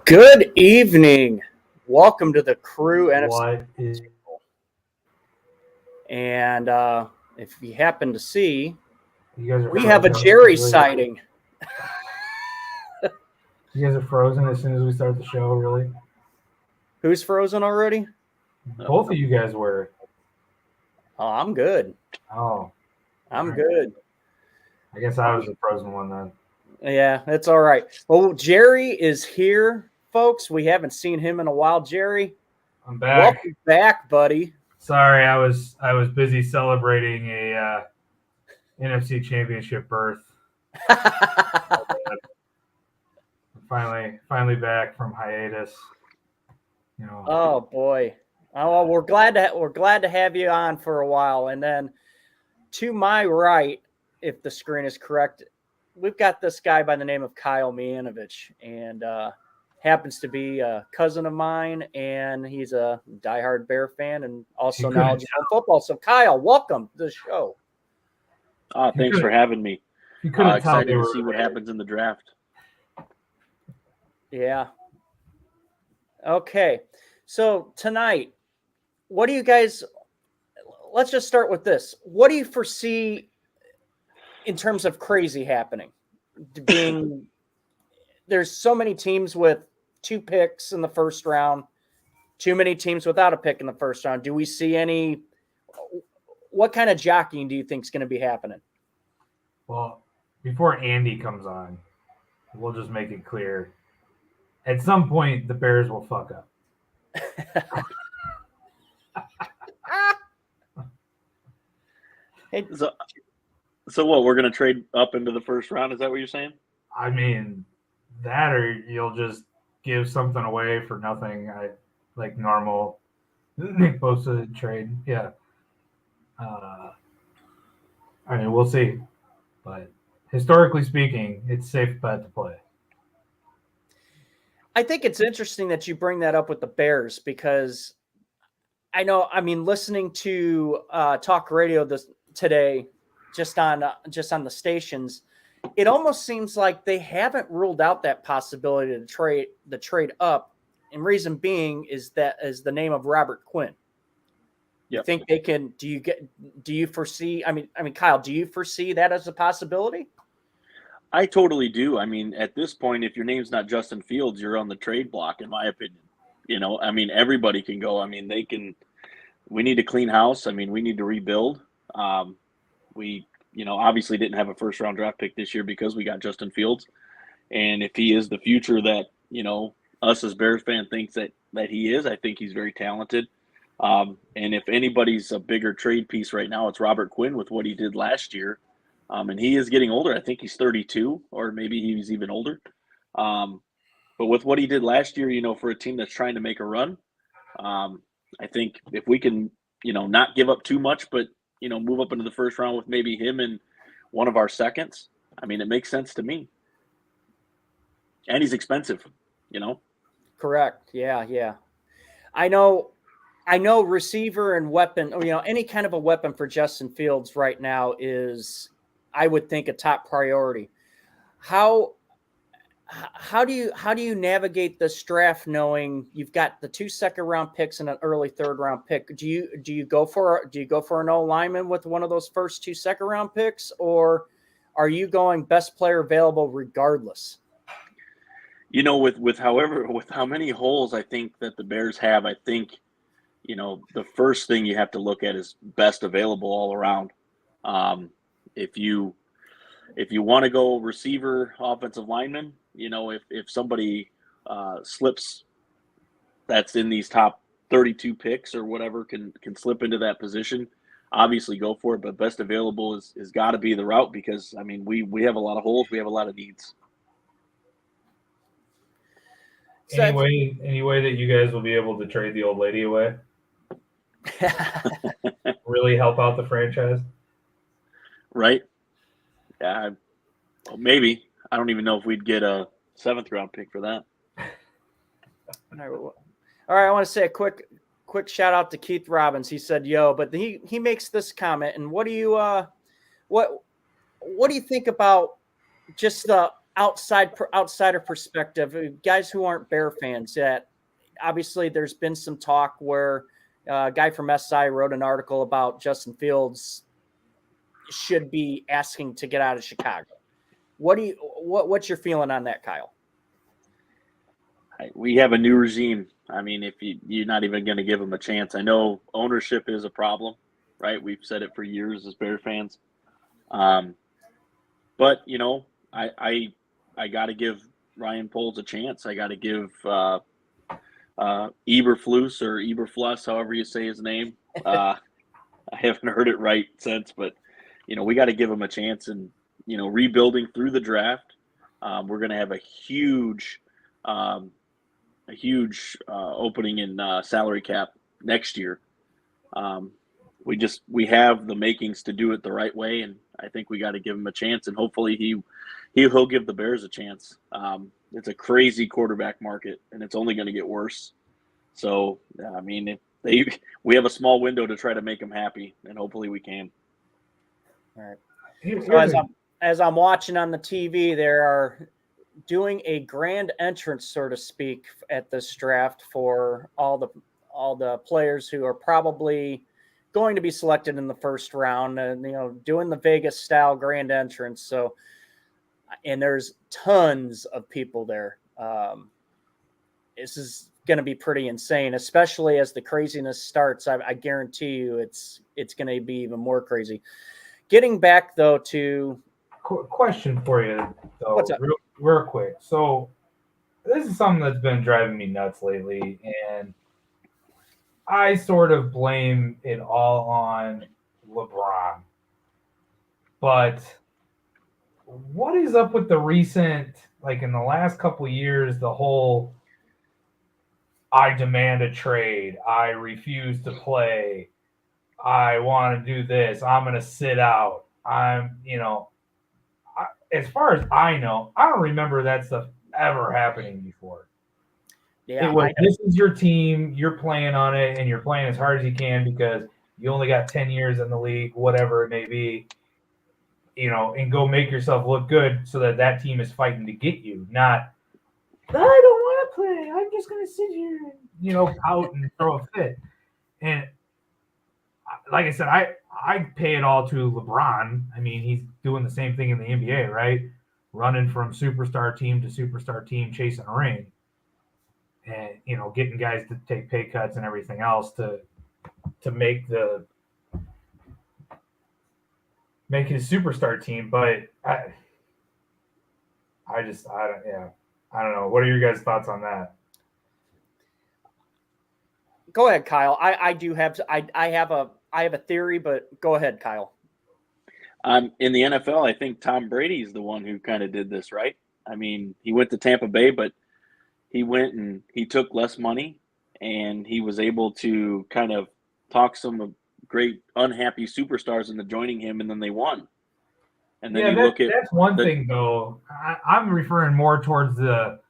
Good evening. Welcome to the Krewe NFC What is Roundtable. And if you happen to see, you guys are we have a frozen? Jerry Really? sighting. You guys are frozen as soon as we start the show, really? Who's frozen already? Both of you guys were. Oh, I'm good. Oh, I'm right. good. I guess I was the frozen one then. Yeah, that's all right. Well, Jerry is here, folks. We haven't seen him in a while. Jerry, I'm back. welcome back, buddy. Sorry, I was busy celebrating a NFC Championship berth. Finally back from hiatus. You know. Oh boy. Oh, well, we're glad to have you on for a while. And then to my right, if the screen is correct, we've got this guy by the name of Kyle Mianovich, and happens to be a cousin of mine, and he's a diehard Bear fan and also knowledgeable in football. So, Kyle, welcome to the show. Thanks for having me. You couldn't tell excited to see what happens in the draft. Yeah. Okay. So tonight, what do you guys? Let's just start with this. What do you foresee in terms of crazy happening? There's so many teams with 2 picks in the first round, too many teams without a pick in the first round. Do we see any? What kind of jockeying do you think is going to be happening? Well, before Andy comes on, we'll just make it clear. At some point, the Bears will fuck up. Hey, so what? We're going to trade up into the first round? Is that what you're saying? I mean, that or you'll just give something away for nothing. Like normal Nick Bosa trade. Yeah. I mean, we'll see. But historically speaking, it's safe bet to play. I think it's interesting that you bring that up with the Bears because listening to talk radio today, just on the stations, it almost seems like they haven't ruled out that possibility to trade up, and reason being is the name of Robert Quinn. Yep. You think they can? Do you foresee? I mean, Kyle, do you foresee that as a possibility? I totally do. I mean, at this point, if your name's not Justin Fields, you're on the trade block, in my opinion. Everybody can go. I mean, we need to clean house. I mean, we need to rebuild. We obviously didn't have a first round draft pick this year because we got Justin Fields. And if he is the future that, us as Bears fans thinks that he is, I think he's very talented. And if anybody's a bigger trade piece right now, it's Robert Quinn with what he did last year. And he is getting older. I think he's 32, or maybe he's even older. But with what he did last year, for a team that's trying to make a run, I think if we can, not give up too much, but, move up into the first round with maybe him and one of our seconds, I mean, it makes sense to me. And he's expensive, Correct. Yeah. I know receiver and weapon, any kind of a weapon for Justin Fields right now is, I would think, a top priority. How do you navigate this draft knowing you've got the 2 second-round picks and an early third-round pick? Do you go for an O lineman with one of those first 2 second-round picks, or are you going best player available regardless? With how many holes I think that the Bears have, I think, the first thing you have to look at is best available all around. If you want to go receiver, offensive lineman, if somebody slips that's in these top 32 picks or whatever can slip into that position, obviously go for it. But best available is got to be the route because, I mean, we have a lot of holes. We have a lot of needs. Any way that you guys will be able to trade the old lady away? Really help out the franchise? Right? Yeah, well, maybe. I don't even know if we'd get a 7th round pick for that. All right, I want to say a quick shout out to Keith Robbins. He said, "Yo," but he makes this comment. And what do you think about just outsider perspective, guys who aren't Bear fans, that obviously there's been some talk where a guy from SI wrote an article about Justin Fields should be asking to get out of Chicago. What's your feeling on that, Kyle? We have a new regime. I mean, if you're not even going to give him a chance, I know ownership is a problem, right? We've said it for years as Bear fans. But you know, I got to give Ryan Poles a chance. I got to give Eberflus or Eberflus, however you say his name. I haven't heard it right since, but you know, we got to give him a chance. And you know, rebuilding through the draft, we're going to have a huge opening in salary cap next year. We have the makings to do it the right way, and I think we got to give him a chance, and hopefully he'll give the Bears a chance. It's a crazy quarterback market, and it's only going to get worse. So I mean, we have a small window to try to make him happy, and hopefully we can. All right. So as I'm watching on the TV, they are doing a grand entrance, so to speak, at this draft for all the players who are probably going to be selected in the first round, and you know, doing the Vegas style grand entrance. So, and there's tons of people there. This is going to be pretty insane, especially as the craziness starts. I guarantee you, it's going to be even more crazy. Getting back though to question for you, though, what's up? Real quick. So this is something that's been driving me nuts lately, and I sort of blame it all on LeBron. But what is up with the recent, like in the last couple of years, the whole I demand a trade, I refuse to play, I want to do this, I'm going to sit out, as far as I know, I don't remember that stuff ever happening before. Yeah, it was, this is your team, you're playing on it, and you're playing as hard as you can because you only got 10 years in the league, whatever it may be, and go make yourself look good so that team is fighting to get you, not, I don't want to play, I'm just going to sit here and, pout and throw a fit. And like I said, I pay it all to LeBron. I mean, he's doing the same thing in the NBA, right? Running from superstar team to superstar team, chasing a ring. And, getting guys to take pay cuts and everything else to make his superstar team. But I don't know. What are your guys' thoughts on that? Go ahead, Kyle. I have a theory, but go ahead, Kyle. In the NFL, I think Tom Brady is the one who kind of did this, right? I mean, he went to Tampa Bay, but he went and he took less money, and he was able to kind of talk some great unhappy superstars into joining him, and then they won. And then that's one thing, though. I'm referring more towards the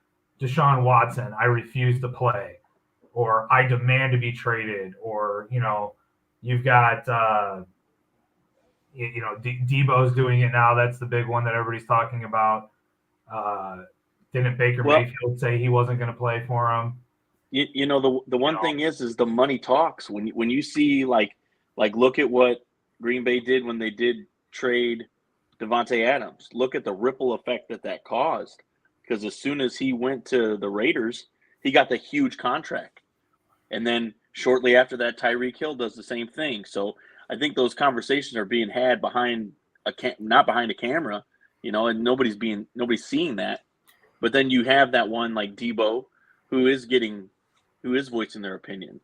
Deshaun Watson, I refuse to play, or I demand to be traded, or, you've got, Debo's doing it now. That's the big one that everybody's talking about. Didn't Baker Mayfield say he wasn't going to play for him? The one thing is the money talks. When you see like look at what Green Bay did when they did trade Devontae Adams. Look at the ripple effect that caused. Because as soon as he went to the Raiders, he got the huge contract. And then shortly after that, Tyreek Hill does the same thing. So I think those conversations are being had not behind a camera, and nobody's seeing that. But then you have that one like Debo who is voicing their opinion.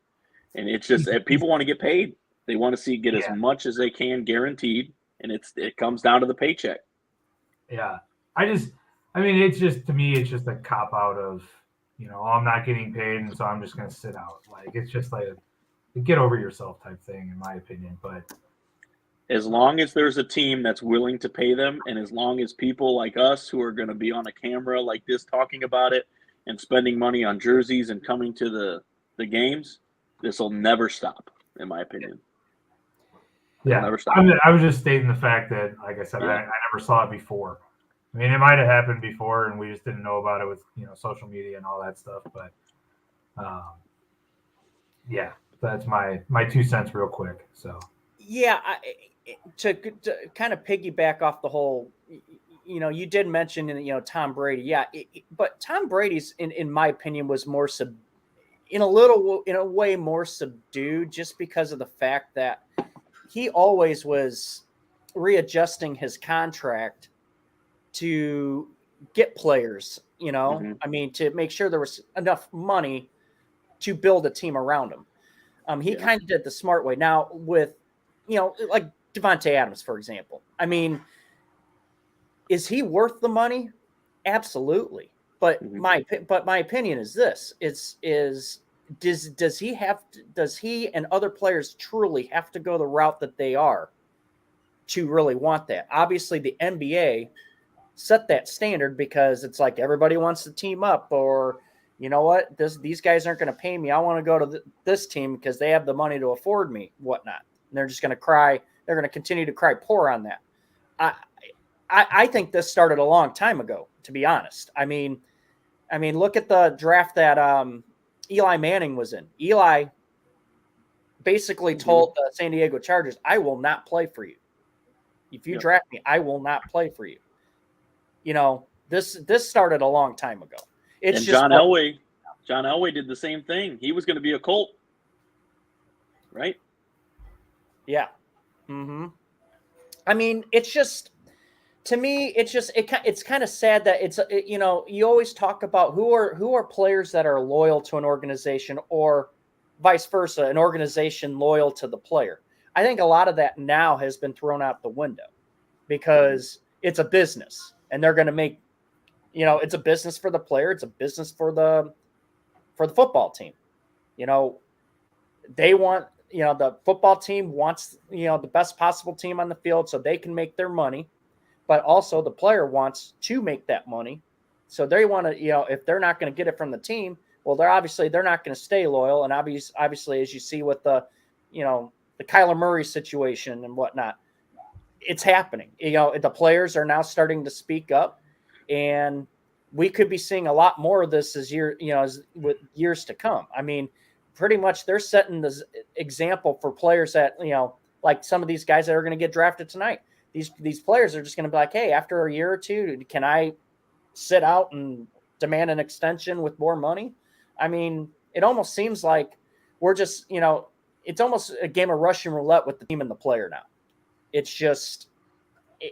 And it's just people want to get paid. They want to get as much as they can guaranteed, and it comes down to the paycheck. Yeah. It's just, to me, it's just a cop out of, I'm not getting paid, and so I'm just going to sit out. Like, it's just like a get over yourself type thing, in my opinion. But as long as there's a team that's willing to pay them, and as long as people like us who are going to be on a camera like this talking about it and spending money on jerseys and coming to the games, this will never stop, in my opinion. Yeah, never stop. I was just stating the fact that, like I said, I never saw it before. I mean, it might have happened before, and we just didn't know about it with social media and all that stuff. But yeah, that's my 2 cents real quick. So Yeah, to kind of piggyback off the whole, you did mention, Tom Brady. Yeah, but Tom Brady's, in my opinion, was more in a way more subdued, just because of the fact that he always was readjusting his contract to get players. Mm-hmm. I mean, to make sure there was enough money to build a team around him. He kind of did the smart way. Now with, like Devontae Adams, for example. I mean, is he worth the money? Absolutely. But my opinion is this: does he and other players truly have to go the route that they are to really want that? Obviously, the NBA set that standard because it's like everybody wants to team up, or you know what, these guys aren't going to pay me. I want to go to this team because they have the money to afford me, whatnot. And they're just going to cry. They're going to continue to cry poor on that. I think this started a long time ago, to be honest. I mean, look at the draft that Eli Manning was in. Eli basically told the San Diego Chargers, "I will not play for you. If you draft me, I will not play for you." This started a long time ago. It's and just John Elway did the same thing. He was going to be a Colt, right? Yeah. Mm-hmm. I mean, it's just, to me, it's kind of sad that you always talk about who are players that are loyal to an organization, or vice versa, an organization loyal to the player. I think a lot of that now has been thrown out the window because it's a business, and they're going to make, it's a business for the player. It's a business for the football team. They want, the football team wants, the best possible team on the field so they can make their money, but also the player wants to make that money. So they want to, if they're not going to get it from the team, well, they're not going to stay loyal. And obviously, as you see with the Kyler Murray situation and whatnot, it's happening. The players are now starting to speak up, and we could be seeing a lot more of this as with years to come. I mean, pretty much they're setting this example for players that, like some of these guys that are going to get drafted tonight. These players are just going to be like, hey, after a year or two, can I sit out and demand an extension with more money? I mean, it almost seems like we're just, it's almost a game of Russian roulette with the team and the player now. It's just,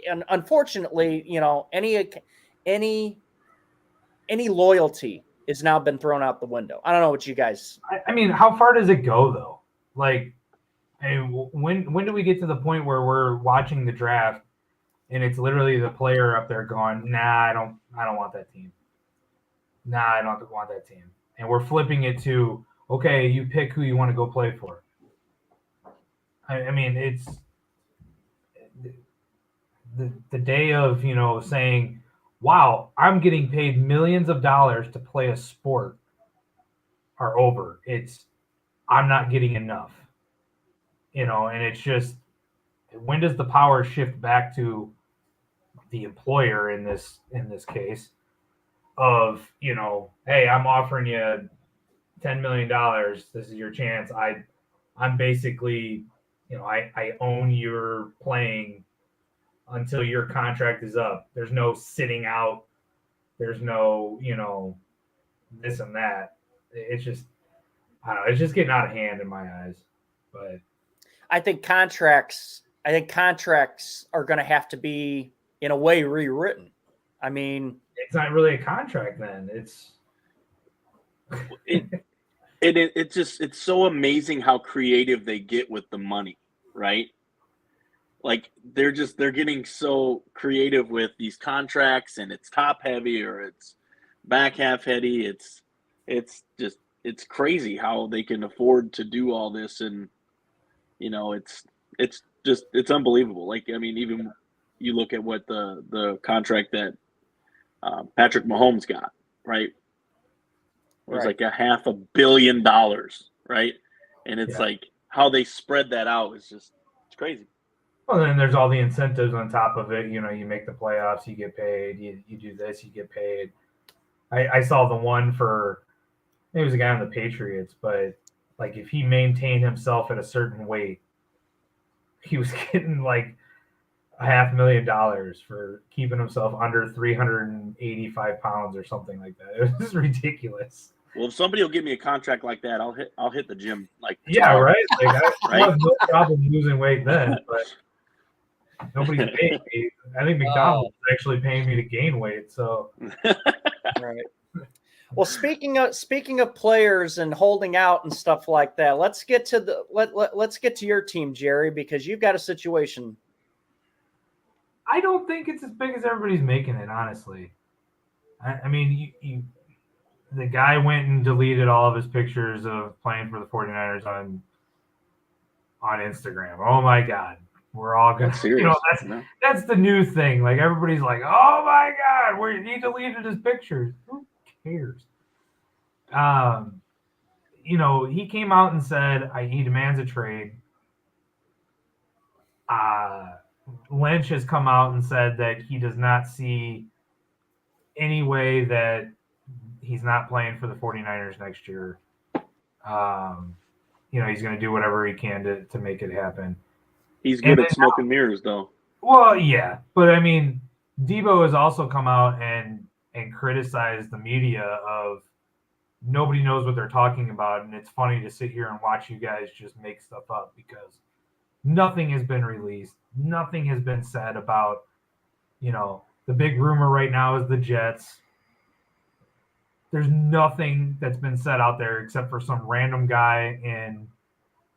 and unfortunately, any loyalty has now been thrown out the window. I don't know what you guys. I mean, how far does it go though? Like, when do we get to the point where we're watching the draft and it's literally the player up there going, "Nah, I don't want that team. Nah, I don't want that team," and we're flipping it to, "Okay, you pick who you want to go play for." I mean, it's the day of saying, "Wow, I'm getting paid millions of dollars to play a sport," are over. It's, I'm not getting enough, and it's just, when does the power shift back to the employer in this case of, hey, I'm offering you $10 million. This is your chance. I'm basically, I own your playing until your contract is up. There's no sitting out. There's no, this and that. It's just, I don't know. It's just getting out of hand in my eyes. But I think contracts are going to have to be, in a way, rewritten. I mean, it's not really a contract then. It's so amazing how creative they get with the money, right? Like they're getting so creative with these contracts, and it's top heavy or it's back half heavy. It's crazy how they can afford to do all this, and it's unbelievable. Like, I mean, even you look at what the contract that Patrick Mahomes got, right? It was like $500 million, right? And it's like how they spread that out is just, it's crazy. Well, then there's all the incentives on top of it. You know, you make the playoffs, you get paid. You do this, you get paid. I saw the one for, it was a guy on the Patriots, but like if he maintained himself at a certain weight, he was getting like $500,000 for keeping himself under 385 pounds or something like that. It was ridiculous. Well, if somebody will give me a contract like that, I'll hit the gym like Yeah, tomorrow. right. Like I Right? have no problem losing weight then, but nobody's paying me. I think McDonald's is actually paying me to gain weight. So Right. Well, speaking of players and holding out and stuff like that, let's get to let's get to your team, Jerry, because you've got a situation. I don't think it's as big as everybody's making it, honestly. I mean, the guy went and deleted all of his pictures of playing for the 49ers on Instagram. Oh my God. We're all gonna, that's the new thing. Like everybody's like, oh my God, he deleted his pictures. Who cares? He came out and said he demands a trade. Lynch has come out and said that he does not see any way that he's not playing for the 49ers next year. He's going to do whatever he can to make it happen. He's good at smoking mirrors, though. Well, yeah. But, I mean, Debo has also come out and criticized the media of nobody knows what they're talking about, and it's funny to sit here and watch you guys just make stuff up because nothing has been released. Nothing has been said about, the big rumor right now is the Jets. There's nothing that's been said out there except for some random guy in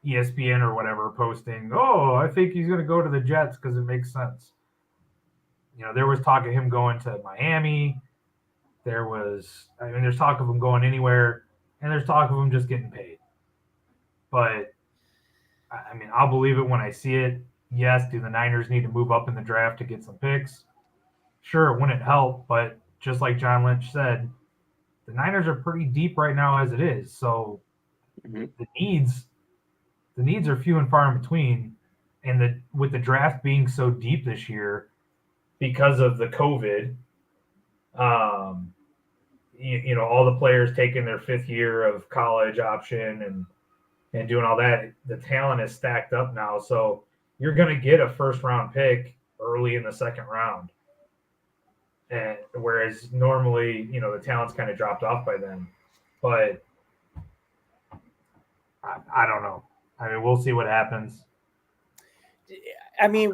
ESPN or whatever posting, oh, I think he's going to go to the Jets because it makes sense. There was talk of him going to Miami. There's talk of him going anywhere, and there's talk of him just getting paid. But, I mean, I'll believe it when I see it. Yes, do the Niners need to move up in the draft to get some picks? Sure, it wouldn't help, but just like John Lynch said, the Niners are pretty deep right now as it is. So the needs are few and far in between. And with the draft being so deep this year because of the COVID, all the players taking their 5th year of college option and doing all that, the talent is stacked up now. So you're going to get a first-round pick early in the second round. And whereas normally, the talent's kind of dropped off by then. But I don't know. I mean, we'll see what happens. I mean,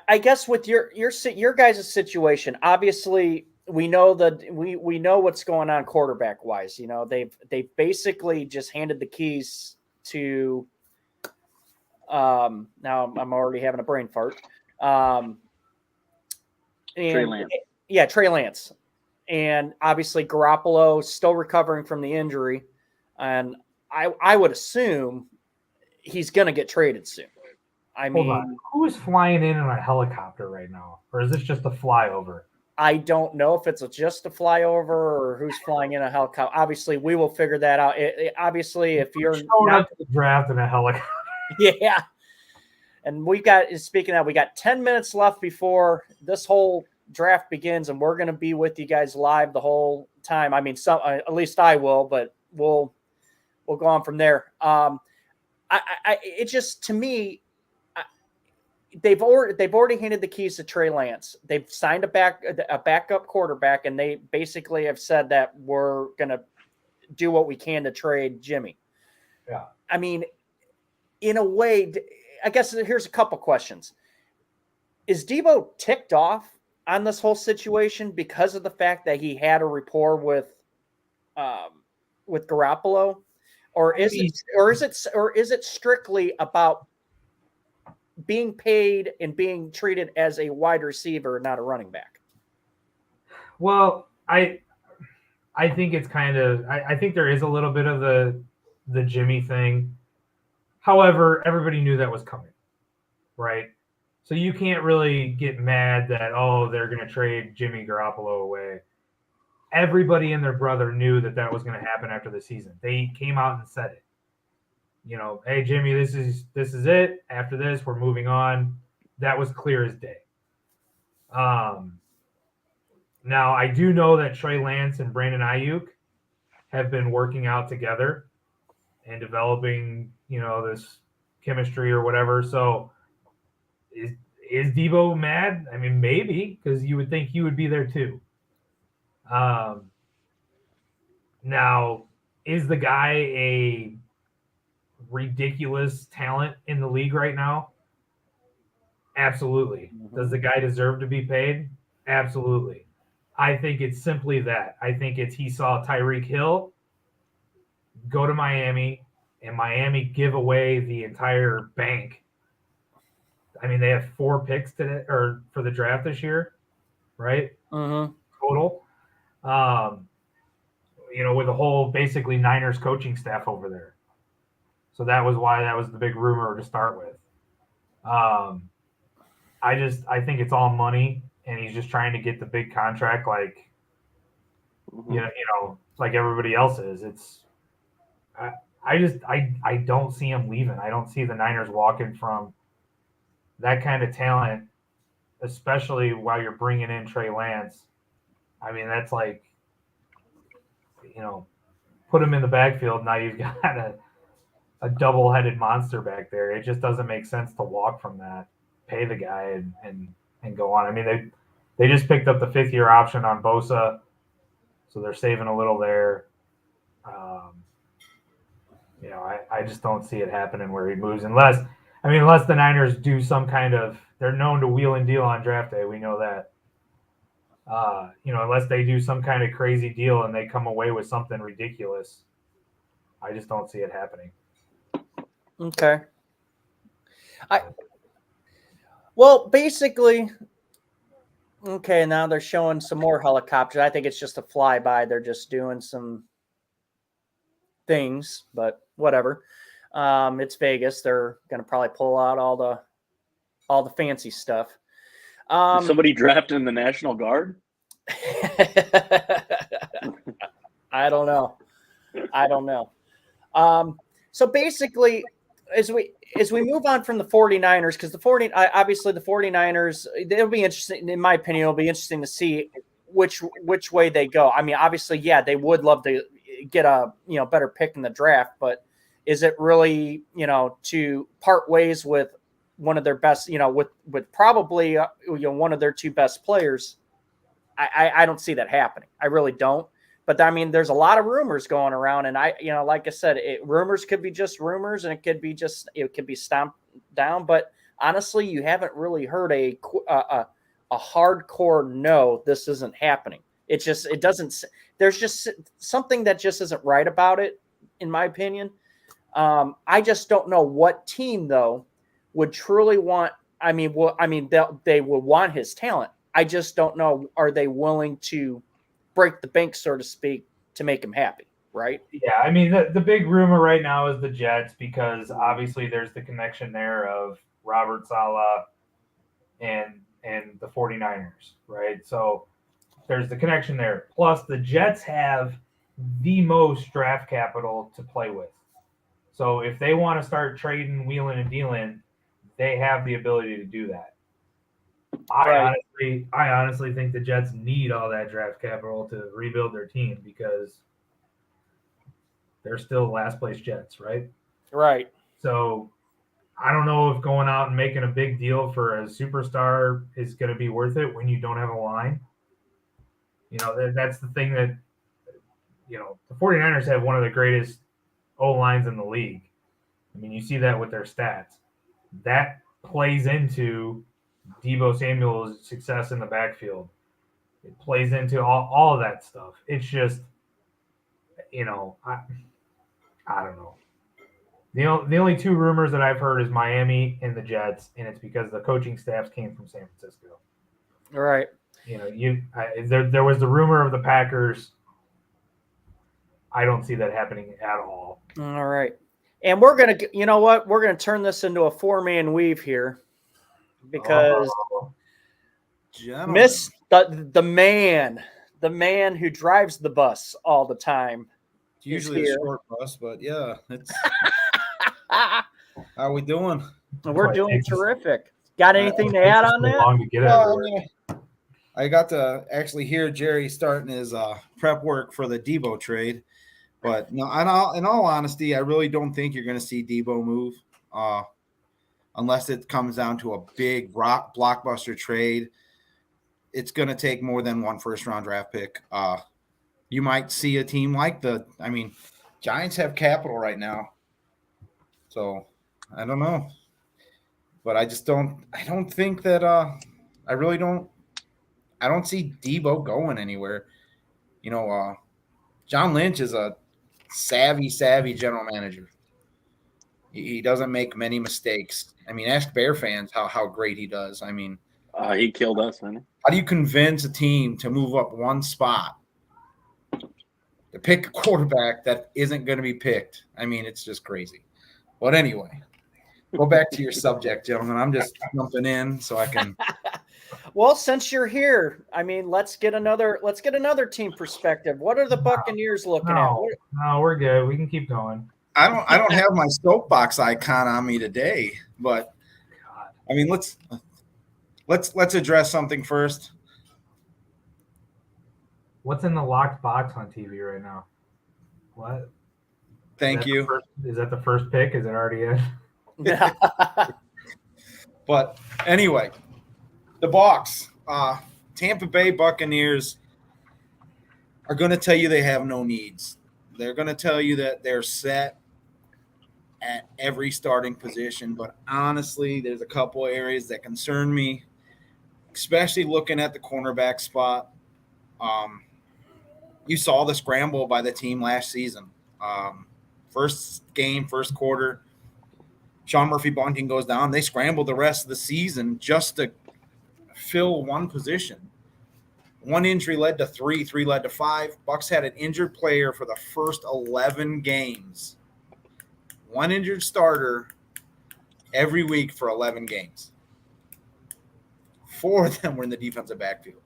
I guess with your guys' situation, obviously we know that we know what's going on quarterback wise. They've basically just handed the keys to. Now I'm already having a brain fart. Trey Lance. Yeah, Trey Lance. And obviously Garoppolo still recovering from the injury. And I would assume he's going to get traded soon. Hold on. Who is flying in a helicopter right now? Or is this just a flyover? I don't know if it's just a flyover or who's flying in a helicopter. Obviously, we will figure that out. Obviously, if you're not to the draft in a helicopter. Yeah. And we got 10 minutes left before this whole draft begins, and we're going to be with you guys live the whole time. I mean, at least I will, but we'll go on from there. It just, to me, they've already handed the keys to Trey Lance. They've signed a backup quarterback, and they basically have said that we're going to do what we can to trade Jimmy. Yeah. I mean, in a way, I guess here's a couple questions. Is Debo ticked off on this whole situation because of the fact that he had a rapport with Garoppolo, or is it strictly about being paid and being treated as a wide receiver, not a running back? Well, I think it's kind of I think there is a little bit of the Jimmy thing. However, everybody knew that was coming, right? So you can't really get mad that, they're going to trade Jimmy Garoppolo away. Everybody and their brother knew that was going to happen after the season. They came out and said it. Hey, Jimmy, this is it. After this, we're moving on. That was clear as day. Now, I do know that Trey Lance and Brandon Ayuk have been working out together and developing, this chemistry or whatever. So is Debo mad? I mean, maybe, because you would think he would be there too. Now, is the guy a ridiculous talent in the league right now? Absolutely. Mhm. Does the guy deserve to be paid? Absolutely. I think it's simply that. I think it's he saw Tyreek Hill go to Miami and Miami give away the entire bank. I mean, they have 4 picks today or for the draft this year, right? Mm-hmm. Total. With the whole basically Niners coaching staff over there. So that was why that was the big rumor to start with. I think it's all money, and he's just trying to get the big contract, like like everybody else is. I don't see him leaving. I don't see the Niners walking from that kind of talent, especially while you're bringing in Trey Lance. I mean, that's like, put him in the backfield. Now you've got a double-headed monster back there. It just doesn't make sense to walk from that, pay the guy, and go on. I mean, they just picked up the 5th-year option on Bosa, so they're saving a little there. I just don't see it happening where he moves unless the Niners do some kind of – they're known to wheel and deal on draft day. We know that. Unless they do some kind of crazy deal and they come away with something ridiculous, I just don't see it happening. Okay. Well, basically, okay, now they're showing some more helicopters. I think it's just a flyby. They're just doing some things, but whatever. It's Vegas. They're going to probably pull out all the fancy stuff. Is somebody drafted in the National Guard? I don't know. So basically, as we move on from the 49ers, because obviously the 49ers, it'll be interesting, in my opinion, it'll be interesting to see which way they go. I mean, obviously, yeah, they would love to get a better pick in the draft, but is it really to part ways with one of their best, with probably one of their 2 best players? I don't see that happening. I really don't. But I mean, there's a lot of rumors going around, and like I said, rumors could be just rumors, and it could be stomped down. But honestly, you haven't really heard a hardcore no, this isn't happening. It doesn't. There's just something that just isn't right about it, in my opinion. I just don't know what team though would truly want. They would want his talent. I just don't know. Are they willing to break the bank, so to speak, to make him happy? Right? Yeah, I mean, the big rumor right now is the Jets, because obviously there's the connection there of Robert Saleh and the 49ers, right? So there's the connection there. Plus, the Jets have the most draft capital to play with. So if they want to start trading, wheeling, and dealing, they have the ability to do that. I honestly think the Jets need all that draft capital to rebuild their team, because they're still last place Jets, right? Right. So I don't know if going out and making a big deal for a superstar is going to be worth it when you don't have a line. That's the thing that, the 49ers have one of the greatest O-lines in the league. I mean, you see that with their stats. That plays into Deebo Samuel's success in the backfield. It plays into all of that stuff. It's just, I don't know. The only 2 rumors that I've heard is Miami and the Jets, and it's because the coaching staffs came from San Francisco. All right. There was the rumor of the Packers. I don't see that happening at all. All right. And we're going to, we're going to turn this into a 4-man weave here, because Miss the man who drives the bus all the time. It's usually a short bus, but yeah, it's how we doing? We're doing terrific. Got anything to add on that? Long to get Well, everywhere. I got to actually hear Jerry starting his prep work for the Debo trade. But no, in all honesty, I really don't think you're going to see Debo move unless it comes down to a big blockbuster trade. It's going to take more than one first-round draft pick. You might see a team like Giants have capital right now. So I don't know. But I don't think that I really don't. I don't see Debo going anywhere. John Lynch is a savvy general manager. He doesn't make many mistakes. Ask Bear fans how great he does. He killed us, man. How do you convince a team to move up one spot to pick a quarterback that isn't going to be picked? It's just crazy. But anyway, go back to your subject, gentlemen. I'm just jumping in so I can. Well, since you're here, let's get another team perspective. What are the Buccaneers looking at? No, we're good. We can keep going. I don't have my soapbox icon on me today, but let's address something first. What's in the locked box on TV right now? What? Thank you. Is that the first pick? Is it already in? But anyway, the box, Tampa Bay Buccaneers are going to tell you they have no needs. They're going to tell you that they're set at every starting position. But honestly, there's a couple areas that concern me, especially looking at the cornerback spot. You saw the scramble by the team last season. First game, first quarter, Sean Murphy-Bunting goes down. They scrambled the rest of the season just to fill one position. One injury led to three led to five. Bucs had an injured player for the first 11 games. One injured starter every week for 11 games. 4 of them were in the defensive backfield.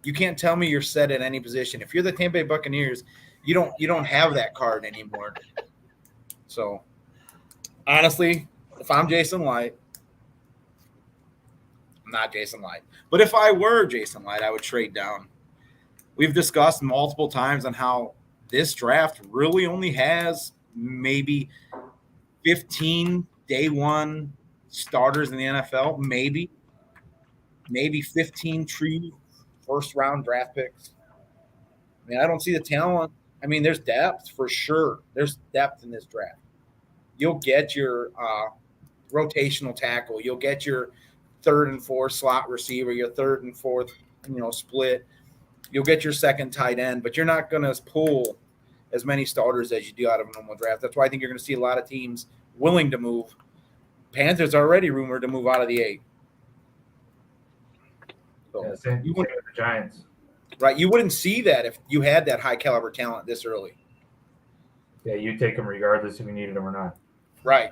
You can't tell me you're set at any position. If you're the Tampa Bay Buccaneers, you don't have that card anymore. So, honestly, if I'm Jason Light, I'm not Jason Light. But if I were Jason Light, I would trade down. We've discussed multiple times on how this draft really only has maybe 15 day one starters in the NFL, maybe 15 true first-round draft picks. I don't see the talent. There's depth for sure. There's depth in this draft. You'll get your rotational tackle. You'll get your third and fourth slot receiver, your third and fourth, split. You'll get your second tight end, but you're not going to pull as many starters as you do out of a normal draft. That's why I think you're going to see a lot of teams willing to move. Panthers are already rumored to move out of the 8. So Same with the Giants. Right. You wouldn't see that if you had that high caliber talent this early. Yeah, you take them regardless if you needed them or not. Right.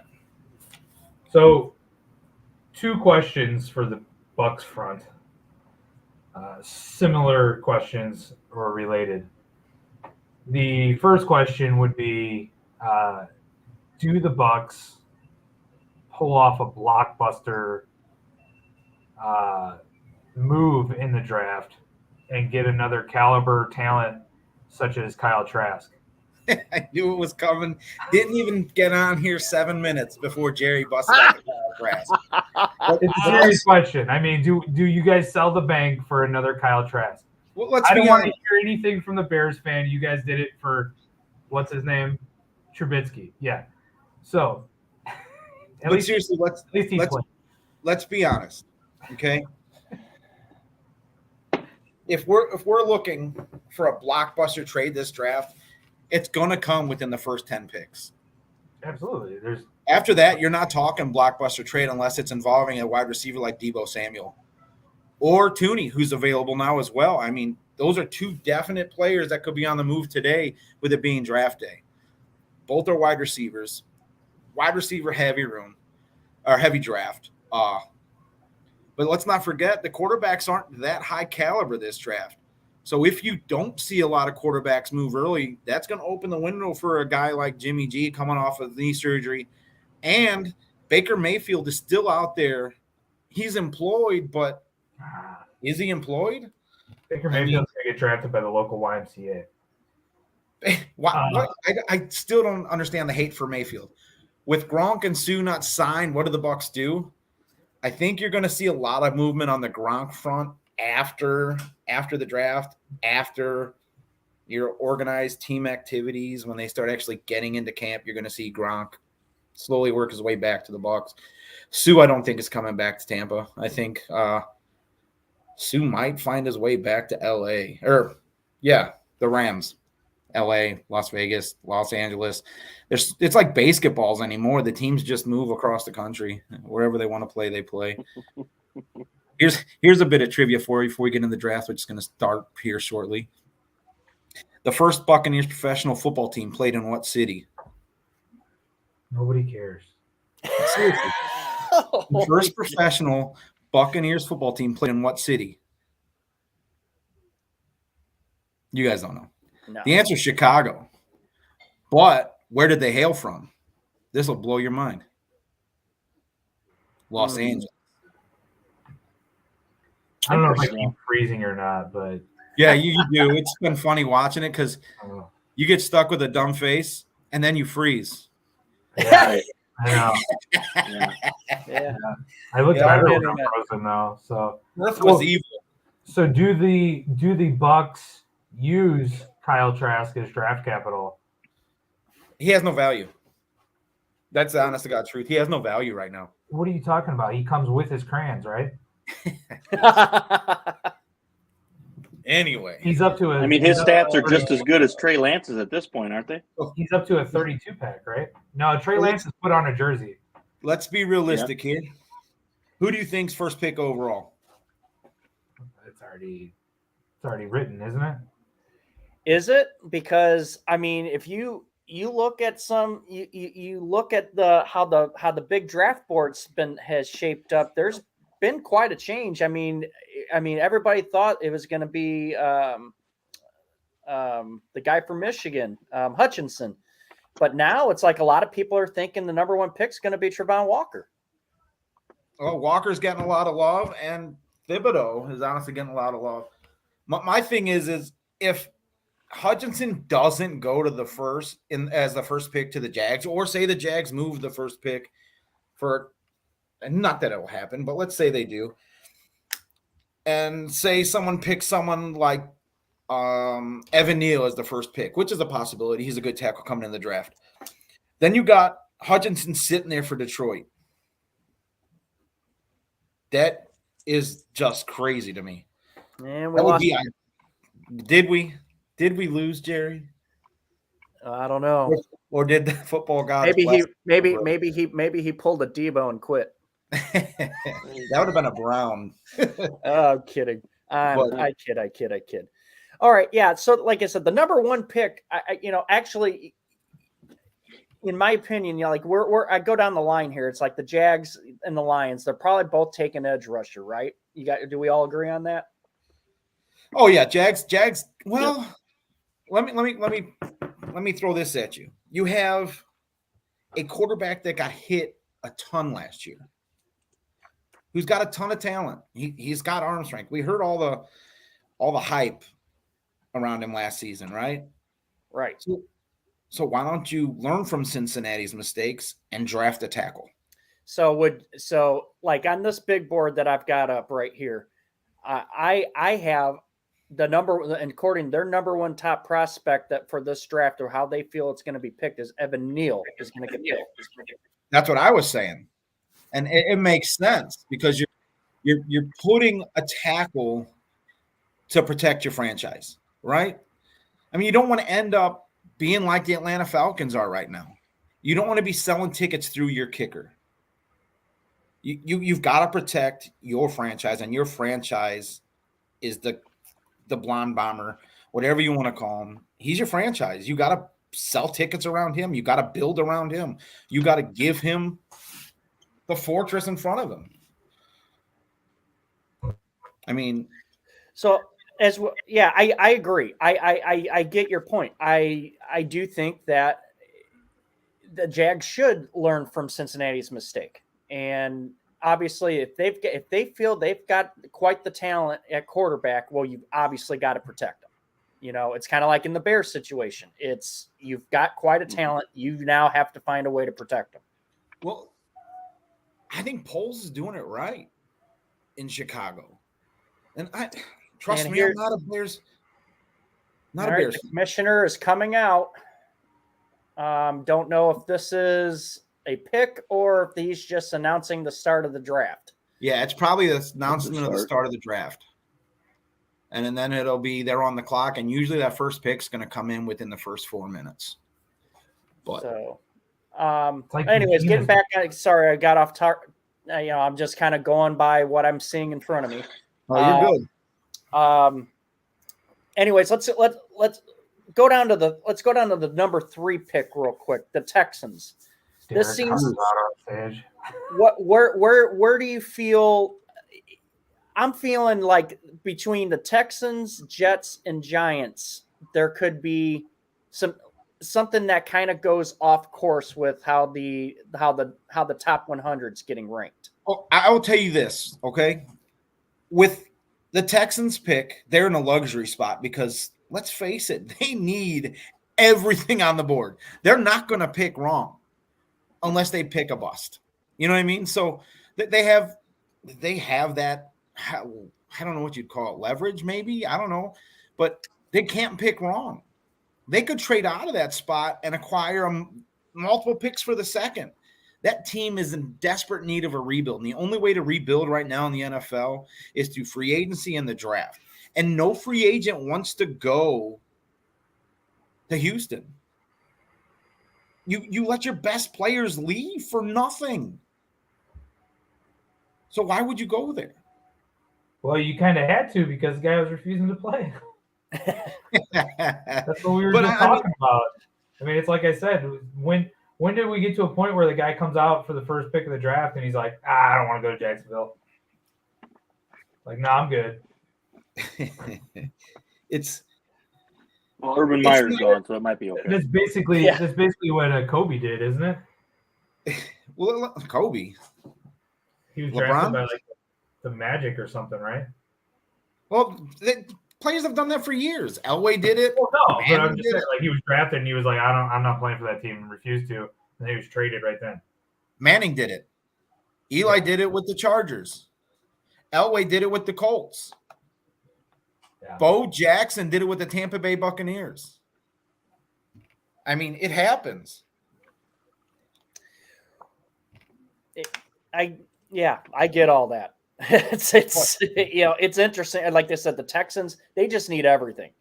So, 2 questions for the Bucs front. Similar questions or related. The first question would be, do the Bucs pull off a blockbuster move in the draft and get another caliber talent such as Kyle Trask? I knew it was coming. Didn't even get on here 7 minutes before Jerry busted out the Kyle Trask. It's a serious question. Do you guys sell the bank for another Kyle Trask? Well, I don't want to hear anything from the Bears fan. You guys did it for, what's his name? Trubisky. Yeah. So, seriously, let's be honest, okay? If we're looking for a blockbuster trade this draft, it's going to come within the first 10 picks. Absolutely. After that, you're not talking blockbuster trade unless it's involving a wide receiver like Deebo Samuel or Tooney, who's available now as well. Those are 2 definite players that could be on the move today with it being draft day. Both are wide receivers, wide receiver heavy room or heavy draft. But let's not forget the quarterbacks aren't that high caliber this draft. So if you don't see a lot of quarterbacks move early, that's going to open the window for a guy like Jimmy G coming off of knee surgery. And Baker Mayfield is still out there he's employed, but is he employed? Baker Mayfield's going to get drafted by the local YMCA. What? I still don't understand the hate for Mayfield. With Gronk and Sue not signed, what do the Bucks do? I think you're going to see a lot of movement on the Gronk front after the draft, after your organized team activities. When they start actually getting into camp, you're going to see Gronk slowly work his way back to the Bucks. Sue, I don't think is coming back to Tampa. I think Sue might find his way back to LA, the Rams. LA, Las Vegas, Los Angeles. It's like basketballs anymore. The teams just move across the country. Wherever they want to play, they play. Here's a bit of trivia for you before we get into the draft, which is going to start here shortly. The first Buccaneers professional football team played in what city? Nobody cares. Seriously. The first professional Buccaneers football team played in what city? You guys don't know. No. The answer is Chicago. But where did they hail from? This will blow your mind. Los Angeles. I don't know if I keep freezing or not, but yeah, you do. It's been funny watching it because you get stuck with a dumb face and then you freeze. Yeah, I know. Yeah. I look better when I'm frozen though. So Earth was evil. So do the Bucks use Kyle Trask as draft capital? He has no value. That's the honest to God truth. He has no value right now. What are you talking about? He comes with his crayons, right? Anyway, he's up to his stats are just as good as Trey Lance's at this point, aren't they? He's up to a 32 pack, right? No, Trey Lance is put on a jersey. Let's be realistic here. Who do you think's first pick overall? It's already written, isn't it? Is it? Because if you look at you look at how the big draft board's has shaped up, there's been quite a change. Everybody thought it was going to be the guy from Michigan, Hutchinson, but now it's like a lot of people are thinking the number one pick is going to be Trevon Walker. Oh, Walker's getting a lot of love, and Thibodeau is honestly getting a lot of love. My thing is if Hutchinson doesn't go to the first as the first pick to the Jags, or say the Jags move the first pick and not that it will happen, but let's say they do, and say someone picks someone like Evan Neal as the first pick, which is a possibility. He's a good tackle coming in the draft. Then you got Hutchinson sitting there for Detroit. That is just crazy to me. And we lost. Did we lose, Jerry? I don't know. Or did the football gods? Maybe he pulled a Debo and quit. That would have been a Brown. Oh, I'm kidding. I kid. All right, yeah. So, like I said, the number one pick, actually, in my opinion, I go down the line here. It's like the Jags and the Lions. They're probably both taking edge rusher, right? Do we all agree on that? Oh yeah, Jags. Well, let me throw this at you. You have a quarterback that got hit a ton last year, who's got a ton of talent. He's got arm strength. We heard all the hype around him last season, right? Right. So why don't you learn from Cincinnati's mistakes and draft a tackle? So on this big board that I've got up right here, I have the number, and according to their number one top prospect that for this draft, or how they feel it's going to be picked, is Evan Neal is going to get picked. That's what I was saying, and it makes sense because you're putting a tackle to protect your franchise, right? You don't want to end up being like the Atlanta Falcons are right now. You don't want to be selling tickets through your kicker. You've got to protect your franchise, and your franchise is the blonde bomber, whatever you want to call him. He's your franchise. You got to sell tickets around him. You got to build around him. You got to give him the fortress in front of him. I agree. I get your point. I do think that the Jags should learn from Cincinnati's mistake. And obviously, if they feel they've got quite the talent at quarterback, well, you've obviously got to protect them. You know, it's kind of like in the Bears situation. It's you've got quite a talent. You now have to find a way to protect them. Well, I think Poles is doing it right in Chicago, and trust me, I'm not a Bears. Not a Bears. The commissioner is coming out. Don't know if this is a pick or if he's just announcing the start of the draft. Yeah, it's probably the announcement of the start of the draft. And then it'll be they're on the clock, and usually that first pick's going to come in within the first 4 minutes. But so, anyways, getting back. Sorry, I got off target. I'm just kind of going by what I'm seeing in front of me. Oh, you're good. Anyways, let's go down to the number 3 pick real quick. The Texans. Derek this seems. Where do you feel? I'm feeling like between the Texans, Jets, and Giants, there could be something that kind of goes off course with how the top 100 is getting ranked. Oh, I will tell you this, okay? With the Texans pick, they're in a luxury spot because let's face it, they need everything on the board. They're not going to pick wrong unless they pick a bust. You know what I mean? So they have that. I don't know what you'd call it, leverage maybe. I don't know, but they can't pick wrong. They could trade out of that spot and acquire multiple picks for the second. That team is in desperate need of a rebuild. And the only way to rebuild right now in the NFL is through free agency and the draft. And no free agent wants to go to Houston. You let your best players leave for nothing. So why would you go there? Well, you kind of had to because the guy was refusing to play. That's what we were just talking about. I mean, it's like I said, when did we get to a point where the guy comes out for the first pick of the draft and he's like, I don't want to go to Jacksonville. Like, no, I'm good. Urban Meyer's gone, so it might be okay. That's basically what Kobe did, isn't it? Well, Kobe. He was drafted by like the Magic or something, right? Well, players have done that for years. Elway did it. Well, no, but I'm just saying, like, he was drafted and he was like, I'm not playing for that team, and refused to. And he was traded right then. Manning did it. Eli did it with the Chargers. Elway did it with the Colts. Yeah. Bo Jackson did it with the Tampa Bay Buccaneers. I mean, it happens. I get all that. It's interesting. Like I said, the Texans, they just need everything.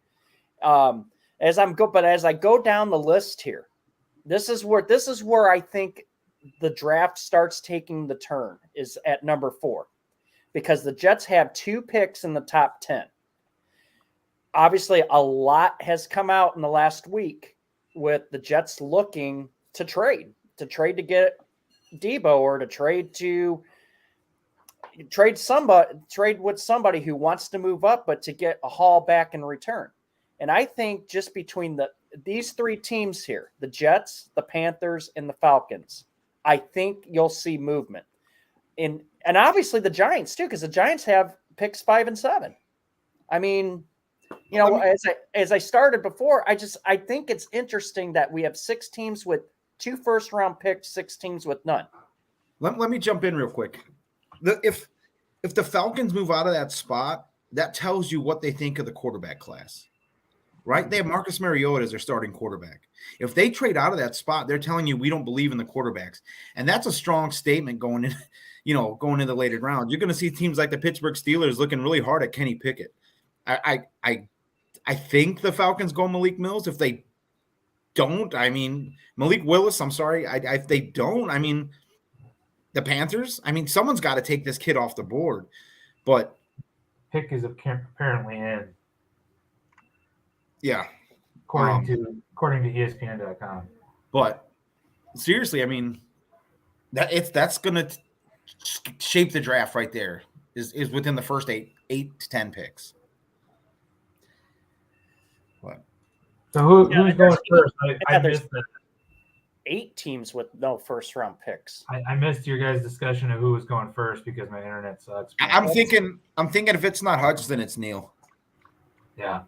As I go down the list here, this is where I think the draft starts taking the turn, is at number 4, because the Jets have 2 picks in the top 10. Obviously, a lot has come out in the last week with the Jets looking to trade to get Debo, or to trade with somebody who wants to move up, but to get a haul back in return. And I think just between these 3 teams here, the Jets, the Panthers, and the Falcons, I think you'll see movement. And obviously the Giants too, because the Giants have picks 5 and 7. I mean, as I started before, I think it's interesting that we have 6 teams with 2 first-round picks, 6 teams with none. Let me jump in real quick. If the Falcons move out of that spot, that tells you what they think of the quarterback class, right? They have Marcus Mariota as their starting quarterback. If they trade out of that spot, they're telling you we don't believe in the quarterbacks, and that's a strong statement going in. Going into the later rounds, you're going to see teams like the Pittsburgh Steelers looking really hard at Kenny Pickett. I think the Falcons go Malik Mills. If they don't, I mean Malik Willis. I'm sorry. If they don't, I mean. The Panthers, I mean, someone's got to take this kid off the board, but pick is apparently in. Yeah, according to ESPN.com. But seriously, I mean, that's going to shape the draft right there. Is within the first 8 to 10 picks. What? So who's going first? I missed that. 8 teams with no first round picks. I missed your guys' discussion of who was going first because my internet sucks. I'm thinking if it's not Hutchinson, it's Neal. Yeah.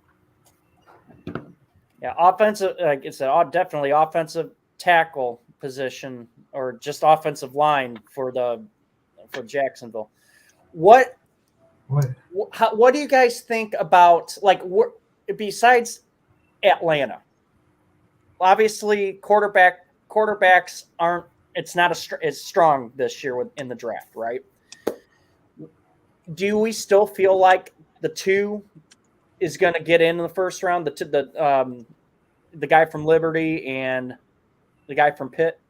Yeah, offensive. Like it's definitely offensive tackle position or just offensive line for Jacksonville. What do you guys think about besides Atlanta? Obviously, quarterbacks aren't. It's not as strong this year in the draft, right? Do we still feel like the 2 is going to get in the first round? The guy from Liberty and the guy from Pitt.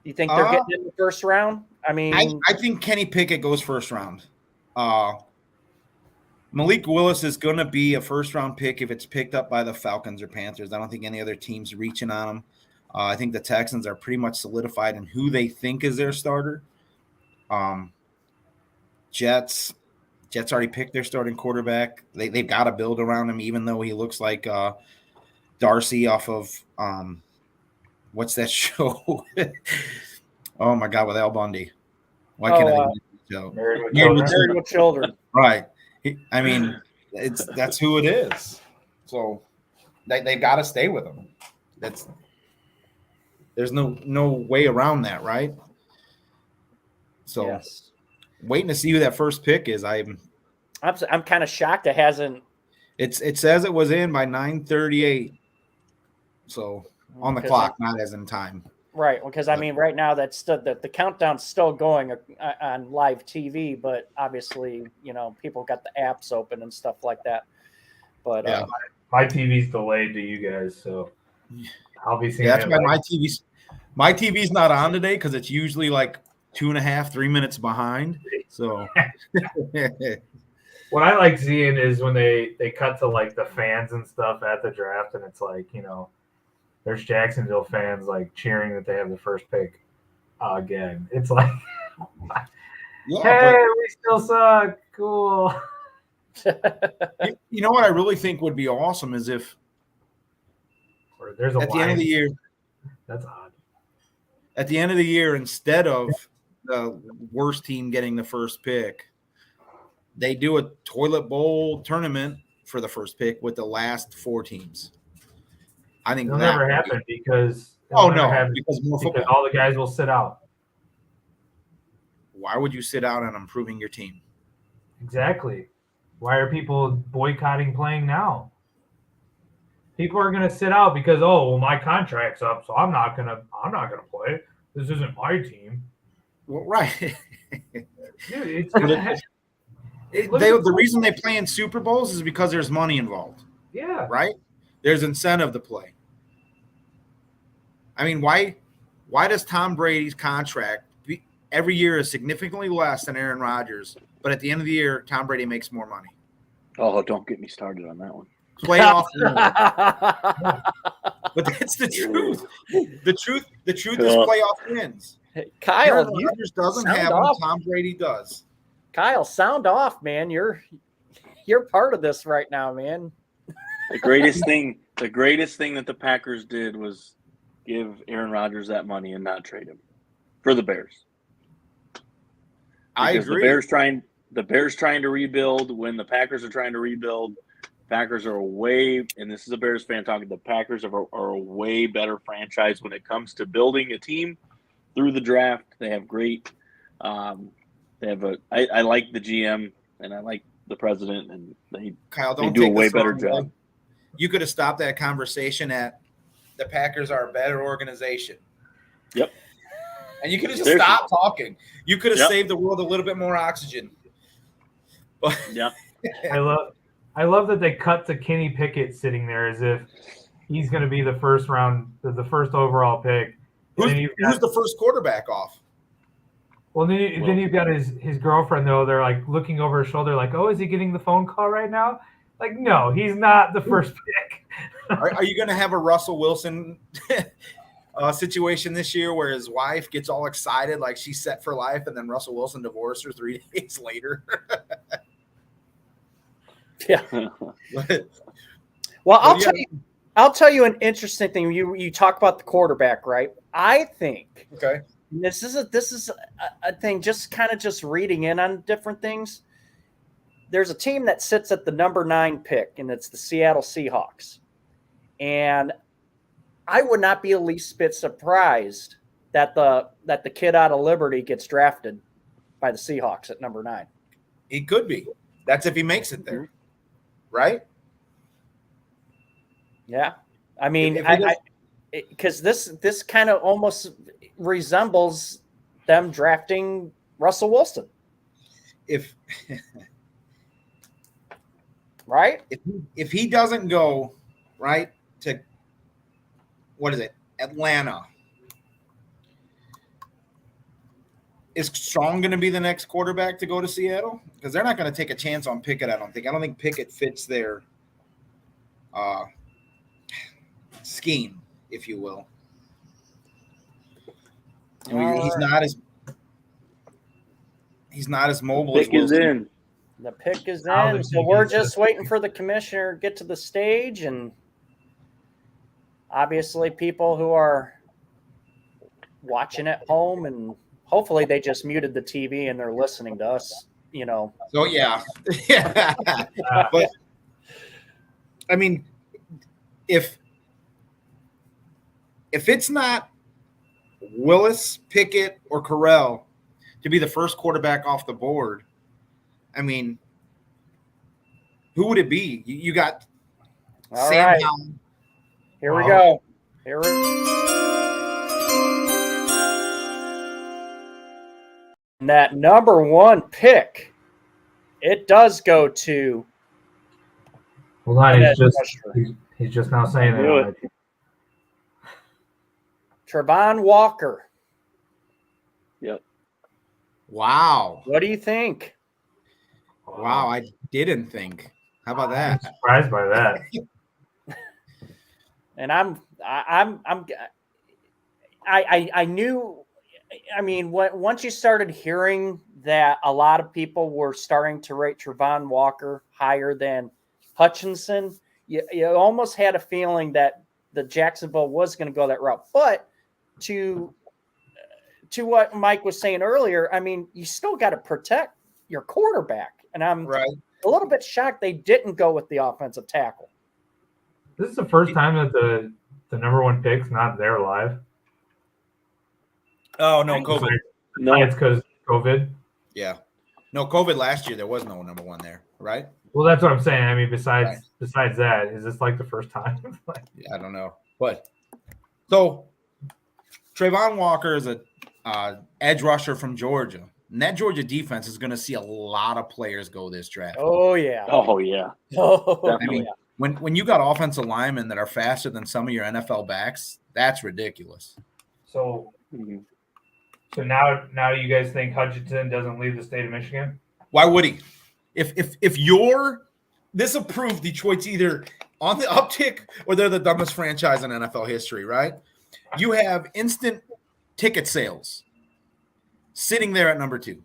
You think they're getting in the first round? I mean, I think Kenny Pickett goes first round. Malik Willis is going to be a first round pick if it's picked up by the Falcons or Panthers. I don't think any other team's reaching on him. I think the Texans are pretty much solidified in who they think is their starter. Jets already picked their starting quarterback. They've got to build around him, even though he looks like Darcy off of what's that show? Oh my God, with Al Bundy. Why can't I think of the show? Married with Children. Right. That's who it is. So they've got to stay with him. There's no way around that, right? So yes. Waiting to see who that first pick is. I'm kind of shocked it hasn't. It says it was in by 9:38. So on the clock, not as in time. Right, because I mean, right now that's the countdown's still going on live TV, but obviously, people got the apps open and stuff like that. But yeah, my TV's delayed to you guys, so I'll be seeing. Yeah, that's why my TV's not on today because it's usually like 2.5, 3 minutes behind. So what I like seeing is when they cut to like the fans and stuff at the draft, and it's like there's Jacksonville fans like cheering that they have the first pick again. It's like, hey, we still suck. Cool. You know what I really think would be awesome is if there's at the end of the year. That's odd. At the end of the year, instead of the worst team getting the first pick, they do a toilet bowl tournament for the first pick with the last 4 teams. I think it'll never happen because more football. Because all the guys will sit out. Why would you sit out on improving your team? Exactly. Why are people boycotting playing now? People are going to sit out because my contract's up, so I'm not gonna play. This isn't my team. Well, right. Dude, the reason they play in Super Bowls is because there's money involved. Yeah. Right? There's incentive to play. I mean, why does Tom Brady's contract every year is significantly less than Aaron Rodgers, but at the end of the year, Tom Brady makes more money? Oh, don't get me started on that one. Playoff wins. But that's the truth. The truth is playoff wins. Kyle, Aaron Rodgers doesn't have what Tom Brady does. Kyle, sound off, man. You're part of this right now, man. The greatest thing that the Packers did was give Aaron Rodgers that money and not trade him for the Bears. I agree. The Bears trying to rebuild when the Packers are trying to rebuild. Packers are and this is a Bears fan talking, the Packers are a way better franchise when it comes to building a team through the draft. They have great I like the GM and I like the president, and they do a way better job. You could have stopped that conversation at the Packers are a better organization. Yep. And you could have just stopped talking. You could have saved the world a little bit more oxygen. But yeah. I love that they cut to Kenny Pickett sitting there as if he's going to be the first overall pick. Who's the first quarterback off? Well, then you've got his girlfriend, though. They're like looking over her shoulder like, oh, is he getting the phone call right now? Like, no, he's not the first pick. Are you going to have a Russell Wilson situation this year where his wife gets all excited like she's set for life, and then Russell Wilson divorced her 3 days later? Yeah. Well, I'll tell you. I'll tell you an interesting thing. You talk about the quarterback, right? I think Okay. this is a thing. Just reading in on different things. There's a team that sits at the number 9 pick, and it's the Seattle Seahawks. And I would not be the least bit surprised that the kid out of Liberty gets drafted by the Seahawks at number 9. He could be. That's if he makes it there, right? Yeah, I mean, because this kind of almost resembles them drafting Russell Wilson, right? If he doesn't go right to what is it, Atlanta, is Strong going to be the next quarterback to go to Seattle? Because they're not going to take a chance on Pickett. I don't think Pickett fits their scheme, if you will. He's not as mobile. Pick is in. The pick is in. So we're just waiting for the commissioner to get to the stage, and obviously people who are watching at home, and hopefully they just muted the TV and they're listening to us, So yeah. But I mean, if it's not Willis, Pickett, or Corral to be the first quarterback off the board, I mean, who would it be? You got All Sam right. Howell. Here we go. And that number 1 pick, it does go to. Hold on, he's just now saying that. Trevon Walker. Yep. Wow. What do you think? Wow, I didn't think. How about that? I'm surprised by that. And I knew. I mean, once you started hearing that a lot of people were starting to rate Trevon Walker higher than Hutchinson, you almost had a feeling that the Jacksonville was going to go that route. But to what Mike was saying earlier, I mean, you still got to protect your quarterback, and I'm Right. a little bit shocked they didn't go with the offensive tackle. This is the first time that the number 1 pick's not there live. Oh no, COVID. No, It's because COVID. Yeah. No, COVID last year there was no number 1 there, right? Well, that's what I'm saying. I mean, besides that, is this like the first time? Yeah, I don't know. But so Trevon Walker is a edge rusher from Georgia. And that Georgia defense is going to see a lot of players go this draft. Oh yeah. Oh yeah. Oh, I mean, when you got offensive linemen that are faster than some of your NFL backs, that's ridiculous. So now you guys think Hutchinson doesn't leave the state of Michigan? Why would he? If you're this will prove Detroit's either on the uptick or they're the dumbest franchise in NFL history, right? You have instant ticket sales sitting there at number 2.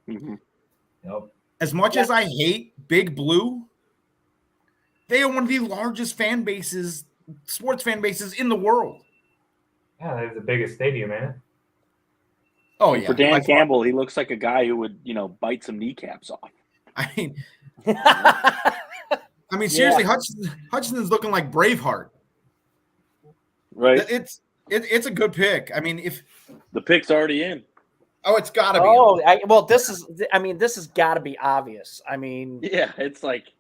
Mm-hmm. Nope. As much as I hate Big Blue, they are one of the largest fan bases, sports fan bases in the world. Yeah, they have the biggest stadium, man. Oh yeah. For Dan Campbell, he looks like a guy who would, bite some kneecaps off. I mean, seriously, Hutchinson's looking like Braveheart. Right. It's a good pick. I mean, if the pick's already in. Oh, it's got to be. This has got to be obvious. I mean, yeah, it's like.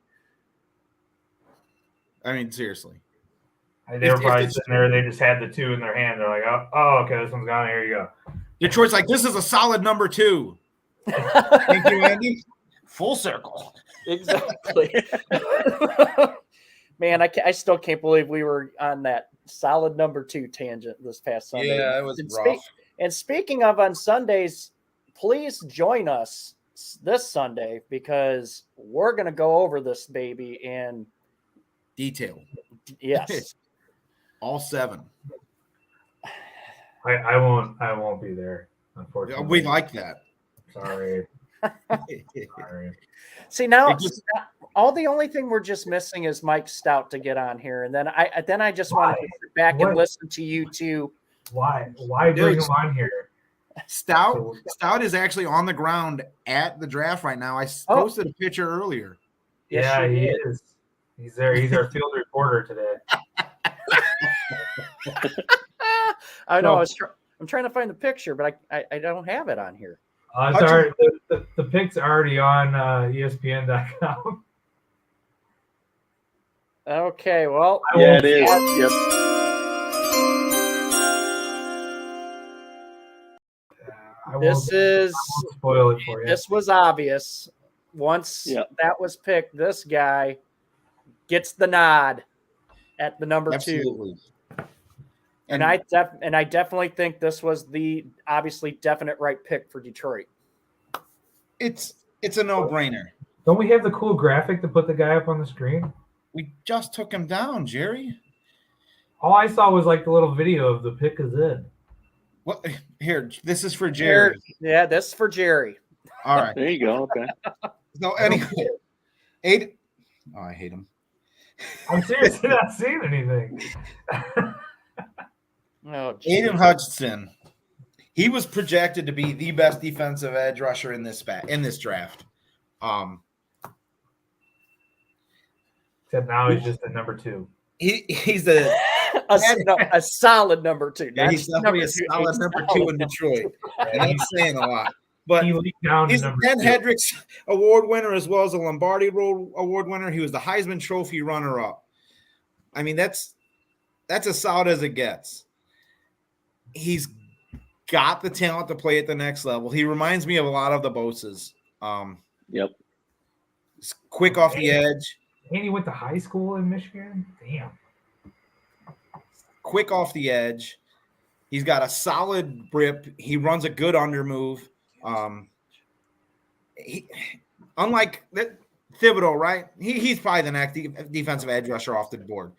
I mean, seriously. They were probably sitting there. They just had the 2 in their hand. They're like, oh, okay, this one's gone. Here you go. Detroit's like, this is a solid number 2. Thank you, Andy. Full circle. Exactly. Man, I still can't believe we were on that solid number 2 tangent this past Sunday. Yeah, it was rough. And speaking of on Sundays, please join us this Sunday because we're going to go over this baby in detail. Yes. All 7. I won't be there, unfortunately. We like that. Sorry. Sorry. See now, It just- all the only thing we're just missing is Mike Stout to get on here, and then I just wanted to sit back and What? listen to you two. Why bring Dude. him on here? Stout is actually on the ground at the draft right now. I posted a picture earlier. Yes, Yeah, you he did. is. He's there. He's our field reporter today. I know. So- I'm trying to find the picture, but I don't have it on here. It's already, the pic's already on ESPN.com. Okay, well, Yeah, it is. Yep. this is won't spoil it for you. this was obvious. Once Yep. that was picked, this guy gets the nod at the number 2. Absolutely. And I definitely think this was the obviously definite right pick for Detroit. It's a no-brainer. Don't we have the cool graphic to put the guy up on the screen? We just took him down, Jerry. All I saw was like the little video of the pick is in. What? Here, this is for Jerry. Yeah, this is for Jerry. All right. There you go. Okay. So anyway, Aiden. Oh, I hate him. I'm seriously not seeing anything. Oh, geez. Aiden Hutchinson. He was projected to be the best defensive edge rusher in this draft. Except now he's just at number 2. He's a solid number 2. yeah, he's definitely a solid number 2 in Detroit. And that's saying a lot. But He leaked down to he's a number Ben 2. Hendricks Award winner as well as a Lombardi Award winner. He was the Heisman Trophy runner-up. I mean, that's as solid as it gets. He's got the talent to play at the next level. He reminds me of a lot of the Bosa's. Yep. He's quick off the edge, And he went to high school in Michigan? Damn. quick off the edge. He's got a solid grip. He runs a good under move. Unlike Thibodeau, right? He's probably the next defensive edge rusher off the board.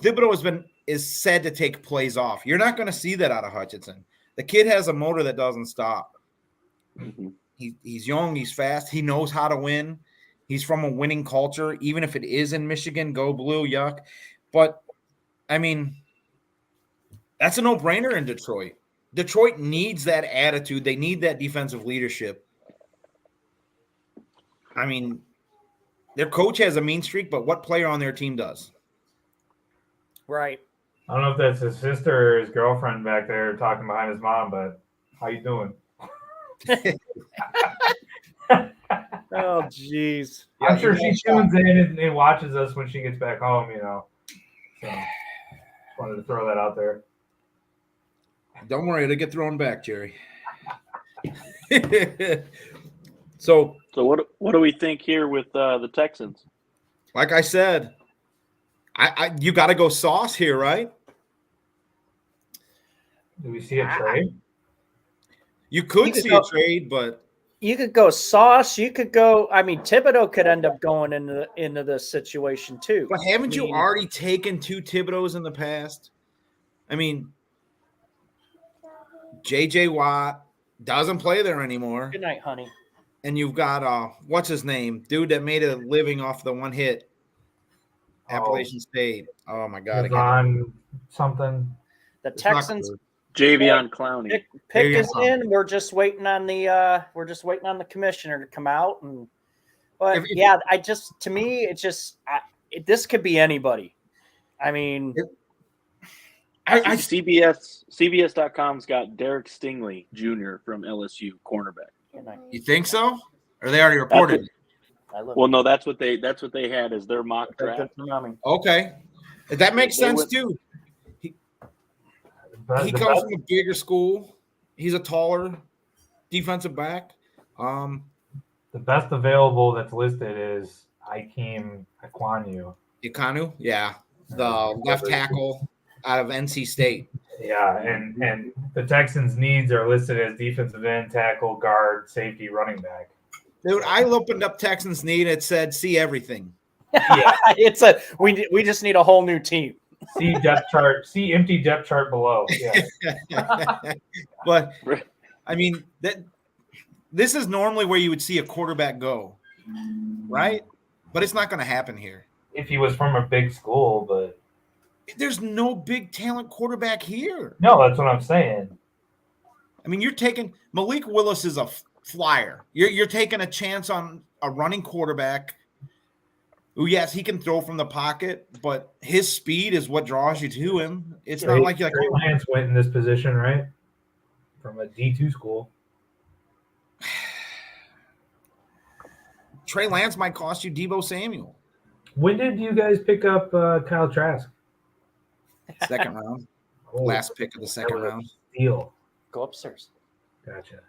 Thibodeau is said to take plays off. You're not going to see that out of Hutchinson. The kid has a motor that doesn't stop. Mm-hmm. He's young. He's fast. He knows how to win. He's from a winning culture, even if it is in Michigan. Go blue, yuck. But, I mean, that's a no-brainer in Detroit. Detroit needs that attitude. They need that defensive leadership. I mean, their coach has a mean streak, but what player on their team does? Right. I don't know if that's his sister or his girlfriend back there talking behind his mom, but how you doing? Oh, jeez. I'm sure she tunes in and watches us when she gets back home, you know. So just wanted to throw that out there. Don't worry, it'll get thrown back, Jerry. So what do we think here with the Texans? like I said, you got to go Sauce here, right? Do we see a trade? You could could see go- a trade, but You could go Sauce. You could go. I mean, Thibodeau could end up going into this situation too. haven't you mean- already taken 2 Thibodeaus in the past? I mean, J.J. Watt doesn't play there anymore. Good night, honey. And you've got what's his name? Dude that made a living off the one hit. Appalachian State. Oh my god. I can't- On something. The it's not Texans good. Javion Clowney. pick you is go. in. We're just waiting on the commissioner to come out. But If- yeah, to me, it's just this could be anybody. I mean, I CBS.com's got Derek Stingley Jr. from LSU, cornerback. You think so? Or they already reported it? Well, no, that's what they had as their mock draft. Okay. That makes They sense went- too. But He the comes best- from a bigger school. He's a taller defensive back. The best available that's listed is Ikem Ekwonu. Ikanu, yeah. The left tackle out of NC State. Yeah, and the Texans' needs are listed as defensive end, tackle, guard, safety, running back. Dude, I opened up Texans need. It said see everything. Yeah. We just need a whole new team. See depth chart. See empty depth chart below. Yeah. But I mean this is normally where you would see a quarterback go, right? But it's not going to happen here. If he was from a big school, but There's no big talent quarterback here. no, that's what I'm saying. I mean, you're taking Malik Willis is a flyer. You're taking a chance on a running quarterback who, yes, he can throw from the pocket, but his speed is what draws you to him. It's not like you're Trey Lance went in this position, right? From a D2 school. Trey Lance might cost you Deebo Samuel. When did you guys pick up Kyle Trask? Second round. Oh, Last pick of the second that was a round. steal. Go upstairs. Gotcha.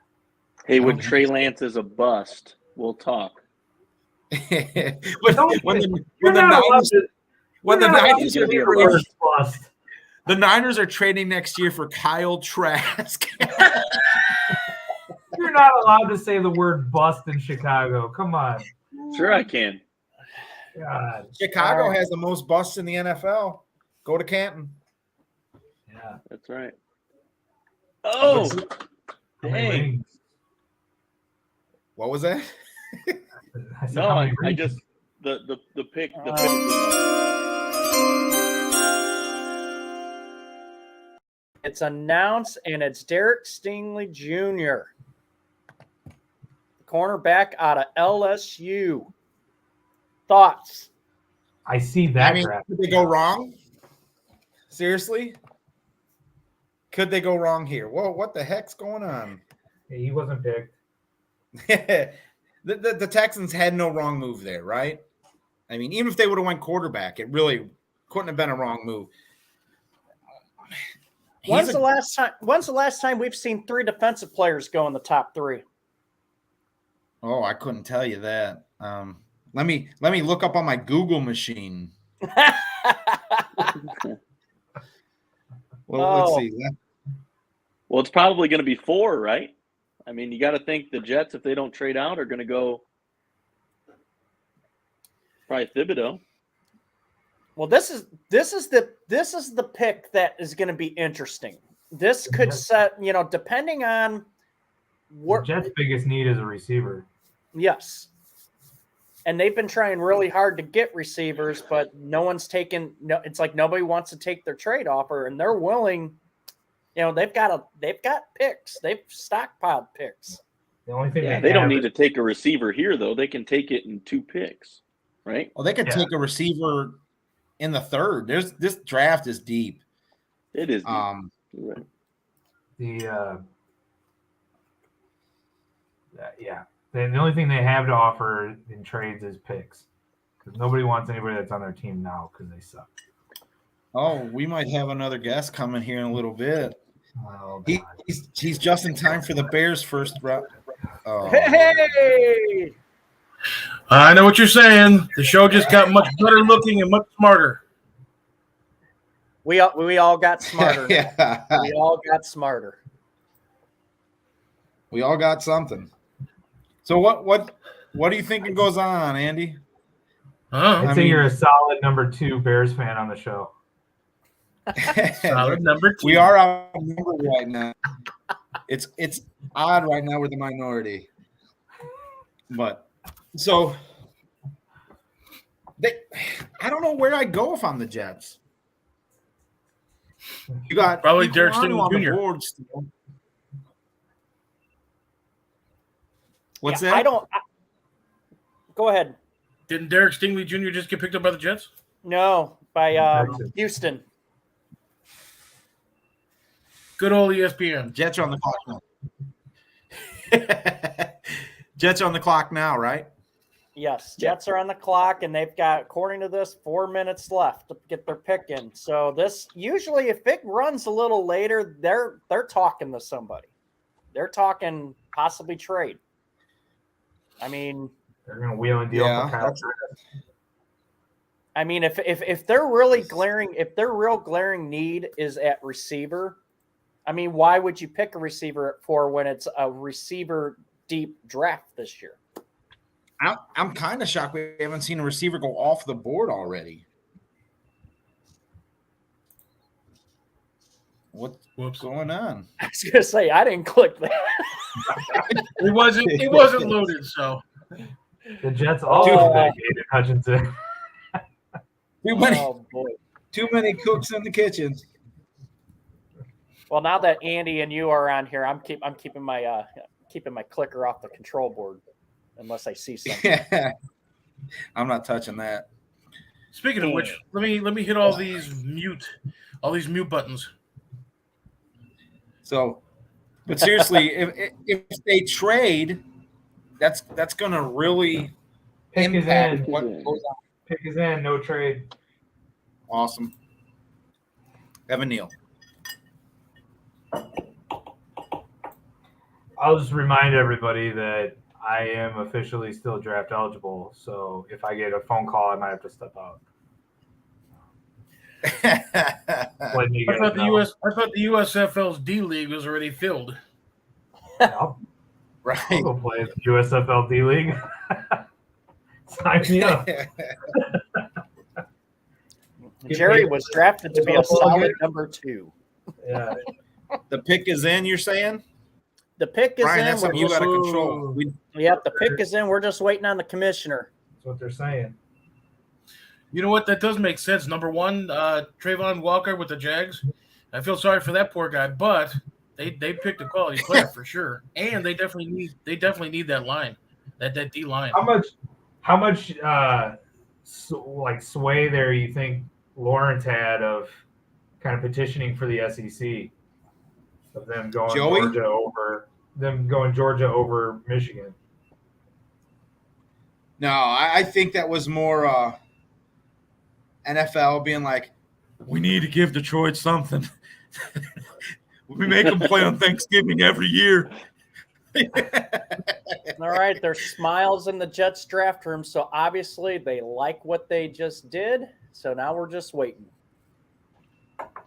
Hey, when Trey Lance is a bust, we'll talk. when You're the not allowed Niners, to- when the you're not allowed Niners to are be a trading, first bust. the Niners are trading next year for Kyle Trask. You're not allowed to say the word bust in Chicago. Come on. Sure, I can. God. Chicago has the most busts in the NFL. Go to Canton. Yeah. That's right. Oh, How many dang. rings? What was that? I said, No, how many I rings? just the pick. It's announced, and it's Derek Stingley Jr., cornerback out of LSU. Thoughts? I see that I mean, draft. could they go wrong? Seriously? Could they go wrong here? Whoa, what the heck's going on? He wasn't picked. the Texans had no wrong move there, right? I mean, even if they would have went quarterback, it really couldn't have been a wrong move. When's the last time we've seen 3 defensive players go in the top 3? Oh, I couldn't tell you that. Let me look up on my Google machine. Well, let's see. Well, it's probably going to be 4, right? I mean, you got to think the Jets, if they don't trade out, are going to go probably Thibodeau. Well, this is the pick that is going to be interesting. This could set, depending on what Jets' biggest need is a receiver. Yes. And they've been trying really hard to get receivers, but no one's taken. No, it's like nobody wants to take their trade offer, and they're willing. They've got picks. They've stockpiled picks. The only thing They don't need to take a receiver here, though. They can take it in 2 picks, right? Well, they could take a receiver in the 3rd. This draft is deep. It is. Deep. The the only thing they have to offer in trades is picks, because nobody wants anybody that's on their team now because they suck. Oh, we might have another guest coming here in a little bit. Oh, He's just in time for the Bears' first round. Oh. Hey! I know what you're saying. The show just got much better looking and much smarter. We all got smarter. Yeah. We all got smarter. We all got something. So what do you think goes on, Andy? I'd say you're a solid number 2 Bears fan on the show. Solid number 2. We are outnumbered right now. It's odd right now we're the minority. But so I don't know where I'd go if I'm the Jets. You got Probably Derek Stingley Stingley Jr. board still. What's Yeah, that? Go ahead. Didn't Derek Stingley Jr. just get picked up by the Jets? No, by Houston. Good old ESPN. Jets are on the clock now. Jets are on the clock now, right? Yes, Jets are on the clock, and they've got, according to this, 4 minutes left to get their pick in. So this usually, if it runs a little later, they're talking to somebody. They're talking possibly trade. I mean, They're going to wheel and deal for Kyle Trask. I mean, if they're really glaring, if their real glaring need is at receiver, I mean, why would you pick a receiver for when it's a receiver deep draft this year? I'm kind of shocked we haven't seen a receiver go off the board already. What's going on? I was gonna say I didn't click that. It wasn't loaded, so The Jets also dedicated Hutchinson. Oh boy. Too many cooks in the kitchen. Well, now that Andy and you are on here, I'm keeping my clicker off the control board unless I see something. I'm not touching that. speaking of which, let me hit all these mute buttons. So, but seriously, if they trade, that's going to really Pick is impact in. what goes on. Pick is in. No trade. Awesome. Evan Neal. I'll just remind everybody that I am officially still draft eligible. So if I get a phone call, I might have to step out. Let me I guys thought know. the USFL's D League was already filled. I'll Right. go play in the USFL D League. Sign me up. Jerry was drafted to be a solid number 2. Yeah. The pick is in, you're saying? The pick is Brian, in. that's something you got to control. Yep, the pick is in. We're just waiting on the commissioner. That's what they're saying. You know what? That does make sense. Number one, Trayvon Walker with the Jags. I feel sorry for that poor guy, but they picked a quality player for sure, and they definitely need that line, that D line. How much sway there you think Lawrence had of kind of petitioning for the SEC, of them going Georgia over Michigan? No, I think that was more NFL being like, we need to give Detroit something. We make them play on Thanksgiving every year. All right, there's smiles in the Jets draft room, so obviously they like what they just did. So now we're just waiting.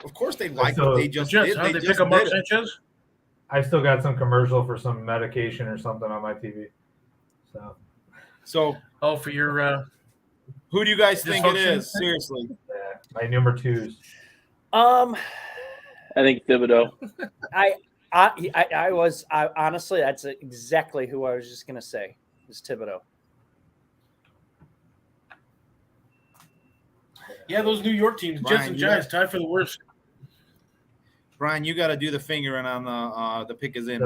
Of course they like what they just Jets, did. They They pick just up Mark did it. Sanchez. I still got some commercial for some medication or something on my TV. So For your who do you guys think it Dysfunction? is? Seriously. Yeah, my number 2s. I think Thibodeau. I honestly, that's exactly who I was just going to say, is Thibodeau. Yeah, those New York teams, Brian, Jets and you Giants, tied for the worst. Brian, you got to do the fingering on the pick is in.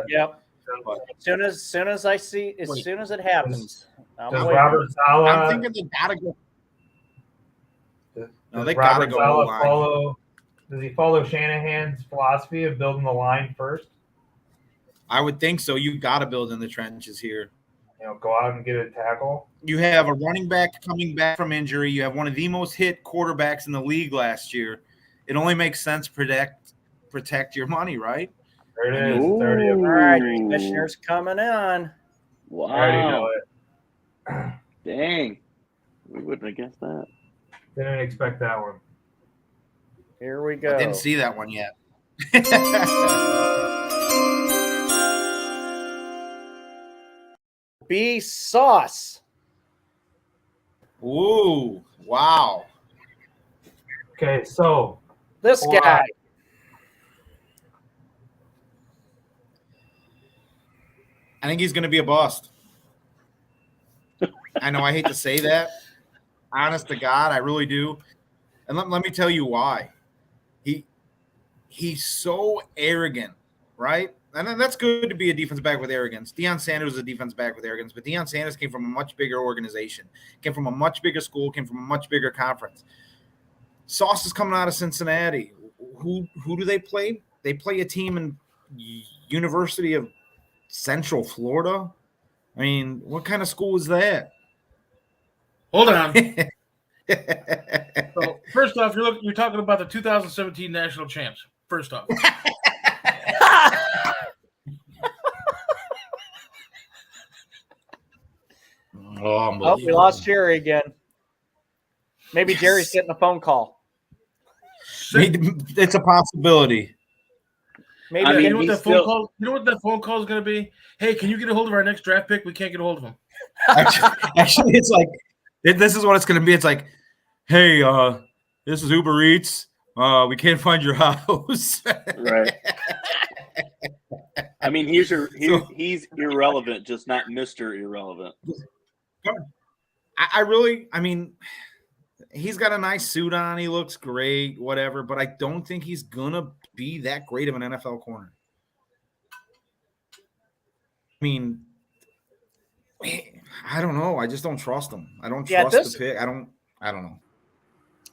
Yep. As soon as it happens, I'm Does waiting. Robert Saleh? I'm thinking they gotta go. No, they Does gotta Robert go Saleh O-line. Does he follow Shanahan's philosophy of building the line first? I would think so. You got to build in the trenches here. Go out and get a tackle. You have a running back coming back from injury. You have one of the most hit quarterbacks in the league last year. It only makes sense to protect your money, right? There it is. Ooh. It's already All right, commissioner's coming on. I already know Wow. it. Dang. We wouldn't have guessed that. Didn't expect that one. Here we go. I didn't see that one yet. B Sauce. Ooh, wow. Okay, so This Wow. guy. I think he's going to be a bust. I know I hate to say that. Honest to God, I really do. And let me tell you why. He's so arrogant, right? And that's good to be a defensive back with arrogance. Deion Sanders is a defensive back with arrogance, but Deion Sanders came from a much bigger organization, came from a much bigger school, came from a much bigger conference. Sauce is coming out of Cincinnati. Who do they play? They play a team in University of Central Florida. I mean, what kind of school is that? Hold on. So, first off, you're talking about the 2017 national champs. First off, Oh, we lost Jerry again. Maybe Jerry's getting a phone call. It's a possibility. Maybe I mean, you know what he's that phone still- call? You know what that phone call is going to be? Hey, can you get a hold of our next draft pick? We can't get a hold of him. Actually, it's like this is what it's going to be. It's like, hey, this is Uber Eats. We can't find your house. Right. I mean, he's irrelevant, just not Mr. Irrelevant. I mean, he's got a nice suit on. He looks great, whatever. But I don't think he's gonna be that great of an NFL corner. I mean, I don't know. I just don't trust him. I don't trust the pick. I don't know.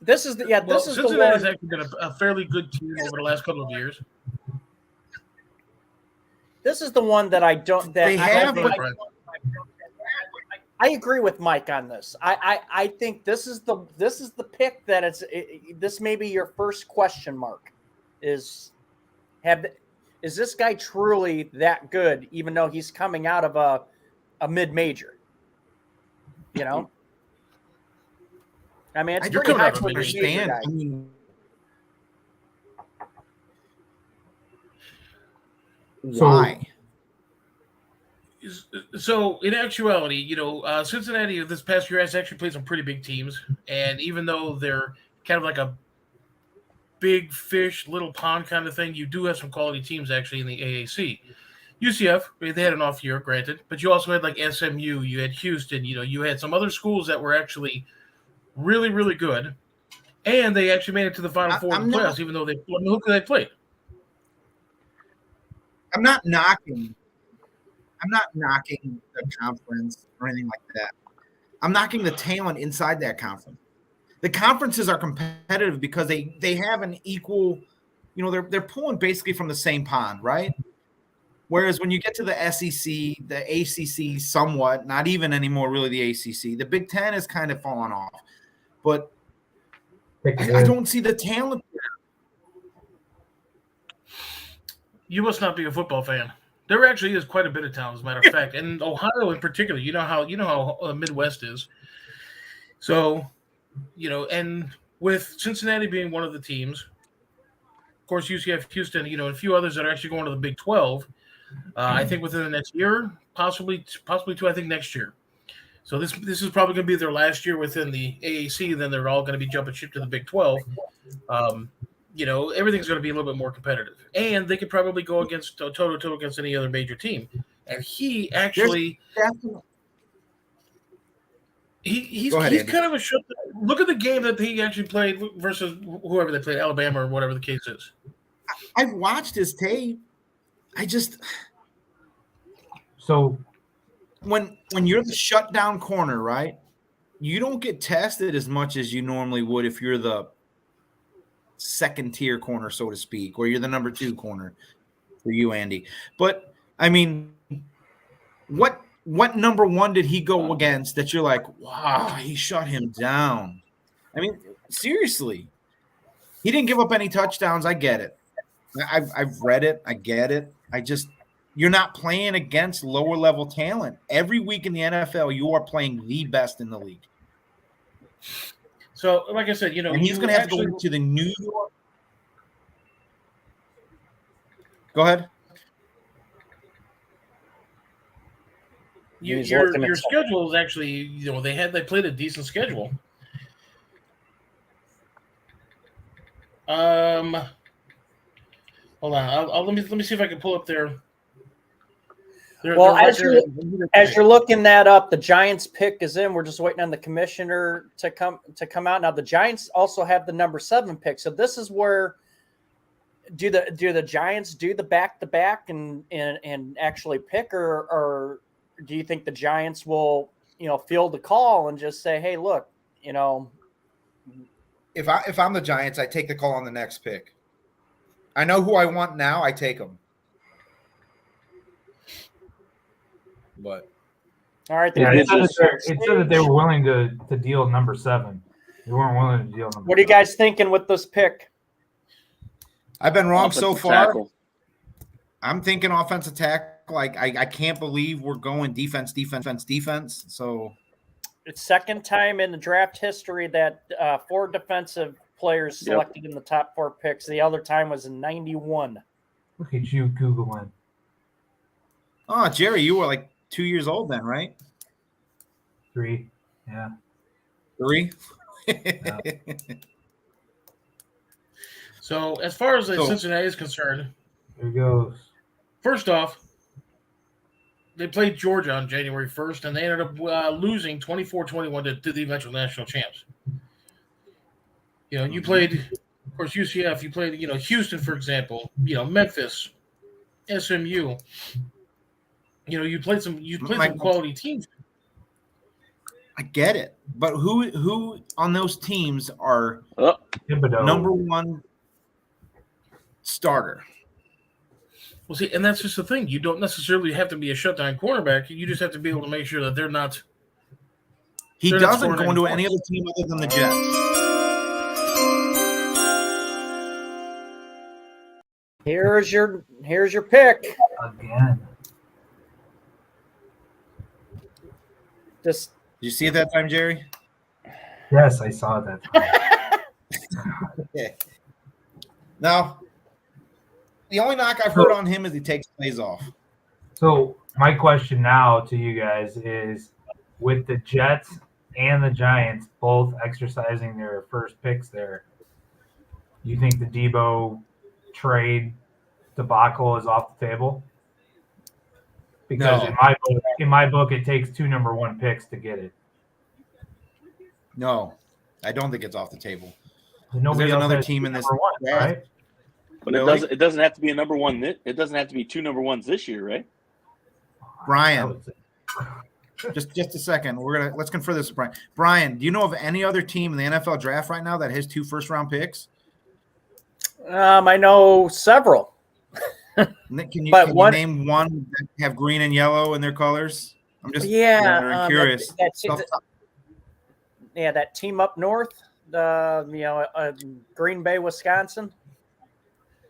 This is the this is Cincinnati's the one. actually been a fairly good team over the last couple of years. This is the one that I don't. That They have, I, I agree with Mike on this. I think this is the pick that this may be your first question mark. Is this guy truly that good? Even though he's coming out of a mid-major, you know. I mean, it's pretty high for a major guy. I mean, why? So in actuality, you know, Cincinnati this past year has actually played some pretty big teams, and even though they're kind of like a big fish, little pond kind of thing, you do have some quality teams actually in the AAC. UCF, they had an off year, granted, but you also had like SMU, you had Houston, you know, you had some other schools that were actually really, really good, and they actually made it to the Final Four of the playoffs, even though who could they play? I'm not knocking the conference or anything like that. I'm knocking the talent inside that conference. The conferences are competitive because they have an equal, you know, they're pulling basically from the same pond, right? Whereas when you get to the SEC, the ACC somewhat, not even anymore really the ACC, the Big Ten is kind of falling off. But I don't see the talent there. You must not be a football fan. There actually is quite a bit of talent, as a matter of fact, and Ohio in particular. You know how Midwest is. So, you know, and with Cincinnati being one of the teams, of course, UCF, Houston, you know, and a few others that are actually going to the Big 12. I think within the next year, possibly two. I think next year. So this is probably going to be their last year within the AAC. Then they're all going to be jumping ship to the Big 12. You know, everything's going to be a little bit more competitive, and they could probably go against toe-to-toe against any other major team. And he actually, he's kind of a shut. Look at the game that he actually played versus whoever they played, Alabama or whatever the case is. I've watched his tape. So when you're the shutdown corner, right? You don't get tested as much as you normally would if you're the second tier corner, so to speak, or you're the number 2 corner for you, Andy. But I mean, what number 1 did he go against that you're like, wow, he shut him down? I mean, seriously, he didn't give up any touchdowns. I get it. I've read it. I get it. You're not playing against lower level talent. Every week in the NFL, you are playing the best in the league. So, like I said, you know, and he's going to have to go to the New York. Go ahead. Your schedule is actually, you know, they played a decent schedule. Hold on, let me see if I can pull up their. Well, as you're looking that up, the Giants pick is in. We're just waiting on the commissioner to come out. Now the Giants also have the number 7 pick. So this is where do the Giants do the back-to-back and actually pick, or do you think the Giants will, you know, field the call and just say, hey, look, you know, if I'm the Giants, I take the call on the next pick. I know who I want now. I take them. But all right, yeah, it said that they were willing to deal number 7. They weren't willing to deal number. What are you guys thinking with this pick? I've been wrong so far. Tackle. I'm thinking offensive tackle. Like I can't believe we're going defense. So it's second time in the draft history that 4 defensive players selected in the top 4 picks. The other time was in 91. Look at you Googling. Oh, Jerry, you were like 2 years old then, right? 3. Yeah. 3? Yeah. So as far as Cincinnati is concerned, here goes. First off, they played Georgia on January 1st, and they ended up losing 24-21 to the eventual national champs. You played, of course, UCF. You played, Houston, for example. Memphis, SMU. You played some quality teams. I get it, but who on those teams are number one starter? Well, see, and that's just the thing. You don't necessarily have to be a shutdown cornerback. You just have to be able to make sure that they're not. He doesn't go into any other team other than the Jets. Here's your pick. Again. Just Did you see it that time, Jerry? Yes, I saw that time. Okay. Now, the only knock I've heard on him is he takes plays off. So my question now to you guys is, with the Jets and the Giants both exercising their first picks there, you think the Debo trade debacle is off the table? Because in my book, it takes 2 number 1 picks to get it. No, I don't think it's off the table. There's another team in this draft, right? But it doesn't have to be a number one. It doesn't have to be 2 number 1s this year, right? Brian, just a second. Let's confer this with Brian. Brian, do you know of any other team in the NFL draft right now that has 2 first-round picks? I know several. Can you name one that have green and yellow in their colors? I'm just curious. That team up north, Green Bay, Wisconsin.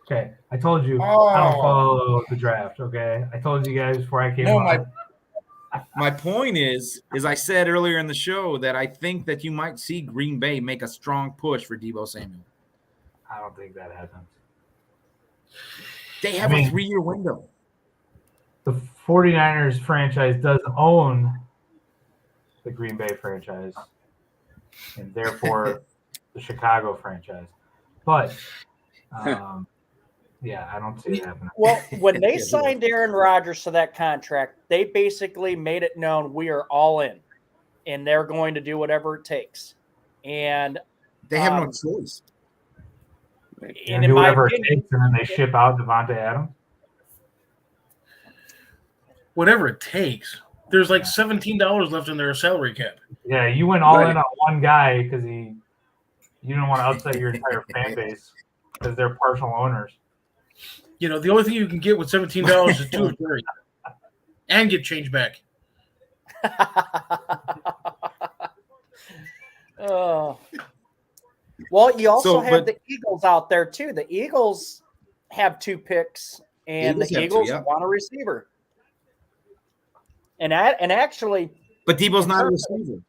Okay, I told you I don't follow the draft. Okay, I told you guys before I came on. My point is I said earlier in the show that I think that you might see Green Bay make a strong push for Deebo Samuel. I don't think that happens. They have a 3-year window. The 49ers franchise does own the Green Bay franchise, and therefore the Chicago franchise. But, I don't see it happening. Well, when they signed Aaron Rodgers to that contract, they basically made it known we are all in, and they're going to do whatever it takes. And they have no choice. And do whatever it takes, and then they ship out Devontae Adams? Whatever it takes. There's like $17 left in their salary cap. Yeah, you went all in on one guy because you didn't want to upset your entire fan base because they're partial owners. The only thing you can get with $17 is 2 of Jerry and get change back. Oh. Well, you also have the Eagles out there too. The Eagles have 2 picks, and the Eagles want a receiver. And actually, but Debo's not a receiver.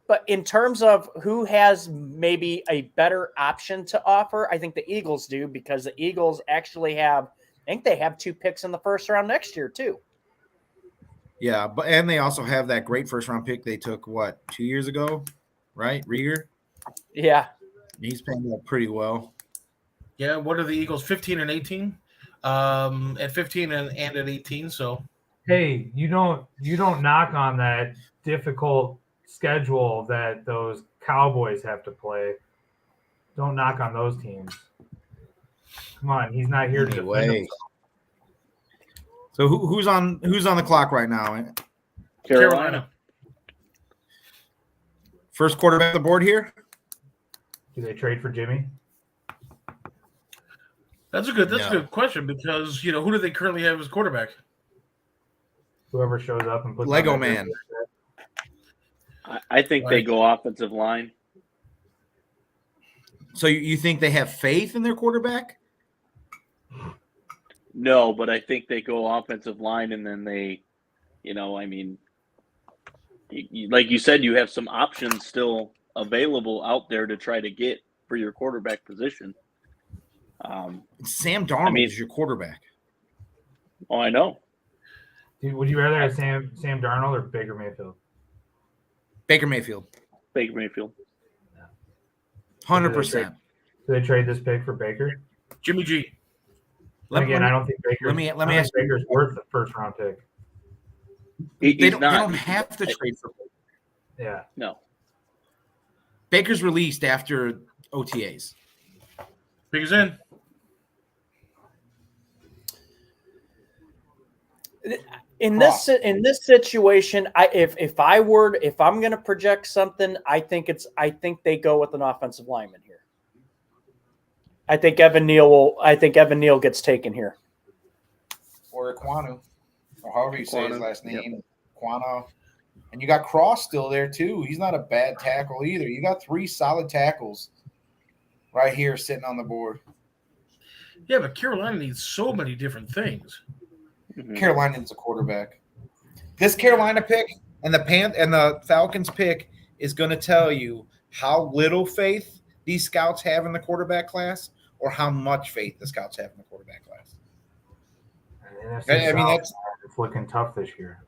But in terms of who has maybe a better option to offer, I think the Eagles do, because the Eagles actually have 2 picks in the first round next year too. Yeah, and they also have that great first round pick they took 2 years ago, right? Rieger. Yeah, he's paying that pretty well. Yeah, what are the Eagles? 15 and 18, at 15 and at 18. So, hey, you don't knock on that difficult schedule that those Cowboys have to play. Don't knock on those teams. Come on, he's not here to defend himself. So who's on the clock right now? Carolina. First quarterback on the board here. Do they trade for Jimmy? That's a good question, because who do they currently have as quarterback? Whoever shows up and puts Lego Man. I think they go offensive line. So you think they have faith in their quarterback? No, but I think they go offensive line, and then they, like you said, you have some options still available out there to try to get for your quarterback position. Sam Darnold is your quarterback. Oh, I know. Dude, would you rather have Sam Darnold or Baker Mayfield? Baker Mayfield. 100%. Do they trade this pick for Baker? Jimmy G. Again, I don't think Baker's. Let me ask you. Baker's worth the first round pick. They don't have to trade for Baker. Yeah. No. Baker's released after OTAs. Baker's in. In this situation, if I'm going to project something, I think they go with an offensive lineman here. I think Evan Neal gets taken here. Or Iquanu, or however you say his last name, Iquanu. And you got Cross still there too. He's not a bad tackle either. You got 3 solid tackles right here sitting on the board. Yeah, but Carolina needs so many different things. Mm-hmm. Carolina needs a quarterback. This Carolina pick and the Falcons pick is going to tell you how little faith these scouts have in the quarterback class, or how much faith the scouts have in the quarterback class. I mean, it's looking tough this year.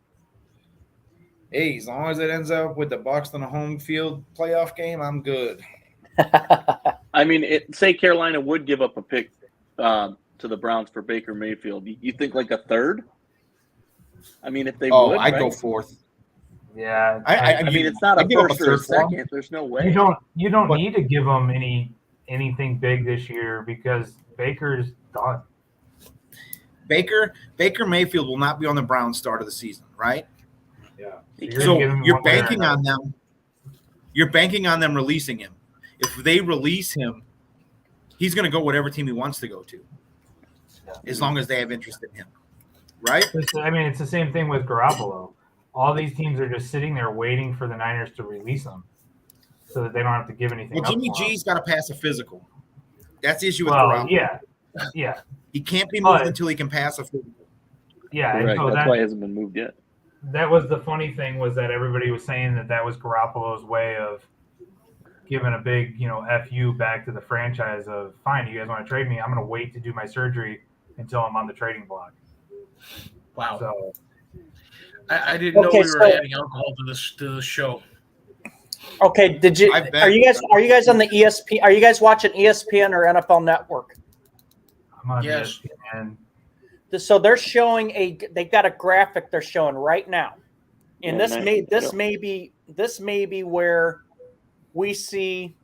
Hey, as long as it ends up with the Bucs on a home field playoff game, I'm good. I mean, say Carolina would give up a pick to the Browns for Baker Mayfield. You think like a third? I mean, if they would, I'd right? go 4th. Yeah, I mean, it's not a first or a second. There's no way. You don't need to give them anything big this year because Baker's done. Baker Mayfield will not be on the Browns start of the season, right? Yeah. So you're banking on them. You're banking on them releasing him. If they release him, he's going to go whatever team he wants to go to, as long as they have interest in him, right? I mean, it's the same thing with Garoppolo. All these teams are just sitting there waiting for the Niners to release them so that they don't have to give anything Well, up Jimmy for him. G's got to pass a physical. That's the issue with Garoppolo. Yeah. He can't be moved until he can pass a physical. Yeah, Right. so That's why he hasn't been moved yet. That was the funny thing, was that everybody was saying that was Garoppolo's way of giving a big, FU back to the franchise of, fine, you guys want to trade me? I'm going to wait to do my surgery until I'm on the trading block. Wow. So I didn't know we were adding alcohol to the show. Okay, are you guys on the ESPN? Are you guys watching ESPN or NFL Network? I'm on Yes. ESPN. So they're showing they've got a graphic they're showing right now. And Yeah, this may be where we see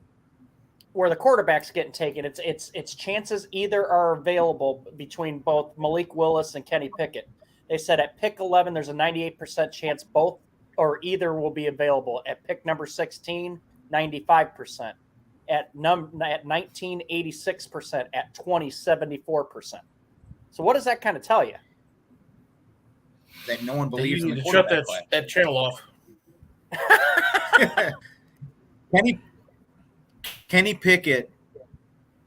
where the quarterback's getting taken. It's chances either are available between both Malik Willis and Kenny Pickett. They said at pick 11 there's a 98% chance both or either will be available. At pick number 16, 95%. At 19, 86%. At 20, 74%. So what does that kind of tell you? That no one You believes in need the to shut quarterback that channel off. class. Kenny Pickett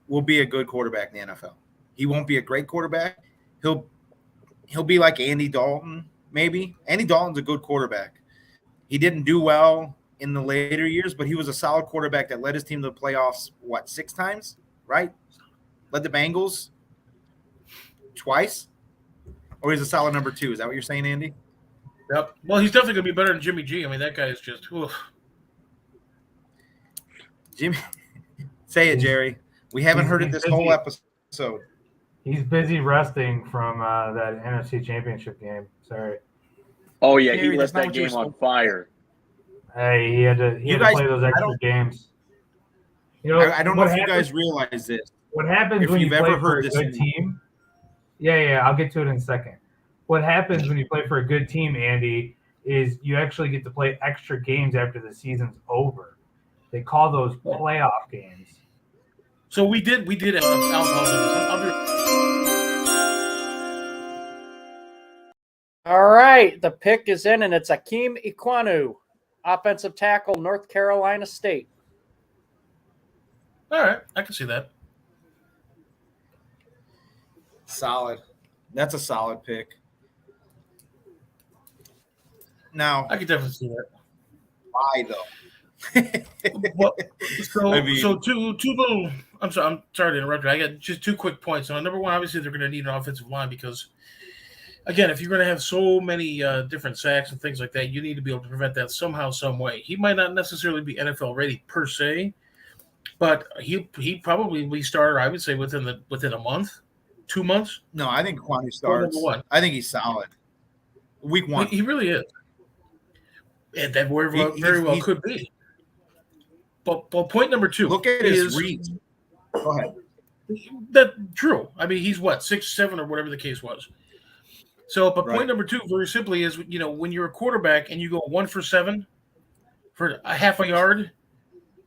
will be a good quarterback in the NFL. He won't be a great quarterback. He'll be like Andy Dalton, maybe. Andy Dalton's a good quarterback. He didn't do well in the later years, but he was a solid quarterback that led his team to the playoffs, 6 times, right? Led the Bengals twice? Or he's a solid number 2. Is that what you're saying, Andy? Yep. Well, he's definitely going to be better than Jimmy G. I mean, that guy is just, oof. Jimmy, say it, Jerry. We haven't heard it this whole episode. He's busy resting from that NFC Championship game. Sorry. Oh, yeah, Gary, he that's left not that what you're game on supposed- fire. Hey, he had to play those extra games. I don't know if you guys realize this. What happens If when you you've play ever for heard a this good team? Yeah, I'll get to it in a second. What happens when you play for a good team, Andy, is you actually get to play extra games after the season's over. They call those playoff games. So we did have alcohol in this. I'll be All right, the pick is in, and it's Akeem Iquanu, offensive tackle, North Carolina State. all right. I can see that. Solid. That's a solid pick. Now, I can definitely see that. why though? Well, so I mean- so two little. I'm sorry to interrupt you. I got just 2 quick points. So number one, obviously they're going to need an offensive line because, again, if you're going to have so many different sacks and things like that, you need to be able to prevent that somehow, some way. He might not necessarily be NFL ready per se, but he probably will be starter. I would say within a month. 2 months? No, I think Kwani Or starts. number one? I think he's solid. Week 1. He really is. And that very well could be. But point number 2. Look at his reach. Go ahead. That true. I mean, he's what, 6'7" or whatever the case was. So, but Right. point number 2, very simply, is when you're a quarterback and you go 1 for 7 for a half a yard,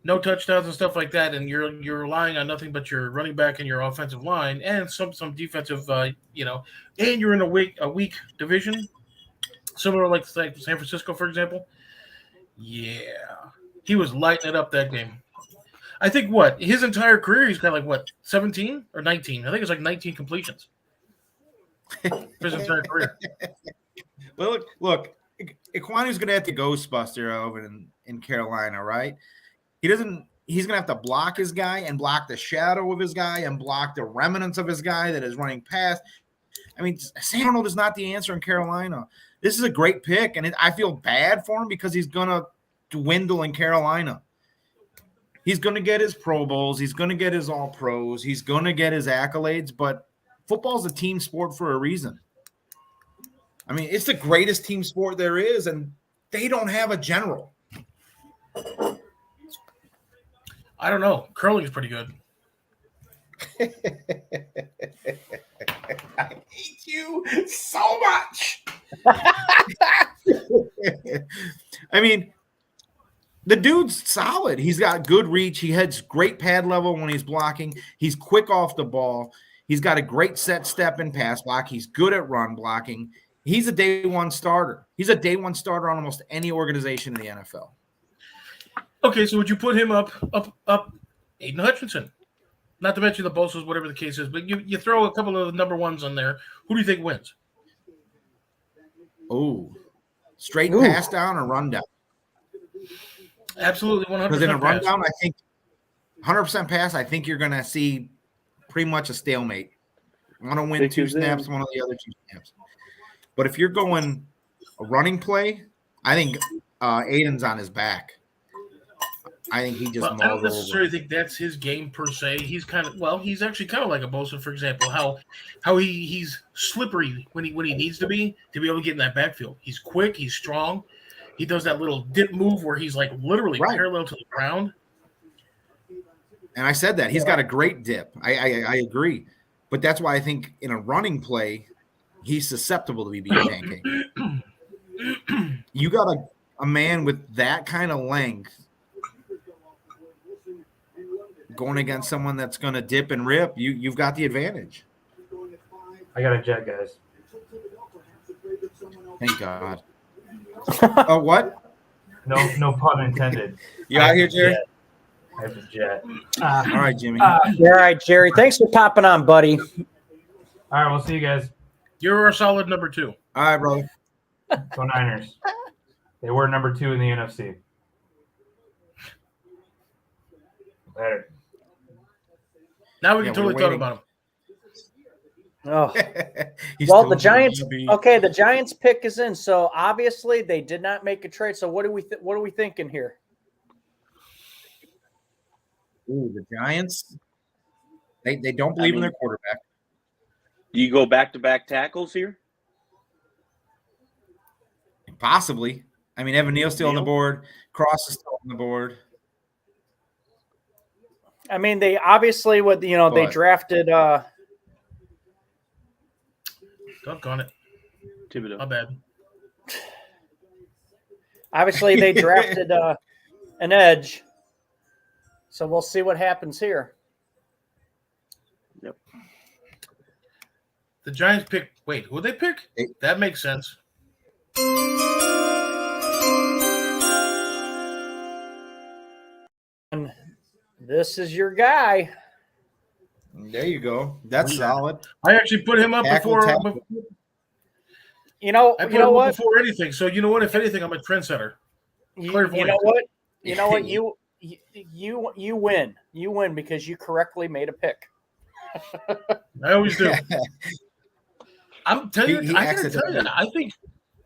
no touchdowns and stuff like that, and you're relying on nothing but your running back and your offensive line and some defensive, and you're in a weak division, similar like San Francisco, for example. Yeah, he was lighting it up that game. I think his entire career he's got 17 or 19. I think it's 19 completions for his entire career. Well, look, Iquanu's going to have to Ghostbuster over in Carolina, right? He's going to have to block his guy and block the shadow of his guy and block the remnants of his guy that is running past. I mean, Sam Darnold is not the answer in Carolina. This is a great pick, and I feel bad for him because he's going to dwindle in Carolina. He's going to get his Pro Bowls. He's going to get his All-Pros. He's going to get his accolades, but football is a team sport for a reason. I mean, it's the greatest team sport there is, and they don't have a general. I don't know. Curling's pretty good. I hate you so much. I mean, the dude's solid. He's got good reach. He has great pad level when he's blocking. He's quick off the ball. He's got a great set step and pass block. He's good at run blocking. He's a day one starter. He's a day one starter on almost any organization in the NFL. Okay, so would you put him up Aiden Hutchinson? Not to mention the Bosa's, whatever the case is, but you throw a couple of number ones on there. Who do you think wins? Oh, straight pass down or run down? Absolutely, 100%. Because in a rundown, I think 100% pass. I think you're going to see pretty much a stalemate. One will win 2 snaps, one of the other 2 snaps. But if you're going a running play, I think Aiden's on his back. I think he just I don't necessarily think that's his game per se. He's he's actually kind of like a Bosa, for example. How he's slippery when he needs to be able to get in that backfield. He's quick, he's strong. He does that little dip move where he's literally parallel to the ground. And I said that he's got a great dip. I agree, but that's why I think in a running play, he's susceptible to be being pancaked. You got a man with that kind of length going against someone that's going to dip and rip. You've got the advantage. I got a jet, guys. Thank God. Oh, what? No pun intended. You out here, Jerry? I have a jet. All right, Jimmy. All right, Jerry. Thanks for popping on, buddy. All right, we'll see you guys. You're our solid number 2. All right, brother. Go Niners. They were number 2 in the NFC. Later. Now we can totally talk about him. Oh, well, the Giants. Okay, the Giants pick is in. So obviously they did not make a trade. So what are we thinking here? Ooh, the Giants. They don't believe in their quarterback. Do you go back-to-back tackles here? Possibly. I mean, Evan Neal's still on the board. Cross is still on the board. I mean, they obviously they drafted. Doggone it. Thibodeau. My bad. Obviously, they drafted an edge. So we'll see what happens here. Yep. The Giants pick. Wait, who they pick? That makes sense. And this is your guy. There you go. That's solid. I actually put him up before. You know what? Before anything. So you know what? If anything, I'm a trendsetter. You know what? You win. You win because you correctly made a pick. I always do. I'm telling you. I gotta tell you.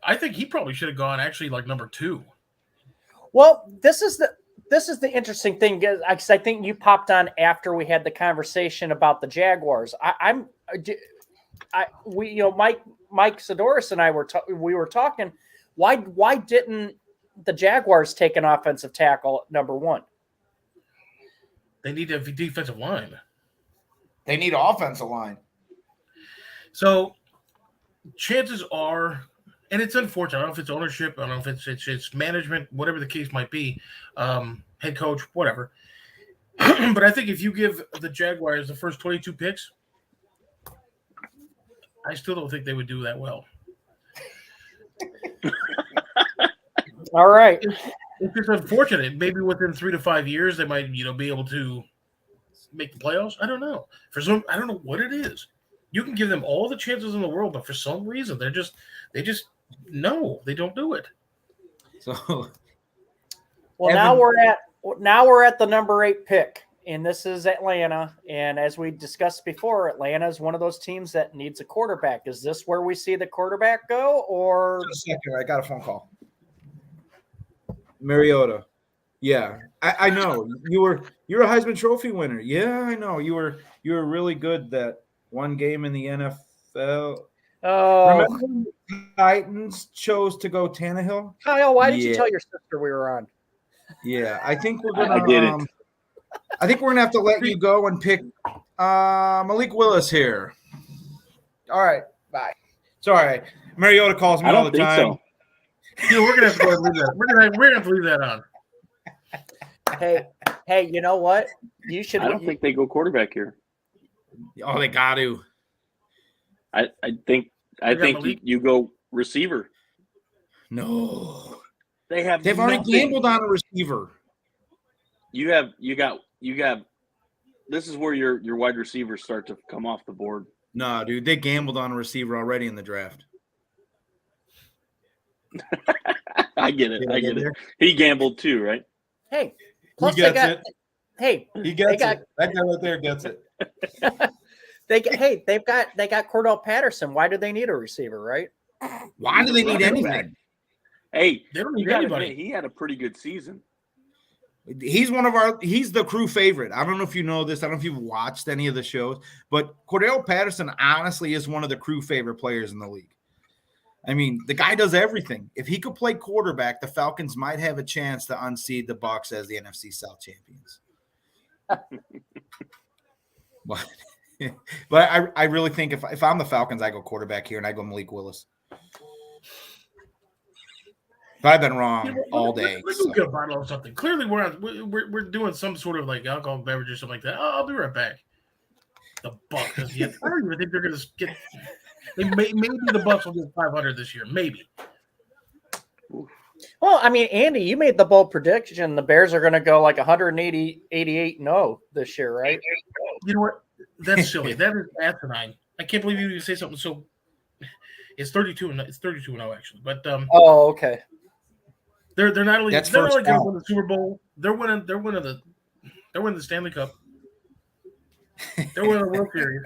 I think he probably should have gone actually number 2. Well, this is the interesting thing because I think you popped on after we had the conversation about the Jaguars. Mike Sidoris and I were talking. Why didn't the Jaguars take an offensive tackle at number 1? They need a defensive line. They need offensive line. So chances are, and it's unfortunate. I don't know if it's ownership. I don't know if it's management, whatever the case might be, head coach, whatever. But I think if you give the Jaguars the first 22 picks, I still don't think they would do that well. All right. It's just unfortunate. Maybe within 3 to 5 years, they might, be able to make the playoffs. I don't know. I don't know what it is. You can give them all the chances in the world, but for some reason, they don't do it. So, well, now we're at the number 8 pick, and this is Atlanta. And as we discussed before, Atlanta is one of those teams that needs a quarterback. Is this where we see the quarterback go, or? Just a second, I got a phone call. Mariota. Yeah, I know you're a Heisman Trophy winner. Yeah, I know you were really good that one game in the NFL. Oh, remember the Titans chose to go Tannehill? Kyle, why did you tell your sister we were on? Yeah, I think we're gonna. I did it. I think we're gonna have to let you go and pick Malik Willis here. All right, bye. Sorry, Mariota calls me all the time. So. We're gonna have to go and leave that. We're gonna have to leave that on. Hey, you know what? You should. I don't think they go quarterback here. Oh, they got to. I think you go receiver. No, they've already gambled on a receiver. You got. This is where your wide receivers start to come off the board. No, dude, they gambled on a receiver already in the draft. I get it. He gambled too, right? Hey, plus he gets it. Hey, he gets it. That guy right there gets it. They got Cordell Patterson. Why do they need a receiver, right? Why do they need anything? Hey, they don't need anybody. He had a pretty good season. He's the crew favorite. I don't know if you know this. I don't know if you've watched any of the shows, but Cordell Patterson honestly is one of the crew favorite players in the league. I mean, the guy does everything. If he could play quarterback, the Falcons might have a chance to unseed the Bucs as the NFC South champions. But I really think if I'm the Falcons, I go quarterback here and I go Malik Willis. But I've been wrong all day. Let's get a bottle of something. Clearly, we're doing some sort of like alcohol beverage or something like that. I'll be right back. The Bucs. I don't even think they're going to get. Maybe the Bucs will get 500 this year. Maybe. Well, I mean, Andy, you made the bold prediction. The Bears are going to go like 188-0 this year, right? You know what? That's silly. That is asinine. I can't believe you say something so. It's 32-0 actually, but oh, okay. They're not only going to win the Super Bowl. They're winning the Stanley Cup. They're winning the World Series.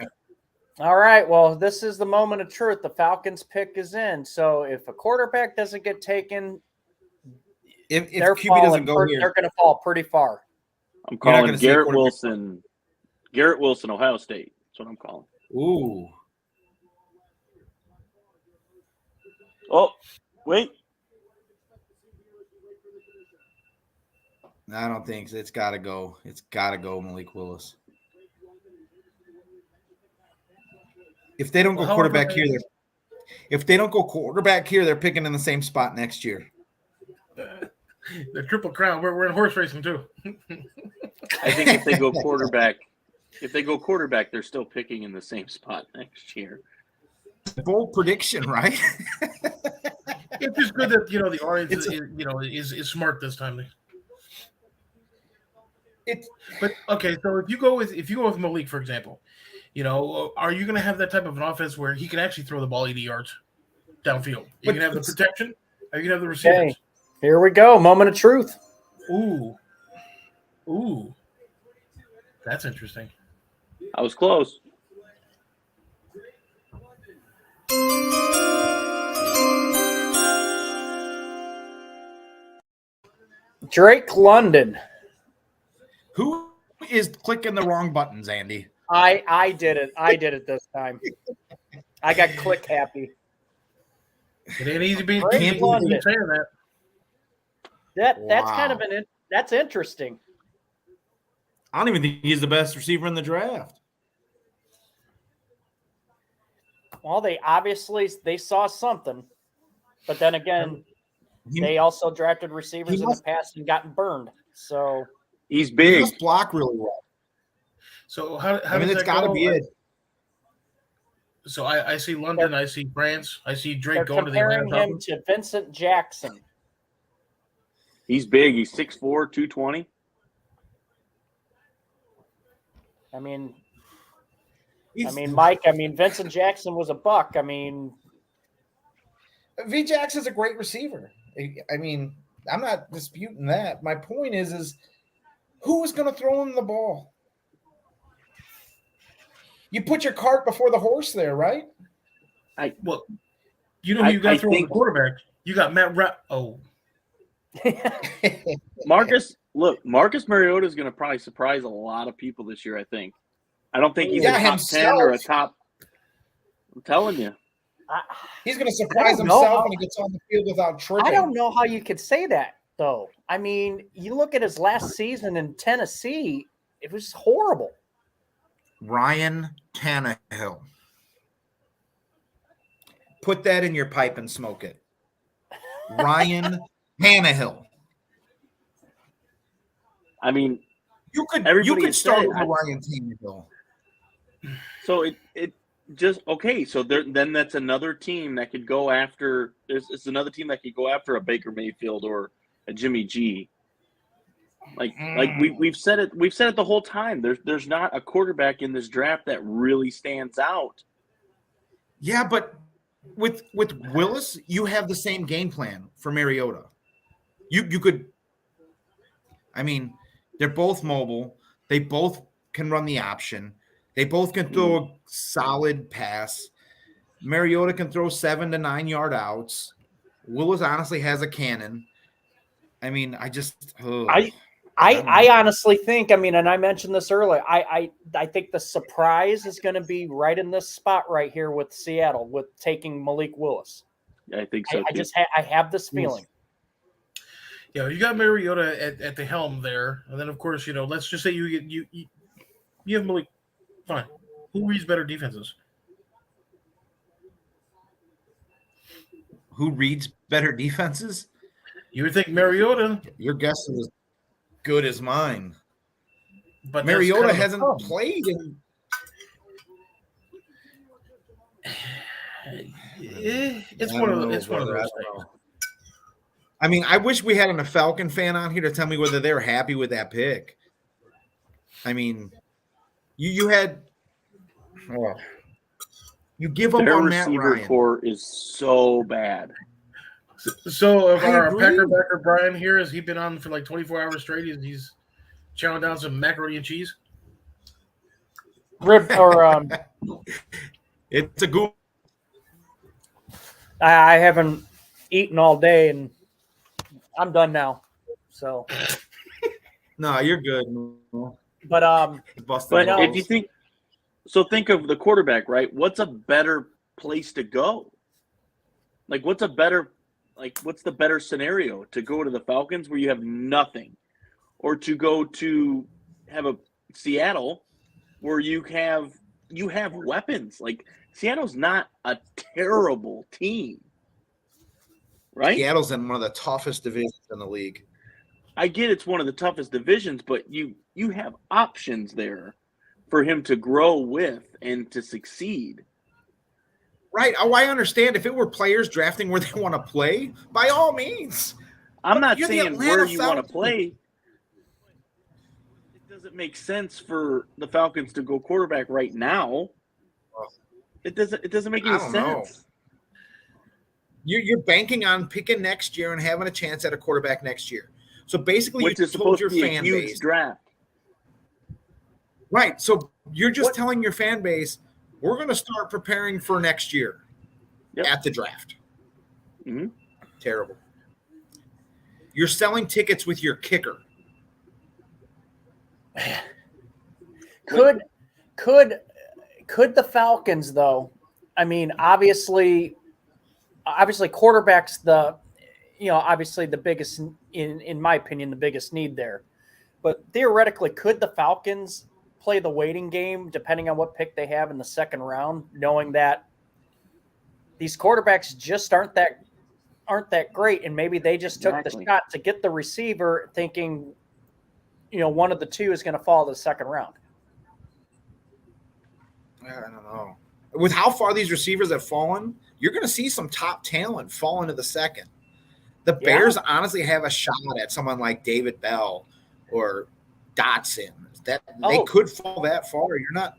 All right. Well, this is the moment of truth. The Falcons pick is in. So if a quarterback doesn't get taken, if QB doesn't go here, they're going to fall pretty far. I'm calling Garrett Wilson. Garrett Wilson, Ohio State. That's what I'm calling. Ooh. Oh, wait. I don't think so. It's got to go. It's got to go Malik Willis. If they don't go quarterback here, they're picking in the same spot next year. The Triple Crown. We're in horse racing too. I think if they go quarterback, they're still picking in the same spot next year. Bold prediction, right? It's just good that the audience is smart this time. But okay, so if you go with Malik, for example, are you going to have that type of an offense where he can actually throw the ball 80 yards downfield? You can have the protection, or you can have the receivers. Okay. Here we go. Moment of truth. Ooh, that's interesting. I was close. Drake London. Who is clicking the wrong buttons, Andy? I did it. I did it this time. I got click happy. It ain't easy being Great saying one. that. That's kind of Wow. that's interesting. I don't even think he's the best receiver in the draft. Well, they obviously saw something, but then again, He, they also drafted receivers he in the must- past and gotten burned. So He's he big. must block really well. So how I mean, does it's that got to go? be it. So I see London, I see France, I see Drake they're going to the Atlanta comparing him Falcons. to Vincent Jackson. He's big. He's 6'4", 220. I mean, He's- Mike. Vincent Jackson was a buck. I mean, V. Jackson's a great receiver. I mean, I'm not disputing that. My point is who is going to throw him the ball? You put your cart before the horse there, right? Well, you know who you got throwing the quarterback? You got Matt Marcus Mariota is going to probably surprise a lot of people this year, I think. I don't think he's a top 10 or a top. I'm telling you. He's going to surprise himself when he gets on the field without tripping. I don't know how you could say that, though. I mean, you look at his last season in Tennessee, it was horrible. Ryan Tannehill. Put that in your pipe and smoke it. Ryan Tannehill. I mean, You could Everybody has start said- with Ryan Tannehill. so it just okay. So then that's another team that could go after. It's another team that could go after a Baker Mayfield or a Jimmy G. Like we've said it. We've said it the whole time. There's not a quarterback in this draft that really stands out. Yeah, but with Willis, you have the same game plan for Mariota. You could. I mean, they're both mobile. They both can run the option. They both can throw a solid pass. Mariota can throw 7 to 9 yard outs. Willis honestly has a cannon. I mean, I honestly think, and I mentioned this earlier, I think the surprise is going to be right in this spot right here with Seattle, with taking Malik Willis. I think so. I have this feeling. Yeah, you got Mariota at the helm there, and then of course, let's just say you have Malik. Fine. Who reads better defenses? Who reads better defenses? You would think Mariota, Your guess is as good as mine. but that's Mariota kind of the hasn't problem. played in. It's I one of don't know, it's one of brother. those I don't things. know. I mean, I wish we had a Falcon fan on here to tell me whether they were happy with that pick. I mean, you had you give up Their on Matt receiver Ryan. core is so bad. So if I our agree. Packer backer Brian here, has he been on for like 24 hours straight? He's chowing down some macaroni and cheese. Rib or It's a good. I haven't eaten all day and I'm done now. So, No, you're good. but Busted But No. if you think of the quarterback, right? What's a better place to go? What's the better scenario? To go to the Falcons where you have nothing, or to go to have a Seattle where you have weapons? Seattle's not a terrible team, right? Seattle's in one of the toughest divisions in the league. I get it's one of the toughest divisions, but you have options there for him to grow with and to succeed. Right. Oh, I understand. If it were players drafting where they want to play, by all means. I'm not You're the saying Atlanta where you want to Falcons. play. It doesn't make sense for the Falcons to go quarterback right now. It doesn't make any I don't know. sense. You're banking on picking next year and having a chance at a quarterback next year. So basically, Which you is told supposed your to be a fan huge base. draft. Right. So you're just telling your fan base, we're going to start preparing for next year at the draft. Mhm. Terrible. You're selling tickets with your kicker. could Could the Falcons though? I mean, obviously quarterback's obviously the biggest in my opinion, the biggest need there. But theoretically, could the Falcons play the waiting game depending on what pick they have in the second round, knowing that these quarterbacks just aren't that great, and maybe they just took the shot to get the receiver, thinking, one of the two is going to fall to the second round. I don't know. With how far these receivers have fallen, you're going to see some top talent fall into the second. The Bears honestly have a shot at someone like David Bell or Dotson. That they could fall that far. You're not.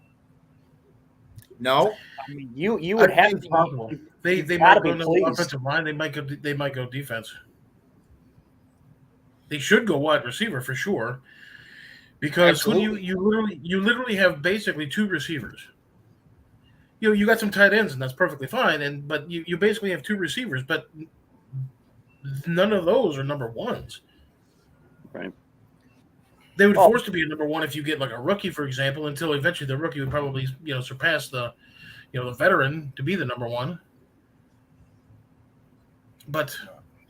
No, I mean, you would have to. They might go no offensive line. They might go defense. They should go wide receiver for sure, because when you literally have basically two receivers. You got some tight ends, and that's perfectly fine. But you basically have two receivers, but none of those are number ones. Right. They would force to be a number one if you get like a rookie, for example, until eventually the rookie would probably surpass the the veteran to be the number one. But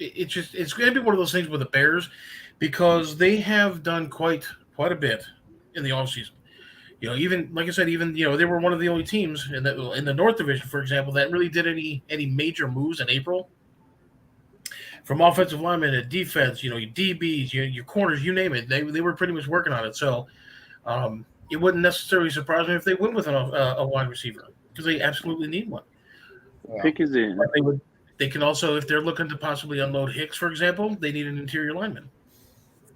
it's going to be one of those things with the Bears, because they have done quite a bit in the offseason. Even like I said, they were one of the only teams in the North Division, for example, that really did any major moves in April. From offensive linemen to defense, your DBs, your corners, you name it, they were pretty much working on it. So it wouldn't necessarily surprise me if they went with a wide receiver, because they absolutely need one. Pick is in. They can also, if they're looking to possibly unload Hicks, for example, they need an interior lineman.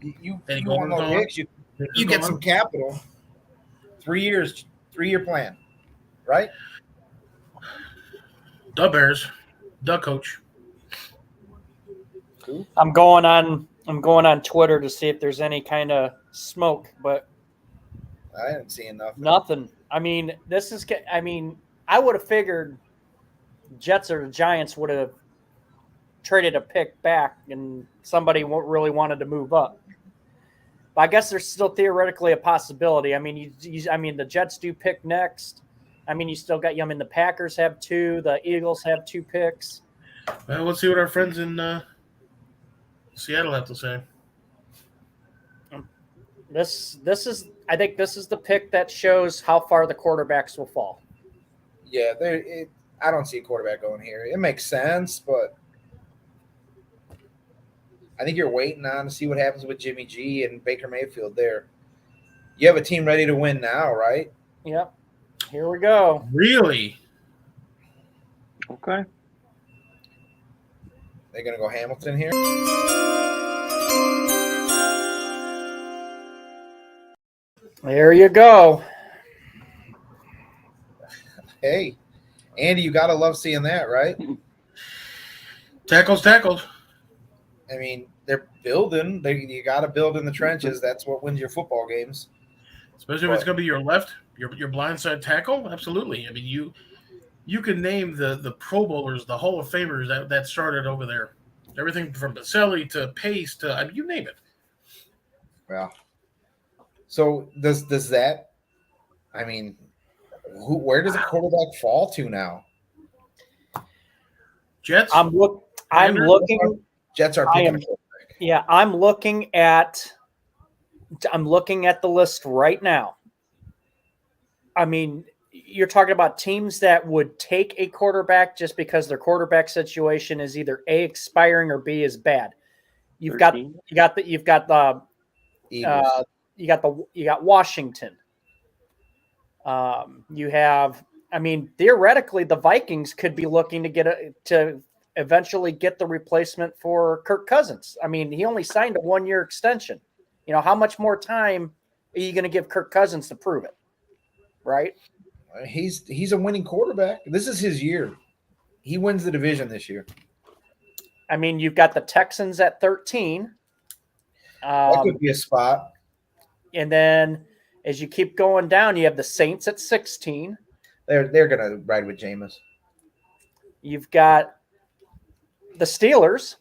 You unload Hicks, you get some capital. 3 years, 3-year plan, right? The Bears, the coach. I'm going on Twitter to see if there's any kind of smoke, but I didn't see nothing. Nothing. I mean, I would have figured Jets or the Giants would have traded a pick back, and somebody really wanted to move up. But I guess there's still theoretically a possibility. I mean, the Jets do pick next. I mean, you still got the Packers have 2, the Eagles have 2 picks. Well, let's see what our friends in Seattle have to say. I think this is the pick that shows how far the quarterbacks will fall. Yeah, I don't see a quarterback going here. It makes sense, but I think you're waiting on to see what happens with Jimmy G and Baker Mayfield there. You have a team ready to win now, right? Yep. Here we go. Really? Okay. They're going to go Hamilton here. There you go. Hey, Andy, you got to love seeing that, right? Tackles. I mean, they're building. You got to build in the trenches. That's what wins your football games. Especially if it's going to be your left, your blindside tackle. Absolutely. I mean, you can name the Pro Bowlers, the Hall of Famers that started over there. Everything from Baselli to Pace to you name it. Well, so does that? I mean, where does the quarterback fall to now? Jets. I'm looking. Jets are picking a quarterback. Yeah, I'm looking at the list right now. I mean, you're talking about teams that would take a quarterback just because their quarterback situation is either A, expiring, or B, is bad. You got Washington. You have, I mean, theoretically, the Vikings could be looking to eventually get the replacement for Kirk Cousins. I mean, he only signed a 1-year extension. How much more time are you going to give Kirk Cousins to prove it? Right? He's a winning quarterback. This is his year. He wins the division this year. I mean, you've got the Texans at 13. That could be a spot. And then as you keep going down, you have the Saints at 16. They're going to ride with Jameis. You've got the Steelers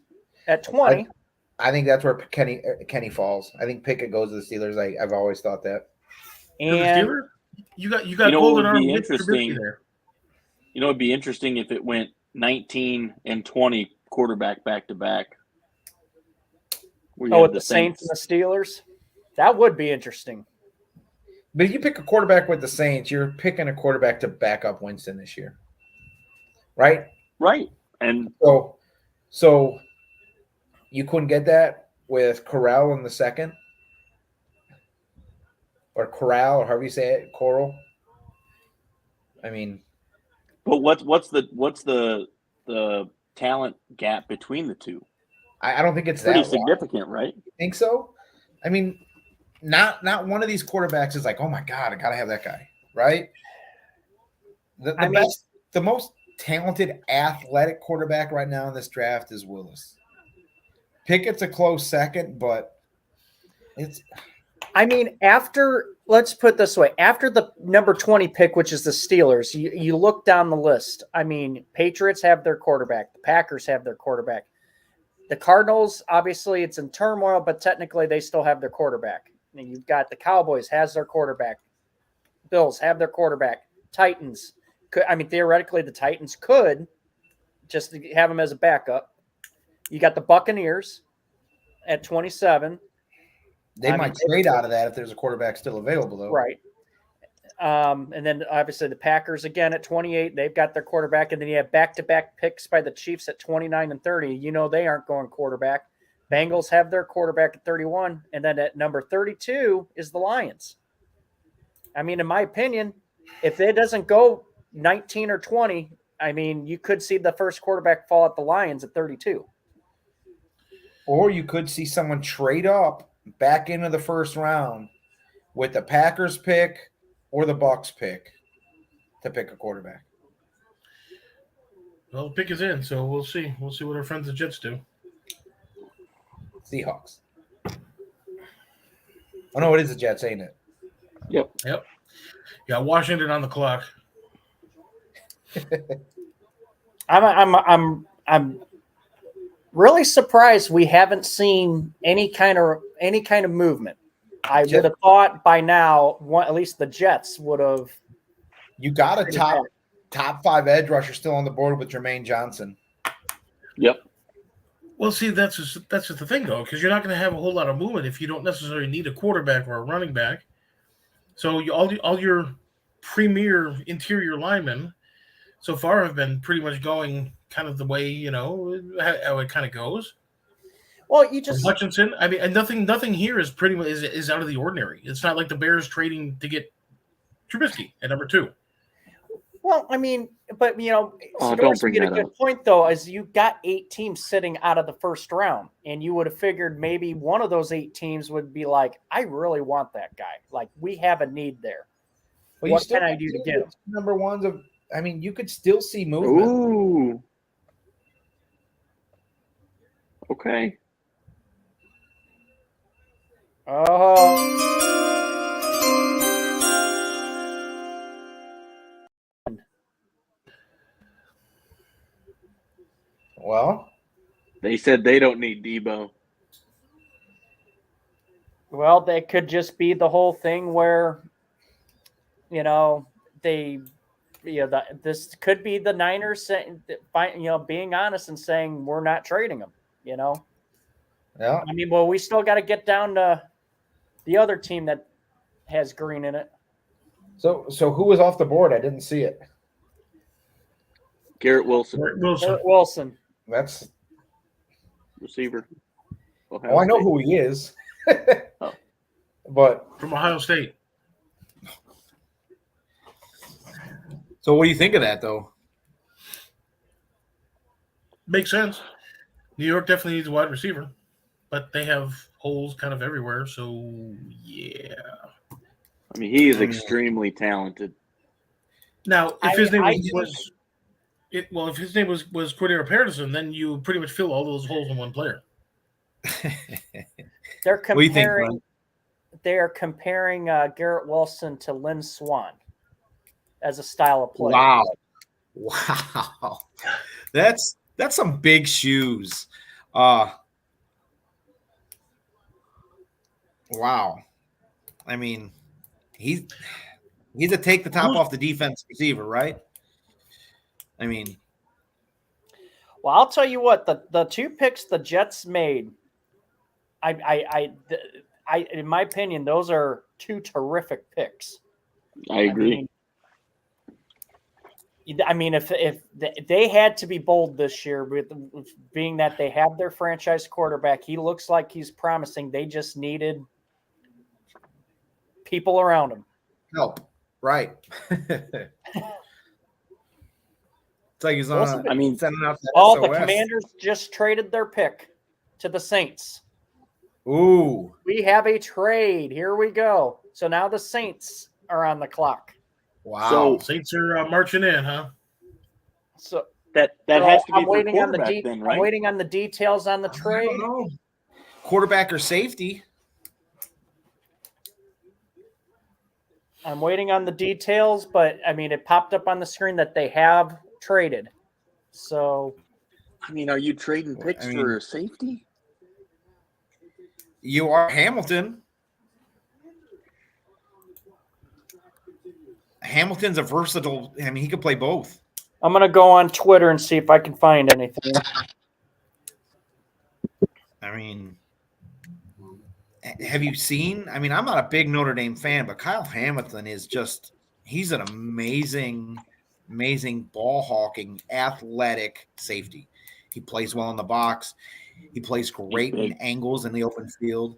at 20. I think that's where Kenny falls. I think Pickett goes to the Steelers. I've always thought that. And You got You know what golden would arm be Mitch Trubisky interesting? there. You know, it'd be interesting if it went 19 and 20 quarterback back to back. With the Saints and the Steelers, that would be interesting. But if you pick a quarterback with the Saints, you're picking a quarterback to back up Winston this year, right? Right. And so you couldn't get that with Corral in the second, or Corral, or however you say it, Coral. I mean, but what's the talent gap between the two? I don't think it's Pretty that significant, right? You think so? I mean, not one of these quarterbacks is like, oh my God, I gotta have that guy, right? The most talented athletic quarterback right now in this draft is Willis. Pickett's a close second, but it's. I mean, let's put it this way, after the number 20 pick, which is the Steelers, you look down the list. I mean, Patriots have their quarterback. The Packers have their quarterback. The Cardinals, obviously, it's in turmoil, but technically they still have their quarterback. And you've got the Cowboys has their quarterback. Bills have their quarterback. Titans, theoretically, the Titans could just have them as a backup. You got the Buccaneers at 27. They might trade out of that if there's a quarterback still available, though. Right. And then obviously the Packers again at 28, they've got their quarterback. And then you have back-to-back picks by the Chiefs at 29 and 30. You know they aren't going quarterback. Bengals have their quarterback at 31. And then at number 32 is the Lions. I mean, in my opinion, if it doesn't go 19 or 20, I mean, you could see the first quarterback fall at the Lions at 32. Or you could see someone trade up back into the first round with the Packers pick or the Bucs pick to pick a quarterback. Well, the pick is in, so we'll see. We'll see what our friends the Jets do. Seahawks. Oh no, it is the Jets, ain't it? Yep. Yeah, Washington on the clock. I'm really surprised we haven't seen any kind of movement. I would have thought by now, at least the Jets would have. You got a top 5 edge rusher still on the board with Jermaine Johnson. Yep. Well, see, that's just the thing, though, because you're not going to have a whole lot of movement if you don't necessarily need a quarterback or a running back. So all your premier interior linemen so far have been pretty much going kind of the way, how it kind of goes. Well, you just Hutchinson. I mean, and nothing here is pretty much is out of the ordinary. It's not like the Bears trading to get Trubisky at number 2. Well, I mean, but don't bring made that a good up. point though, is you got 8 teams sitting out of the first round, and you would have figured maybe one of those 8 teams would be like, I really want that guy. Like, we have a need there. Well, What can I do to get him? Number ones of, I mean, you could still see movement. Ooh. Okay. Oh. Well, They said they don't need Debo. Well, that could just be the whole thing where, this could be the Niners saying, being honest and saying we're not trading him. yeah. I mean, well, we still got to get down to the other team that has Green in it. So who was off the board? I didn't see it. Garrett Wilson, Garrett Wilson. That's. receiver. I know who he is. Oh. But From Ohio State. So what do you think of that, though? Makes sense. New York definitely needs a wide receiver, but they have holes kind of everywhere. So, yeah. I mean, he is extremely talented. Now, if his name was Cordero Patterson, then you pretty much fill all those holes in one player. They're What do you think, comparing. Glenn? They are comparing Garrett Wilson to Lynn Swan as a style of play. Wow. That's some big shoes. Wow. I mean, He's a take the top off the defense receiver, right? I mean, Well, I'll tell you what, the 2 picks the Jets made, I in my opinion, those are 2 terrific picks. I agree. I mean, if they had to be bold this year, with being that they have their franchise quarterback, he looks like he's promising. They just needed people around him. help, right? It's like he's on. I mean, sending out the Oh, the SOS. Commanders just traded their pick to the Saints. Ooh, We have a trade. Here we go. So now the Saints are on the clock. wow. Saints are marching in, huh? So that so has to be I'm for waiting on the quarterback then, right? I'm waiting on the details on the I trade. don't know. Quarterback or safety? I'm waiting on the details, but I mean, it popped up on the screen that they have traded. So I mean, are you trading picks for a safety? You are Hamilton. Hamilton's a versatile. I mean, he could play both. I'm going to go on Twitter and see if I can find anything. I mean, have you seen? I mean, I'm not a big Notre Dame fan, but Kyle Hamilton is he's an amazing ball hawking, athletic safety. He plays well in the box. He plays great in angles in the open field.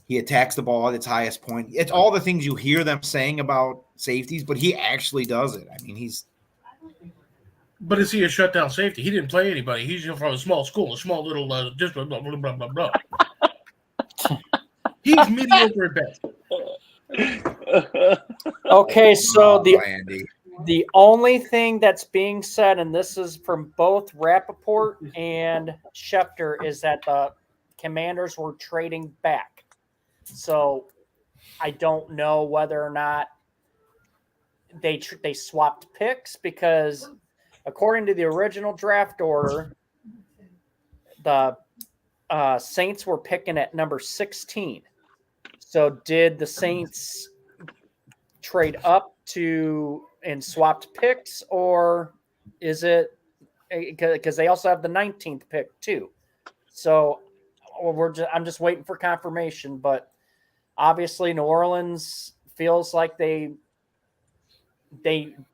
He attacks the ball at its highest point. It's all the things you hear them saying about safeties, but he actually does it. I mean, But is he a shutdown safety? He didn't play anybody. He's from a small school, a small little district, blah, blah, blah, blah, blah. He's mediocre at best. Okay, so Andy. the only thing that's being said, and this is from both Rappaport and Schefter, is that the Commanders were trading back. So I don't know whether or not they swapped picks, because according to the original draft order, the Saints were picking at number 16. So did the Saints trade up and swapped picks, or is it because they also have the 19th pick too? So I'm just waiting for confirmation, but obviously New Orleans feels like they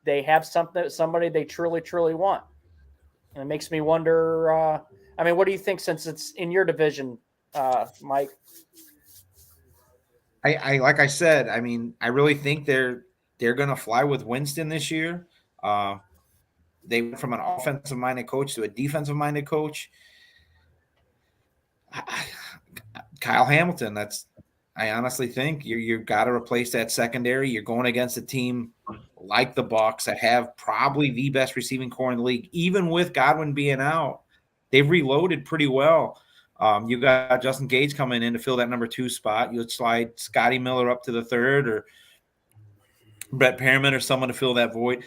have somebody they truly want. And it makes me wonder, I mean, what do you think, since it's in your division, Mike? I like I said, I mean, I really think they're going to fly with Winston this year. They went from an offensive-minded coach to a defensive-minded coach. Kyle Hamilton, I honestly think you've got to replace that secondary. You're going against a team like the Bucs that have probably the best receiving core in the league. Even with Godwin being out, they've reloaded pretty well. You got Justin Gage coming in to fill that number 2 spot. You would slide Scotty Miller up to the 3rd, or Brett Perriman, or someone to fill that void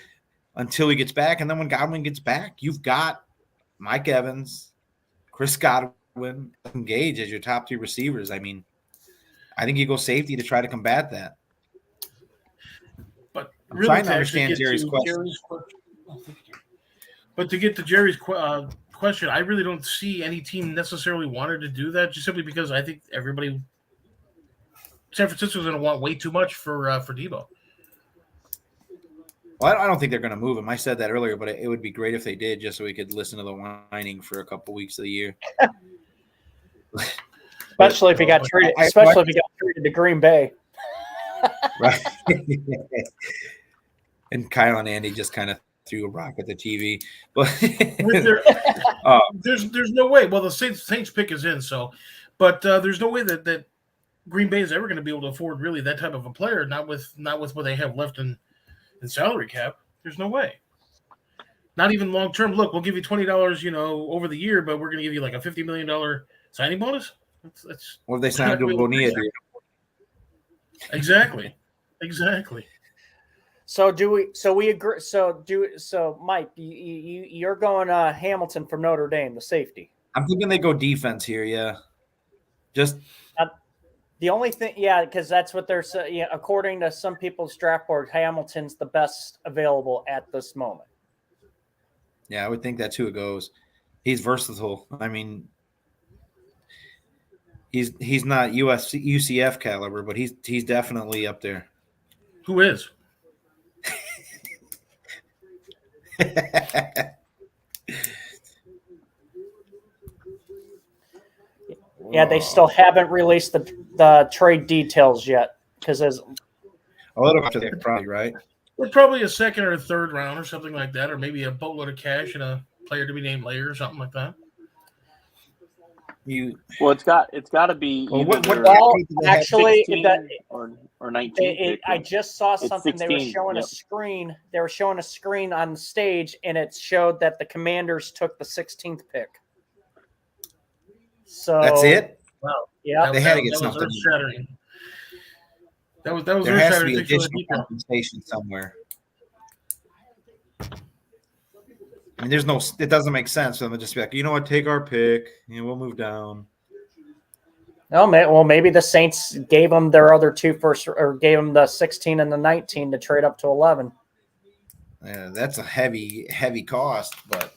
until he gets back. And then when Godwin gets back, you've got Mike Evans, Chris Godwin, and Gage as your top 2 receivers. I mean, I think you go safety to try to combat that. But I'm really, trying to understand Jerry's question. But to get to Jerry's question, I really don't see any team necessarily wanted to do that, just simply because I think San Francisco's going to want way too much for Debo. Well, I don't think they're going to move him. I said that earlier, but it would be great if they did, just so we could listen to the whining for a couple weeks of the year. Especially if he got traded. To Green Bay. Right. And Kyle and Andy just kind of threw a rock at the TV. But there's no way. Well, the Saints pick is in, but there's no way that Green Bay is ever going to be able to afford really that type of a player. Not with what they have left in salary cap. There's no way. Not even long term. Look, we'll give you $20, over the year, but we're going to give you like a $50 million signing bonus. That's what if they signed to Bonilla? Exactly. So we agree. So Mike, you're going Hamilton from Notre Dame, the safety. I'm thinking they go defense here. Yeah, just The only thing, yeah, because that's what they're saying. Yeah, according to some people's draft board, Hamilton's the best available at this moment. Yeah, I would think that's who it goes. He's versatile. I mean, he's not UCF caliber, but he's definitely up there. Who is? Yeah, they still haven't released the trade details yet because there's A little after that, probably, right? Well, probably a second or a third round or something like that, or maybe a boatload of cash and a player to be named later or something like that. Well, it's got to be Well, either actually, 16 or 19. I just saw It's something. They were 16, showing a yep. screen. They were showing a screen on the stage, and it showed that the Commanders took the 16th pick. So That's it. Wow. Yeah, They had to get that something. was earth-shattering. That was There has to earth-shattering. be Thanks for the additional detail. compensation somewhere. I mean, there's no. It doesn't make sense for them to just be like, you know what, take our pick, we'll move down. No, well, maybe the Saints gave them their other two first, or gave them the 16 and the 19 to trade up to 11. Yeah, that's a heavy cost, but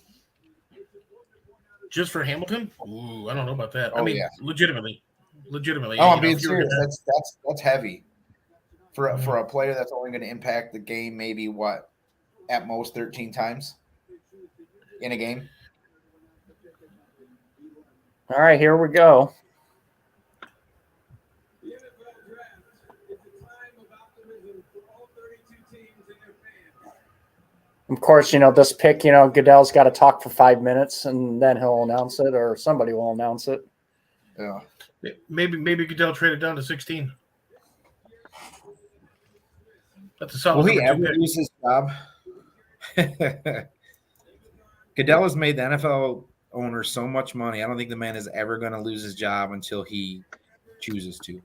Just for Hamilton? Ooh, I don't know about that. I Oh, mean, yeah. legitimately. Oh, I'm you know, being if you were serious. gonna- That's heavy for a player that's only going to impact the game maybe what at most 13 times in a game. All right, here we go. Of course, this pick, Goodell's got to talk for 5 minutes, and then he'll announce it, or somebody will announce it. Yeah. Maybe Goodell traded down to 16. That's a solid will he number ever 2 pick. lose his job? Goodell has made the NFL owner so much money. I don't think the man is ever going to lose his job until he chooses to.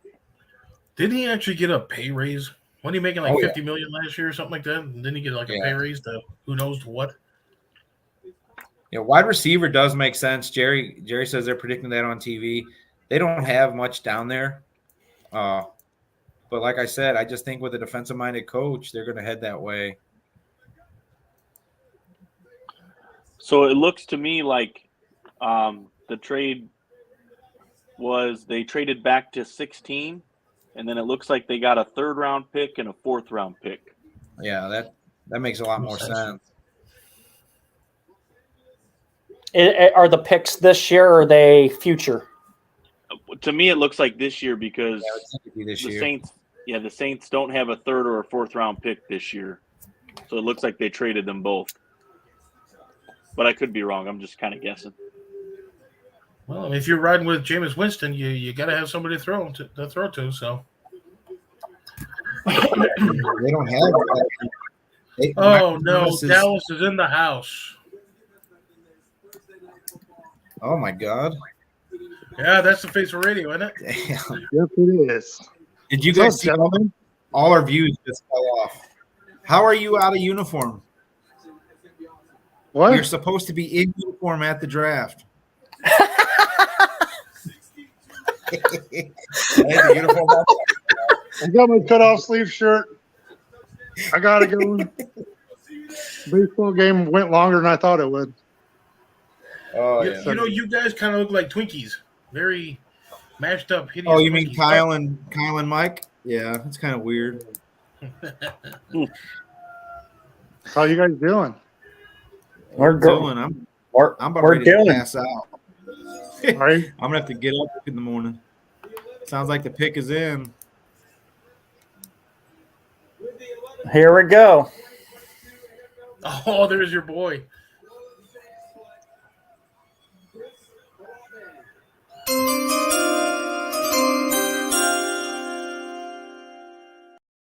Didn't he actually get a pay raise? Wasn't he making like Oh, yeah. $50 million last year or something like that? And didn't he get like a Yeah. pay raise to who knows to what? Yeah, wide receiver does make sense. Jerry says they're predicting that on TV. They don't have much down there. But like I said, I just think with a defensive-minded coach, they're going to head that way. So it looks to me like the trade was they traded back to 16, and then it looks like they got a 3rd round pick and a 4th round pick. Yeah, that makes a lot more sense. Are the picks this year, or are they future? To me, it looks like this year because Yeah, it's gonna be this the year. the Saints don't have a 3rd or a 4th round pick this year. So it looks like they traded them both. But I could be wrong. I'm just kind of guessing. Well, if you're riding with Jameis Winston, you got to have somebody to throw to. So. They don't have. Oh no, Dallas is in the house. Oh my God! Yeah, that's the face of radio, isn't it? Damn. Yes, it is. Did you What's guys up, see gentlemen? all our views just fell off? How are you out of uniform? What? You're supposed to be in uniform at the draft. The uniform on. I got my cutoff sleeve shirt. I gotta go. Baseball game went longer than I thought it would. Oh You, yeah. you know, you guys kind of look like Twinkies. Very mashed up, hideous. Oh, you mean Twinkies. Kyle and Mike? Yeah, it's kind of weird. How you guys doing? We're Doing. I'm about ready to pass out. Are you? I'm gonna have to get up in the morning. Sounds like the pick is in. Here we go. Oh, there's your boy.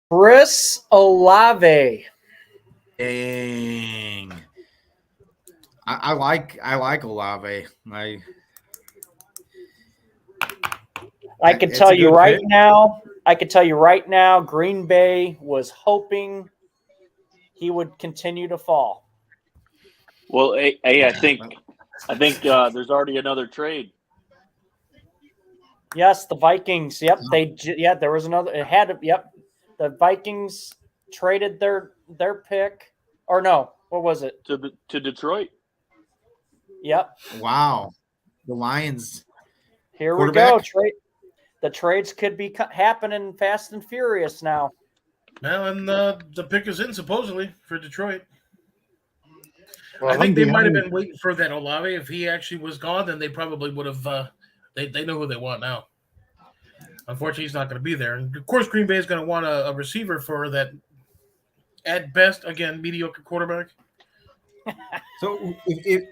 Chris Olave. Dang. I like Olave. I could It's tell a you good right pick. now. Green Bay was hoping he would continue to fall. Well, hey, I think there's already another trade. Yes, the Vikings. Yep, there was another. It had to. Yep, the Vikings traded their pick, or no, what was it? To Detroit. Yep. Wow. The Lions. Here we go. Quarterback? The trades could be happening fast and furious now. Well, and the pick is in supposedly for Detroit. Well, I think I'm they might have behind. been waiting for that Olave. If he actually was gone, then they probably would have. They know who they want now. Unfortunately, he's not going to be there. And of course, Green Bay is going to want a receiver for that, at best, again, mediocre quarterback. So if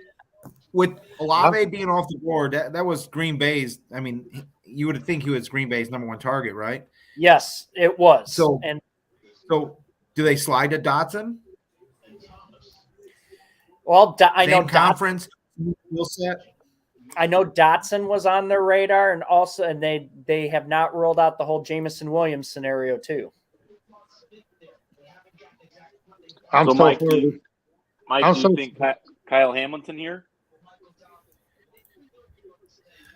with Olave being off the board, that was Green Bay's. I mean, you would think he was Green Bay's number one target, right? Yes, it was. So do they slide to Dotson? Well, I know conference skill set. I know Dotson was on their radar, and they have not ruled out the whole Jameson Williams scenario too. I'm So, so Mike, for do it. you think Kyle Hamilton here?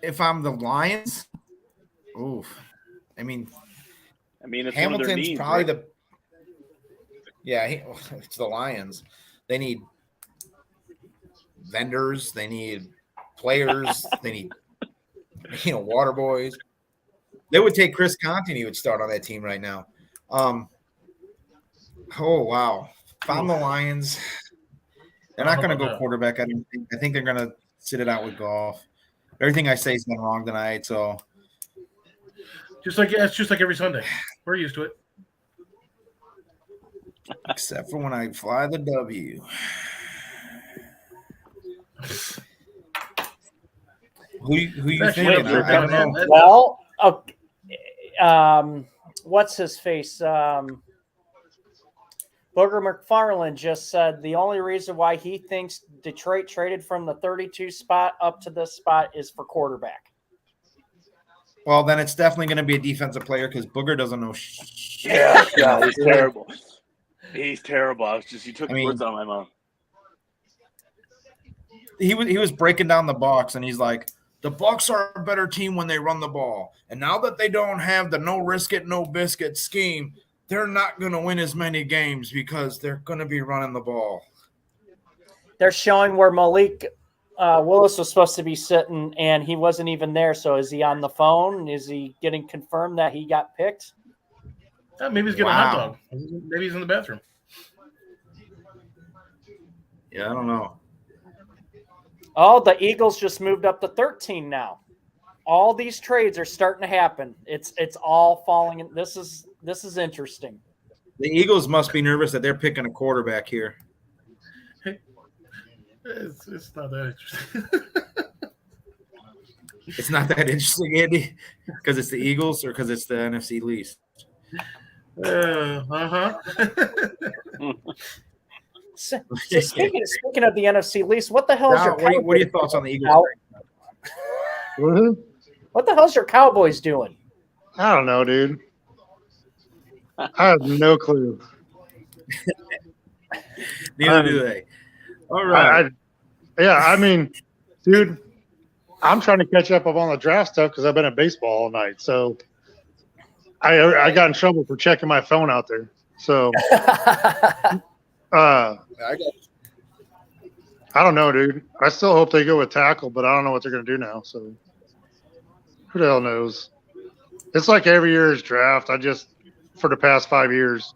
If I'm the Lions, oof. I mean, it's one of their Hamilton's needs, probably right? it's the Lions. They need vendors. They need players. They need water boys. They would take Chris Conte and he would start on that team right now. Oh wow. If I'm the Lions, they're not going to go quarterback. I think they're going to sit it out with Goff. Everything I say has been wrong tonight, so It's just like every Sunday. We're used to it. except for when I fly the W. Who you Actually, thinking? no, I don't know. Well, what's his face? Booger McFarland just said the only reason why he thinks Detroit traded from the 32 spot up to this spot is for quarterback. Well, then it's definitely going to be a defensive player because Booger doesn't know shit. Yeah, he's terrible. He's terrible. You took words out of my mouth. He was breaking down the Bucs, and he's like, the Bucs are a better team when they run the ball. And now that they don't have the no risk it, no biscuit scheme, they're not going to win as many games because they're going to be running the ball. They're showing where Malik Willis was supposed to be sitting, and he wasn't even there. So is he on the phone? Is he getting confirmed that he got picked? Maybe he's getting a hot dog. Maybe he's in the bathroom. Yeah, I don't know. Oh, the Eagles just moved up to 13 now. All these trades are starting to happen. It's all falling in. This is interesting. The Eagles must be nervous that they're picking a quarterback here. It's not that interesting. It's not that interesting, Andy, because it's the Eagles or because it's the NFC least. So speaking of the NFC least, what the hell is your Cowboys? What are your thoughts on the Eagles? What the hell's your Cowboys doing? I don't know, dude. I have no clue. Neither do they. All right. I mean, dude, I'm trying to catch up on the draft stuff because I've been at baseball all night. So I got in trouble for checking my phone out there. So I don't know, dude. I still hope they go with tackle, but I don't know what they're going to do now. So who the hell knows? It's like every year's draft. For the past 5 years,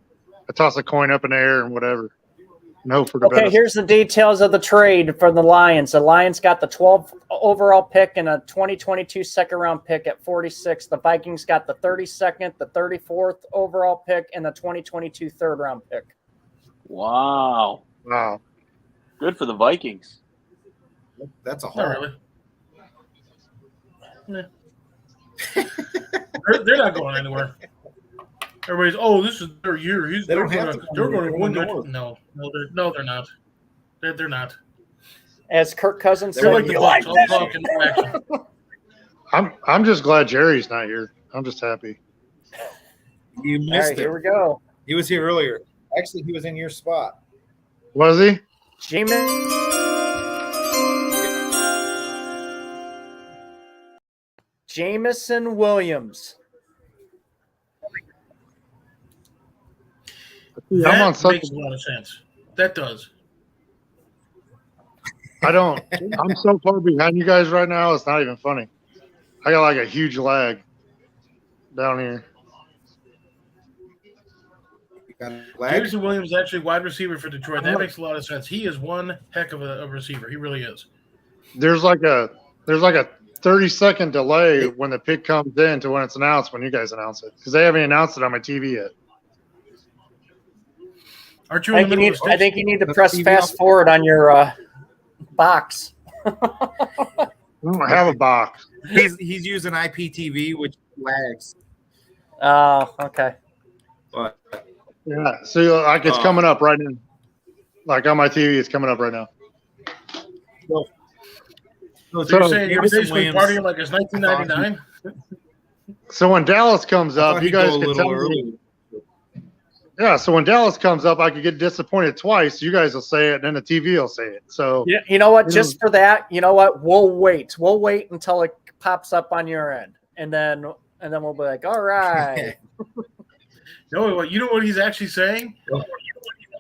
I toss a coin up in the air and whatever. And hope for the best. Here's the details of the trade for the Lions. The Lions got the 12th overall pick and a 2022 second round pick at 46. The Vikings got the 32nd, the 34th overall pick, and the 2022 third round pick. Wow. Good for the Vikings. That's a haul. Not really. They're not going anywhere. Everybody's, this is their year. They're going to win. No, they're not. They're not. As Kirk Cousins They're said, like the Bucs, all talk and no action. I'm just glad Jerry's not here. I'm just happy. You missed it. Here we go. He was here earlier. Actually, he was in your spot. Was he? Jamison Williams. I'm That on such. makes a lot of sense. That does. I don't. I'm so far behind you guys right now. It's not even funny. I got like a huge lag down here. Jameson Williams is actually wide receiver for Detroit. That makes a lot of sense. He is one heck of a receiver. He really is. There's like a 30-second delay when the pick comes in to when it's announced when you guys announce it because they haven't announced it on my TV yet. Aren't you in the middle of I think you need to press fast forward on your box. I don't have a box. He's using IPTV, which lags. Okay. But Yeah, so like it's coming up right now. Like on my TV, it's coming up right now. So you're saying you're basically partying like it's 1999? So when Dallas comes up, you guys can tell me. Yeah, so when Dallas comes up, I could get disappointed twice. You guys will say it, and then the TV will say it. So Yeah, you know what? Just for that, you know what? We'll wait. We'll wait until it pops up on your end, and then we'll be like, all right. No, what you know what he's actually saying?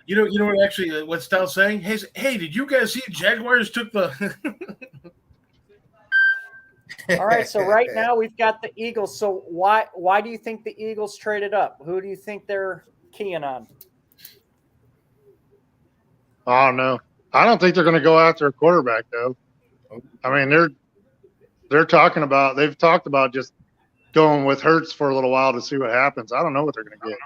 You know what actually what Styles saying? Hey, did you guys see Jaguars took the? All right, so right now we've got the Eagles. So why do you think the Eagles traded up? Who do you think they're keying on? I don't know. I don't think they're going to go after a quarterback though. I mean, they've talked about just going with Hurts for a little while to see what happens. I don't know what they're going to get.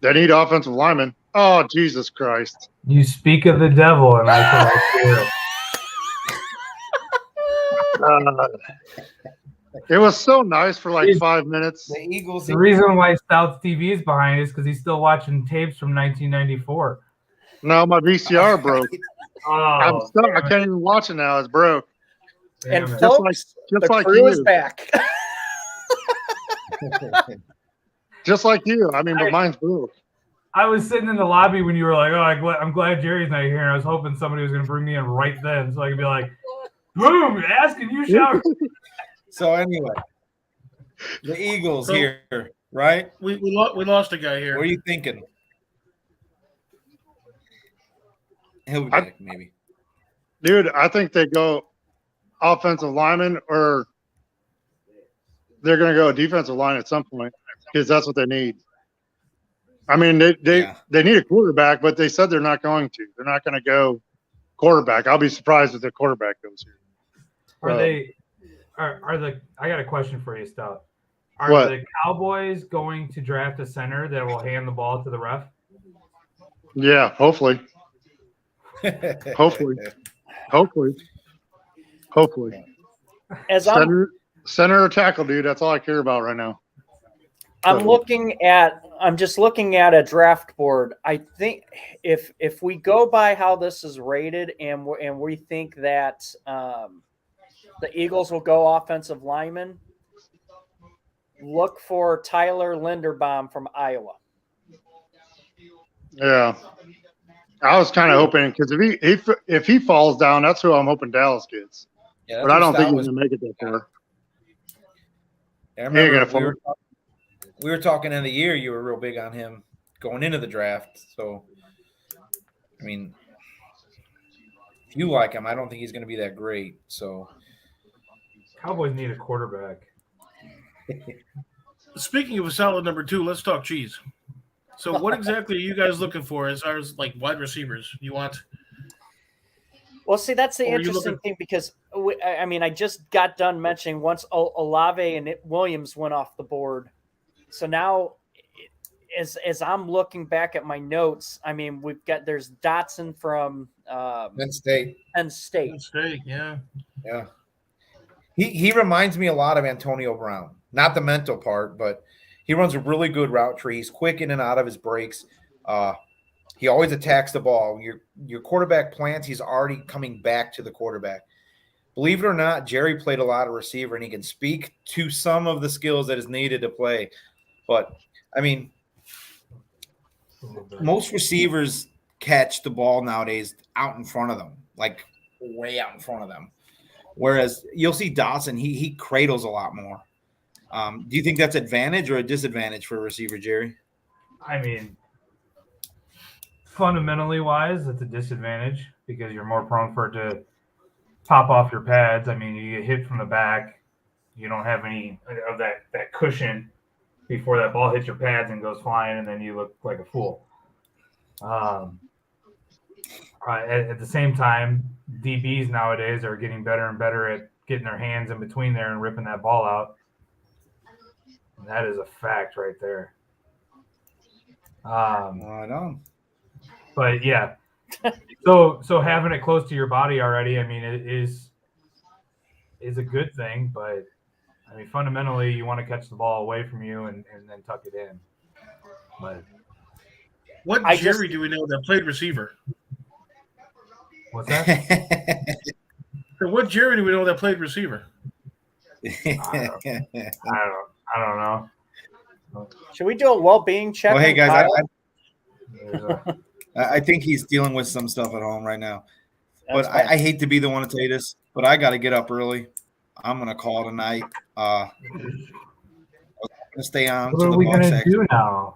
They need offensive linemen. Oh, Jesus Christ. You speak of the devil, and I can hear it. It was so nice for like 5 minutes. the Eagles. The reason why South TV is behind is because he's still watching tapes from 1994. No, my VCR broke. I'm Oh, stuck. I can't even watch it now. It's broke. And damn it. folks, Just the like crew you. is back. Just like you. I mean, but mine's broke. I was sitting in the lobby when you were like, "Oh, I'm glad Jerry's not here," and I was hoping somebody was going to bring me in right then, so I could be like, "Boom, asking you shower." So anyway, the Eagles here, right? We lost a guy here. What are you thinking? He'll be back, maybe. Dude, I think they go offensive lineman or they're going to go defensive line at some point because that's what they need. I mean, they need a quarterback, but they said they're not going to. They're not going to go quarterback. I'll be surprised if the quarterback goes here. I got a question for you, Stout. Are What? the Cowboys going to draft a center that will hand the ball to the ref? Yeah, hopefully. Hopefully. As I'm Center or tackle, dude. That's all I care about right now. I'm just looking at a draft board. I think if we go by how this is rated and we think that the Eagles will go offensive lineman, look for Tyler Linderbaum from Iowa. Yeah. I was kind of hoping because if he falls down, that's who I'm hoping Dallas gets. Yeah, But I don't think he's gonna make it that far. I remember we were talking in the year. You were real big on him going into the draft. So, I mean, if you like him, I don't think he's going to be that great. So, Cowboys need a quarterback. Speaking of a solid number 2, let's talk cheese. So, what exactly are you guys looking for as far as like wide receivers? You want? Well, see, that's the Or are you interesting looking- thing because I just got done mentioning once Olave and Williams went off the board. So now, as I'm looking back at my notes, I mean, there's Dotson from Penn State. Penn State. Yeah. Yeah. He reminds me a lot of Antonio Brown. Not the mental part, but he runs a really good route tree. He's quick in and out of his breaks. He always attacks the ball. Your quarterback plants, he's already coming back to the quarterback. Believe it or not, Jerry played a lot of receiver, and he can speak to some of the skills that is needed to play. But, I mean, most receivers catch the ball nowadays out in front of them, like way out in front of them. Whereas you'll see Dawson, he cradles a lot more. Do you think that's advantage or a disadvantage for a receiver, Jerry? I mean, fundamentally wise, it's a disadvantage because you're more prone for it to pop off your pads. I mean, you get hit from the back. You don't have any of that cushion before that ball hits your pads and goes flying, and then you look like a fool. At the same time, DBs nowadays are getting better and better at getting their hands in between there and ripping that ball out. And that is a fact right there. Right on. But yeah, so having it close to your body already, I mean, it is a good thing. But I mean, fundamentally, you want to catch the ball away from you and then tuck it in. But what Jerry do we know that played receiver? What's that? So what Jerry do we know that played receiver? I don't know. Should we do a well-being check? Well, hey guys, There's I think he's dealing with some stuff at home right now. That's But fine. I hate to be the one to tell you this, but I got to get up early. I'm gonna call tonight. I was gonna stay on. what So are the we Bucks gonna do now?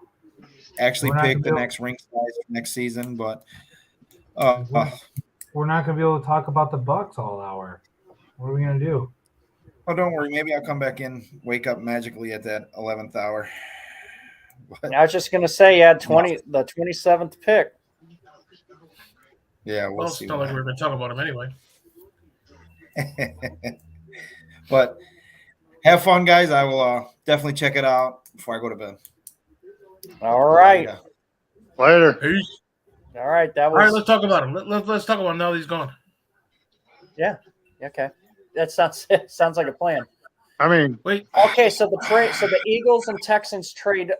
actually We're not pick the gonna be next ring size for next season, but We're not gonna be able to talk about the Bucks all hour. What are we gonna do? oh, don't worry. Maybe I'll come back in, wake up magically at that 11th hour. But, I was just going to say, the 27th pick. yeah, Well, we'll it's see. not like we're going to talk about him anyway. But have fun, guys. I will definitely check it out before I go to bed. All right. Yeah. Later. Peace. All right. That All right, was let's talk about him. Let's talk about him now that he's gone. okay. That sounds like a plan. I mean, Wait, Okay, so the Eagles and Texans trade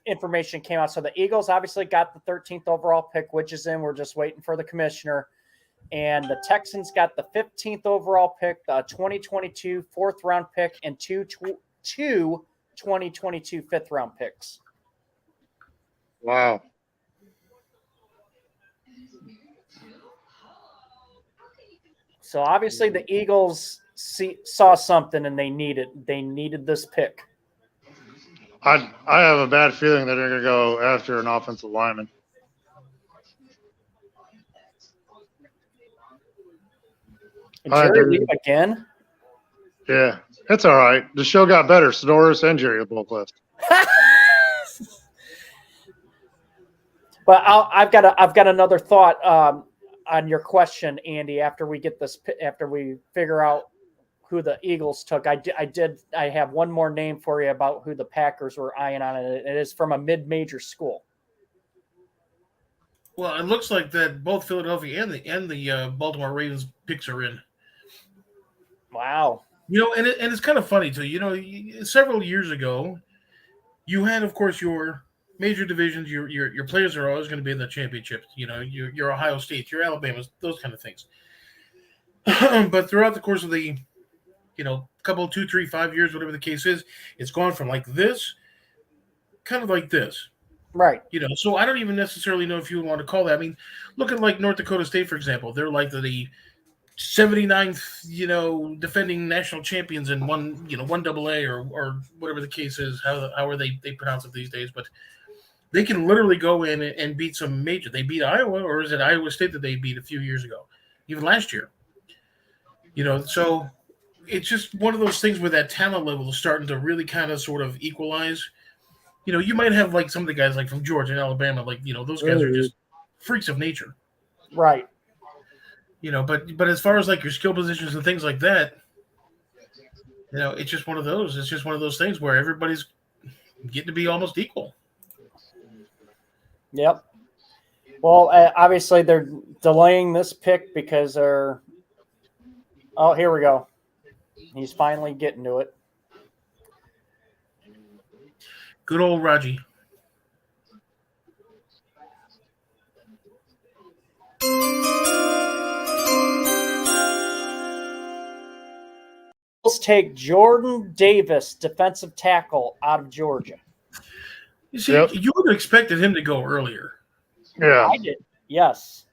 information came out. So the Eagles obviously got the 13th overall pick, which is in. We're just waiting for the commissioner. And the Texans got the 15th overall pick, the 2022 fourth round pick, and two 2022 fifth round picks. wow. So obviously the Eagles saw something and they needed this pick. I have a bad feeling that they're going to go after an offensive lineman. And All right, Jerry dude. leave again. Yeah, it's all right. The show got better. Sonoris and Jerry both left. But I've got another thought on your question, Andy. After we figure out who the Eagles took, I have one more name for you about who the Packers were eyeing on, and it is from a mid-major school. well, it looks like that both Philadelphia and the Baltimore Ravens picks are in. Wow. You know, and it's kind of funny too. You know, several years ago, you had, of course, your major divisions. Your players are always going to be in the championships. You know, your Ohio State, your Alabama, those kind of things. But throughout the course of the, couple, 2, 3, 5 years, whatever the case is, it's gone from like this, kind of like this. Right. So I don't even necessarily know if you would want to call that. I mean, look at like North Dakota State, for example. They're like the 79th, defending national champions in one AA or whatever the case is. How are they pronounce it these days? But they can literally go in and beat some major. They beat Iowa, or is it Iowa State that they beat a few years ago, even last year? So it's just one of those things where that talent level is starting to really kind of sort of equalize. You might have like some of the guys like from Georgia and Alabama, like those guys are just freaks of nature. Right. But as far as like your skill positions and things like that, it's just one of those. It's just one of those things where everybody's getting to be almost equal. Yep. Well, obviously they're delaying this pick because they're. Oh, here we go. He's finally getting to it. Good old Raji. Let's take Jordan Davis, defensive tackle out of Georgia. You see, Yep. you would have expected him to go earlier. Yeah. I did. Yes.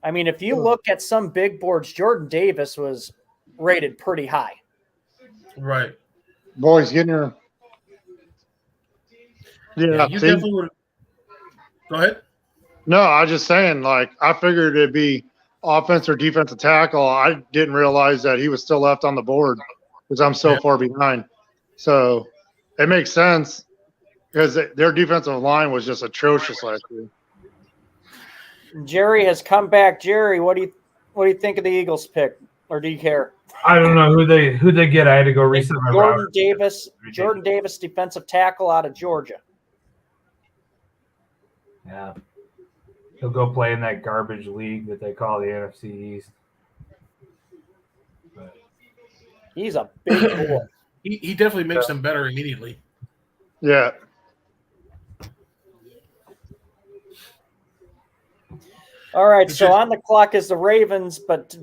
I mean, if you look at some big boards, Jordan Davis was rated pretty high. Right. Boys, getting your You see? definitely would. Go ahead. No, I was just saying, like, I figured it'd be offense or defensive tackle. I didn't realize that he was still left on the board because I'm so far behind. So it makes sense because their defensive line was just atrocious last year. Jerry has come back. Jerry, what do you think of the Eagles pick, or do you care? I don't know who they get. I had to go reset my router. Jordan Davis, defensive tackle out of Georgia. Yeah. He'll go play in that garbage league that they call the NFC East. But He's a big boy. He definitely makes them better immediately. Yeah. All right, so on the clock is the Ravens, but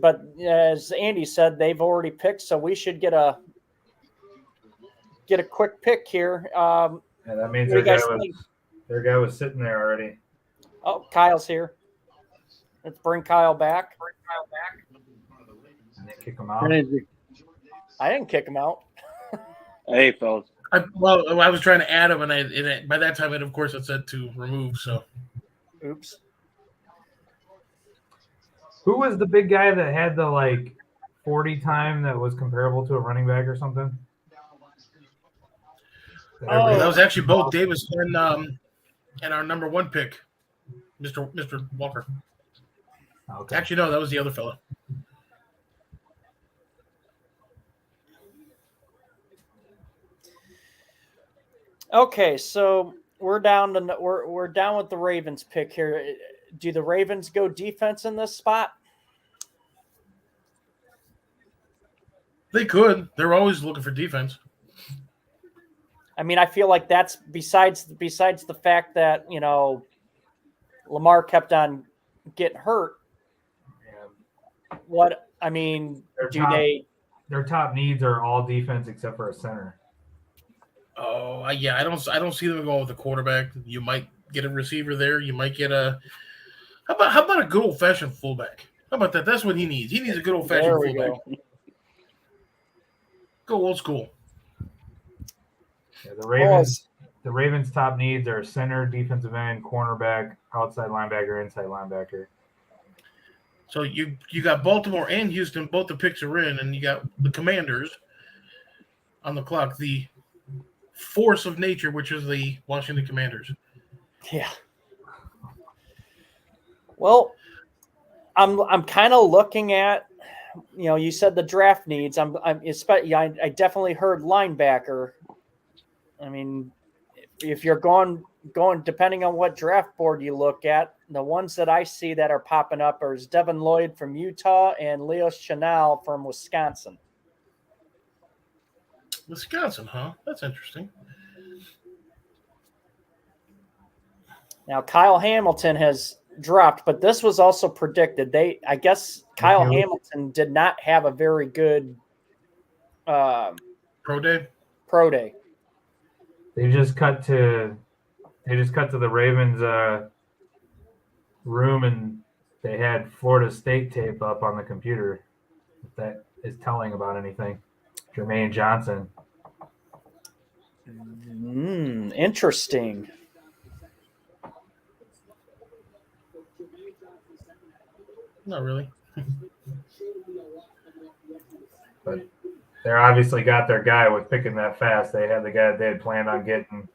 as Andy said, they've already picked, so we should get a quick pick here. yeah, that means their guy was sitting there already. Oh, Kyle's here. Let's bring Kyle back. And they kick him out. I didn't kick him out. Hey, fellas. I was trying to add him, and by that time, of course, it said to remove. So, Oops. Who was the big guy that had the 40 time that was comparable to a running back or something? that was actually both Davis and our number one pick, Mr. Walker. Okay. Actually, no, that was the other fella. Okay, so we're down with the Ravens pick here. Do the Ravens go defense in this spot? They could. They're always looking for defense. I mean, I feel like that's besides the fact that, Lamar kept on getting hurt. Yeah. What I mean, their top needs are all defense except for a center. Oh, yeah. I don't see them going with a quarterback. You might get a receiver there. You might get a. How about a good old fashioned fullback? How about that? That's what he needs. He needs a good old fashioned fullback. Go old school. Yeah, the Ravens' top needs are center, defensive end, cornerback, outside linebacker, inside linebacker. So you got Baltimore and Houston, both the picks are in, and you got the Commanders on the clock, the force of nature, which is the Washington Commanders. Yeah. Well, I'm kind of looking at, you said the draft needs. I definitely heard linebacker. I mean, if you're going depending on what draft board you look at, the ones that I see that are popping up are Devin Lloyd from Utah and Leo Chenal from Wisconsin. Wisconsin, huh? That's interesting. Now, Kyle Hamilton has dropped, but this was also predicted. I guess Kyle Hamilton did not have a very good pro day. They just cut to the Ravens room, and they had Florida State tape up on the computer. If that is telling about anything. Jermaine Johnson. Interesting. Not really. But they're obviously got their guy with picking that fast. They had the guy that they had planned on getting.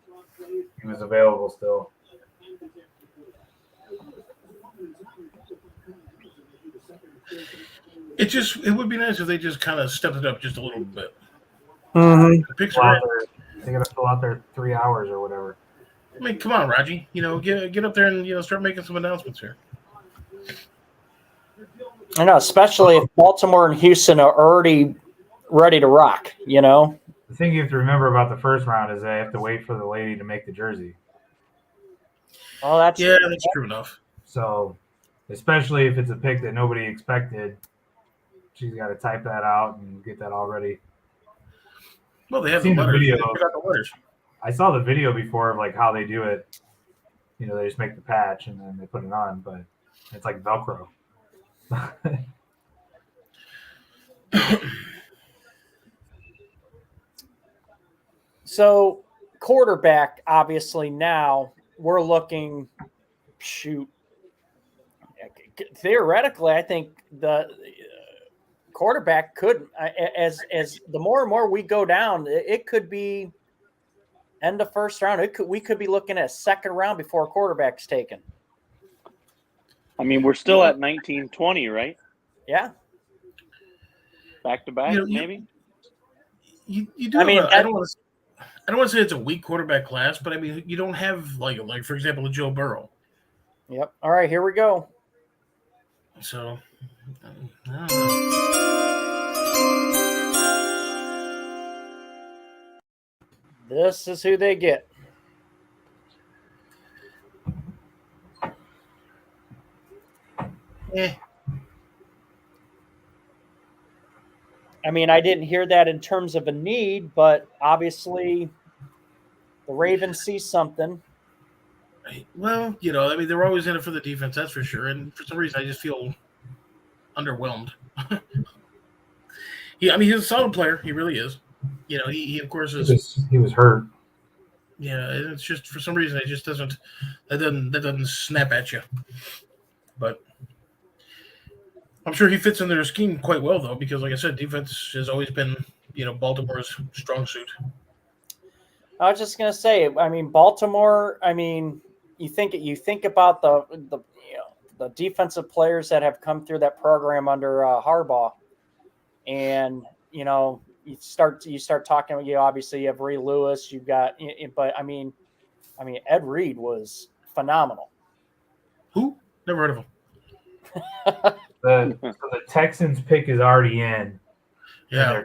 He was available still. It would be nice if they just kind of stepped it up just a little bit. Mm-hmm. The picks are they got to fill out their 3 hours or whatever. I mean, come on, Raji. Get up there and start making some announcements here. I know, especially if Baltimore and Houston are already ready to rock, The thing you have to remember about the first round is they have to wait for the lady to make the jersey. Oh, that's true enough. So, especially if it's a pick that nobody expected, she's got to type that out and get that all ready. Well, they have the letters. They got the letters. I saw the video before of how they do it. They just make the patch and then they put it on, but it's like Velcro. So quarterback, obviously now we're looking, shoot, theoretically, I think the quarterback could, as the more and more we go down, it could be end of first round. We could be looking at second round before a quarterback's taken. I mean, we're still at 1920, right? Yeah. Back to back, You know, maybe. You do. I mean, I don't want to say it's a weak quarterback class, but I mean, you don't have like for example, a Joe Burrow. Yep. All right, here we go. So, I don't know. This is who they get. I mean, I didn't hear that in terms of a need, but obviously the Ravens see something. Well, you know, I mean, they're always in it for the defense, that's for sure. And for some reason, I just feel underwhelmed. I mean, he's a solid player. He really is. You know, he of course is. He was hurt. Yeah, it's just for some reason it just doesn't snap at you. But I'm sure he fits in their scheme quite well, though, because like I said, defense has always been, you know, Baltimore's strong suit. I was just gonna say, I mean, Baltimore. I mean, you think about the defensive players that have come through that program under Harbaugh, and you know, you start talking. You know, obviously you have Ray Lewis. You've got, but I mean, Ed Reed was phenomenal. Who? Never heard of him. So the Texans pick is already in. Yeah.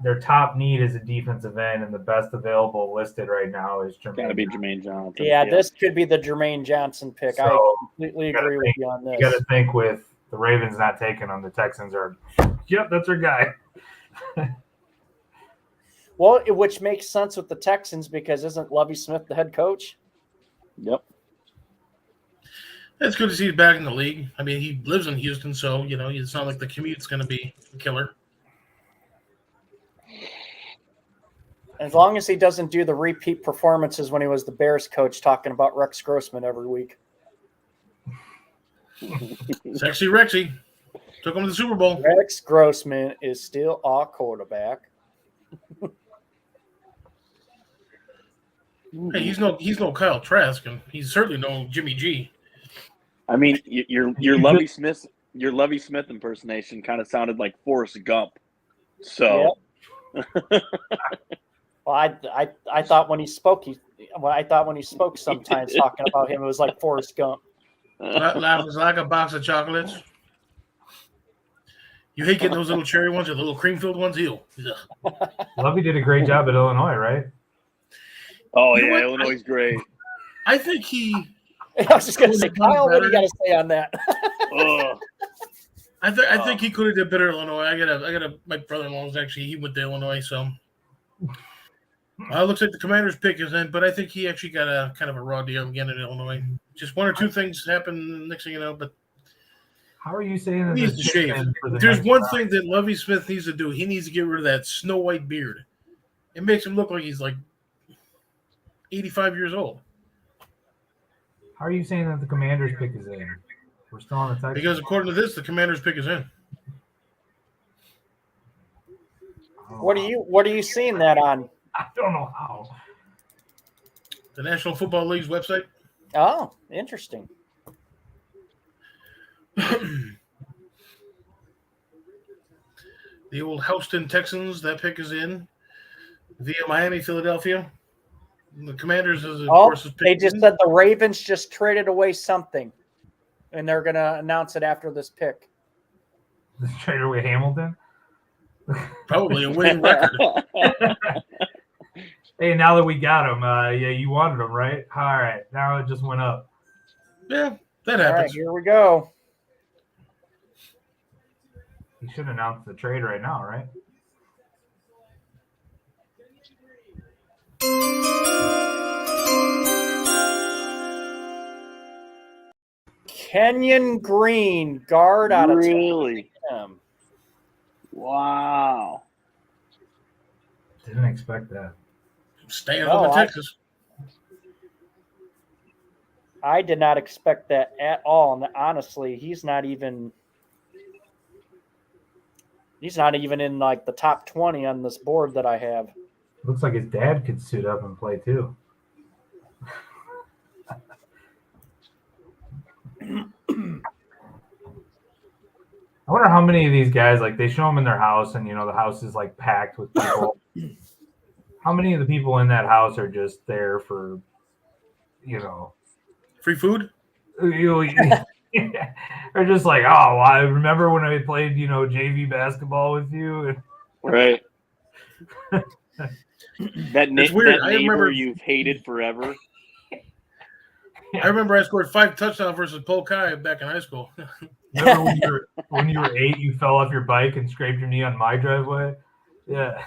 Their top need is a defensive end, and the best available listed right now is Jermaine. Got to be Jermaine Johnson. Yeah, this could be the Jermaine Johnson pick. So, I completely agree with you on this. You got to think with the Ravens not taking him, the Texans are, yep, that's our guy. Well, which makes sense with the Texans because isn't Lovie Smith the head coach? Yep. It's good to see he's back in the league. I mean, he lives in Houston, so, you know, it's not like the commute's going to be a killer. As long as he doesn't do the repeat performances when he was the Bears coach talking about Rex Grossman every week. Sexy Rexy. Took him to the Super Bowl. Rex Grossman is still our quarterback. Hey, he's no Kyle Trask, and he's certainly no Jimmy G. I mean, your Lovie Smith impersonation kind of sounded like Forrest Gump. So, yep. Well, I thought when he spoke, sometimes talking about him, it was like Forrest Gump. Life is like a box of chocolates. You hate getting those little cherry ones or the little cream-filled ones? Ew. Lovey did a great job at Illinois, right? Oh, yeah, Illinois is great. I think he... I was just going to say, Kyle, what do you got to say on that? I think he could have did better at Illinois. My brother-in-law he went to Illinois, so... Looks like the Commanders' pick is in, but I think he actually got a kind of a raw deal again in Illinois. Just one or two things happen next thing you know, but how are you saying that? He needs to shave. There's one thing that Lovie Smith needs to do. He needs to get rid of that snow white beard. It makes him look like he's like 85 years old. How are you saying that the Commanders' pick is in? We're still on the Texans. Because according to this, the Commanders' pick is in. What are you seeing that on? I don't know how. The National Football League's website. Oh, interesting. The old Houston Texans, that pick is in via Miami, Philadelphia. The Commanders is of course. They just said the Ravens just traded away something, and they're going to announce it after this pick. Just trade away Hamilton. Probably a winning record. Hey, now that we got him, yeah, you wanted him, right? All right, now it just went up. Yeah, that happens. All right, here we go. He should announce the trade right now, right? Kenyon Green, guard out of Really? Tennessee. Wow. Didn't expect that. Staying No, home in Texas. I did not expect that at all. And honestly, he's not even in like the top 20 on this board that I have. Looks like his dad could suit up and play too. I wonder how many of these guys, like, they show them in their house, and the house is like packed with people. How many of the people in that house are just there for, Free food? or just like, oh, well, I remember when I played, JV basketball with you. Right. That It's weird. I neighbor remember- you've hated forever. I remember I scored 5 touchdowns versus Paul Kai back in high school. Remember when you were 8, you fell off your bike and scraped your knee on my driveway? Yeah.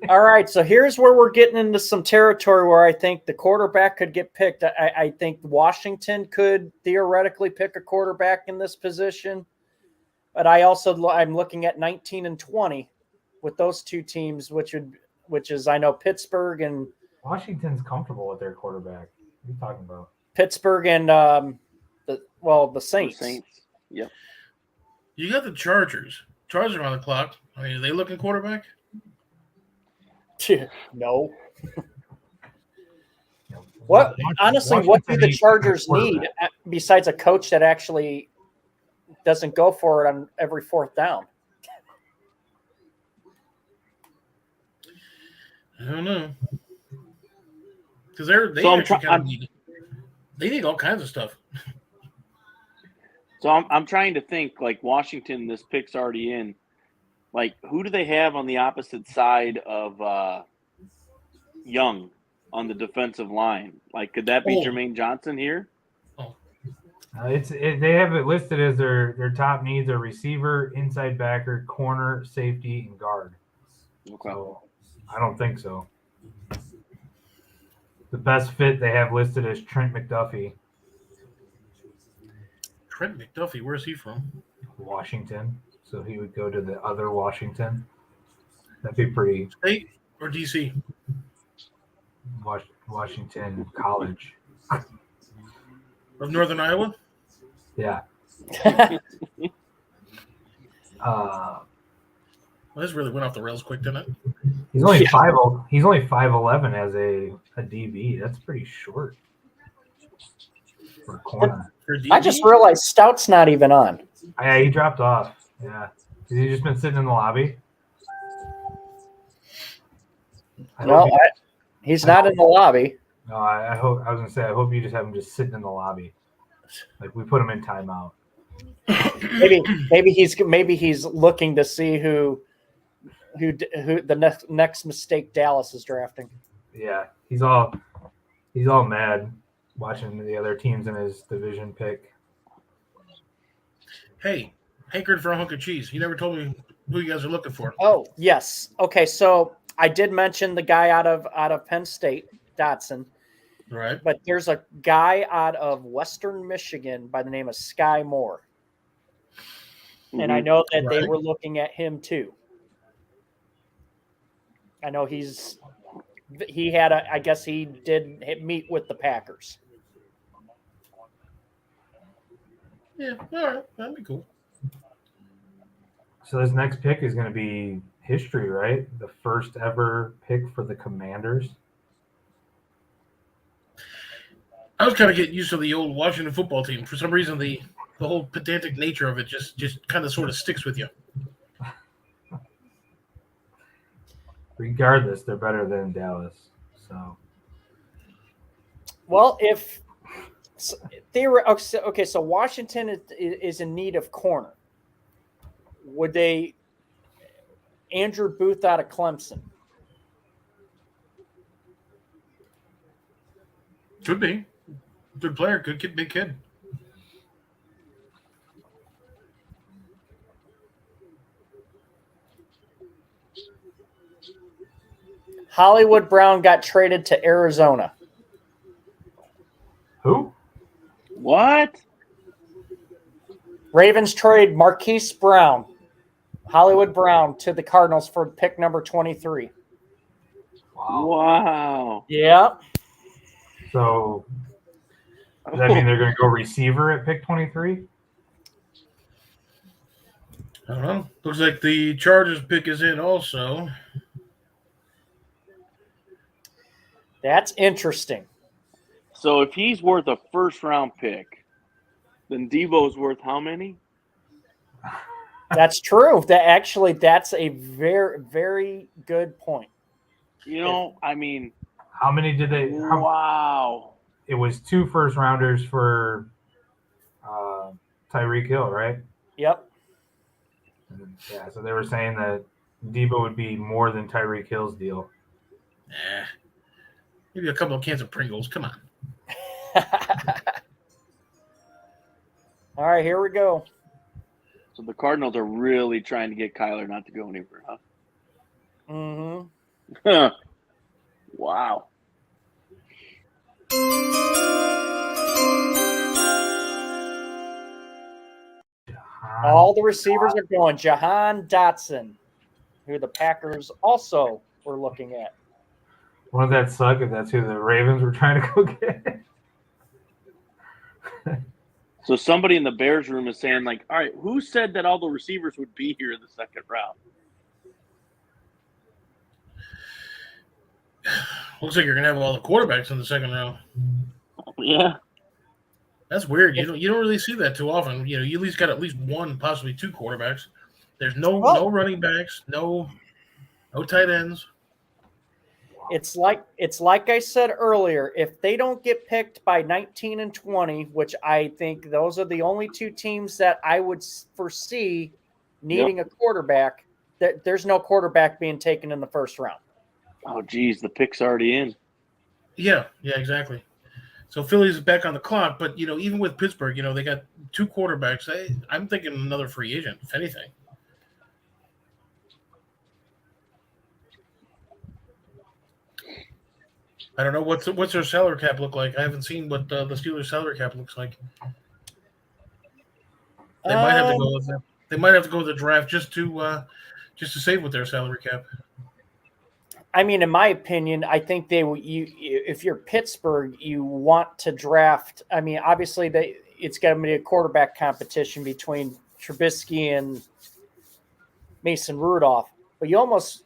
All right, so here's where we're getting into some territory where I think the quarterback could get picked. I think Washington could theoretically pick a quarterback in this position, but I'm looking at 19 and 20 with those two teams, which is I know Pittsburgh and Washington's comfortable with their quarterback. What are you talking about? Pittsburgh and the Saints. The Saints. Yep. You got the Chargers. Chargers are on the clock. I mean, are they looking quarterback? No. What honestly? What do the Chargers need besides a coach that actually doesn't go for it on every fourth down? I don't know. Because they need all kinds of stuff. So I'm trying to think, like, Washington, this pick's already in. Like, who do they have on the opposite side of Young on the defensive line? Like, could that be Jermaine Johnson here? They have it listed as their top needs are receiver, inside backer, corner, safety, and guard. Okay. So I don't think so. The best fit they have listed is Trent McDuffie, Trent McDuffie, where's he from? Washington. So he would go to the other Washington. That'd be pretty. State or DC? Washington College. Of Northern Iowa? Yeah. Well, this really went off the rails quick, didn't it? He's only 5'11" as a DB. That's pretty short for a corner. For I just realized Stout's not even on. Yeah, he dropped off. Yeah. Has he just been sitting in the lobby? He's not in the lobby. No, I hope. I was gonna say, I hope you just have him just sitting in the lobby, like we put him in timeout. Maybe he's looking to see who the next mistake Dallas is drafting. Yeah, he's all mad watching the other teams in his division pick. Hey, hankered for a hunk of cheese. You never told me who you guys are looking for. Oh yes, okay. So I did mention the guy out of Penn State, Dotson. Right. But there's a guy out of Western Michigan by the name of Sky Moore. And I know that they were looking at him too. I know he did meet with the Packers. Yeah, all right. That'd be cool. So this next pick is going to be history, right? The first ever pick for the Commanders. I was kind of getting used to the old Washington football team. For some reason, the whole pedantic nature of it just kind of sort of sticks with you. Regardless, they're better than Dallas. So, well, if they were okay, so Washington is in need of corner. Would they? Andrew Booth out of Clemson. Could be. Good player. Good kid. Big kid. Hollywood Brown got traded to Arizona. who? What? Ravens trade Marquise Brown, Hollywood Brown, to the Cardinals for pick number 23. Wow. Yeah. So does that mean they're going to go receiver at pick 23? I don't know. Looks like the Chargers pick is in also. That's interesting. So if he's worth a first-round pick, then Debo's worth how many? That's true. That's a very, very good point. You know, I mean, How many did they? wow. It was 2 first-rounders for Tyreek Hill, right? Yep. Yeah, so they were saying that Debo would be more than Tyreek Hill's deal. Maybe a couple of cans of Pringles. Come on. All right, here we go. So the Cardinals are really trying to get Kyler not to go anywhere, huh? Mm-hmm. Wow. All the receivers are going. Jahan Dotson, who the Packers also were looking at. Wouldn't that suck if that's who the Ravens were trying to go get? So somebody in the Bears room is saying, like, all right, who said that all the receivers would be here in the second round? Looks like you're gonna have all the quarterbacks in the second round. Yeah. That's weird. You don't really see that too often. You at least got at least one, possibly 2 quarterbacks. There's no running backs, no tight ends. It's like I said earlier, if they don't get picked by 19 and 20, which I think those are the only 2 teams that I would foresee needing a quarterback, there's no quarterback being taken in the first round. Oh, geez, the pick's already in. Yeah, exactly. So Philly's back on the clock, but even with Pittsburgh, they got 2 quarterbacks. I'm thinking another free agent, if anything. I don't know what's their salary cap look like. I haven't seen what the Steelers' salary cap looks like. They might have to go with that. They might have to go with the draft just to save with their salary cap. I mean, in my opinion, I think if you're Pittsburgh, you want to draft. I mean, obviously it's got to be a quarterback competition between Trubisky and Mason Rudolph, but you almost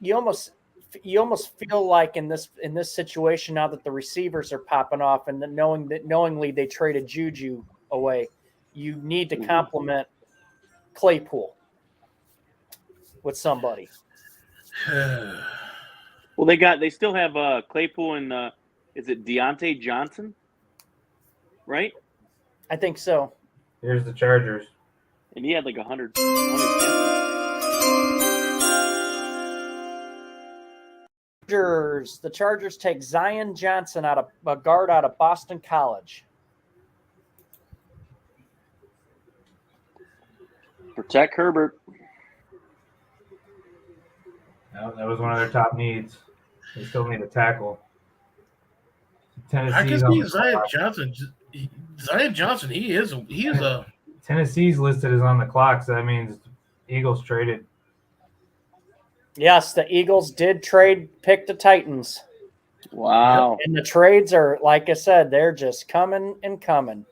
feel like in this situation now that the receivers are popping off and knowingly they traded Juju away, you need to complement Claypool with somebody. Well, they still have Claypool and is it Deontay Johnson? Right? I think so. Here's the Chargers. And he had like 100 The Chargers take Zion Johnson a guard out of Boston College. Protect Herbert. No, that was one of their top needs. They still need a tackle. I can see Zion Johnson. Zion Johnson, he is a. Tennessee's listed as on the clock, so that means Eagles traded. Yes, the Eagles did pick the Titans. Wow. And the trades are, like I said, they're just coming and coming.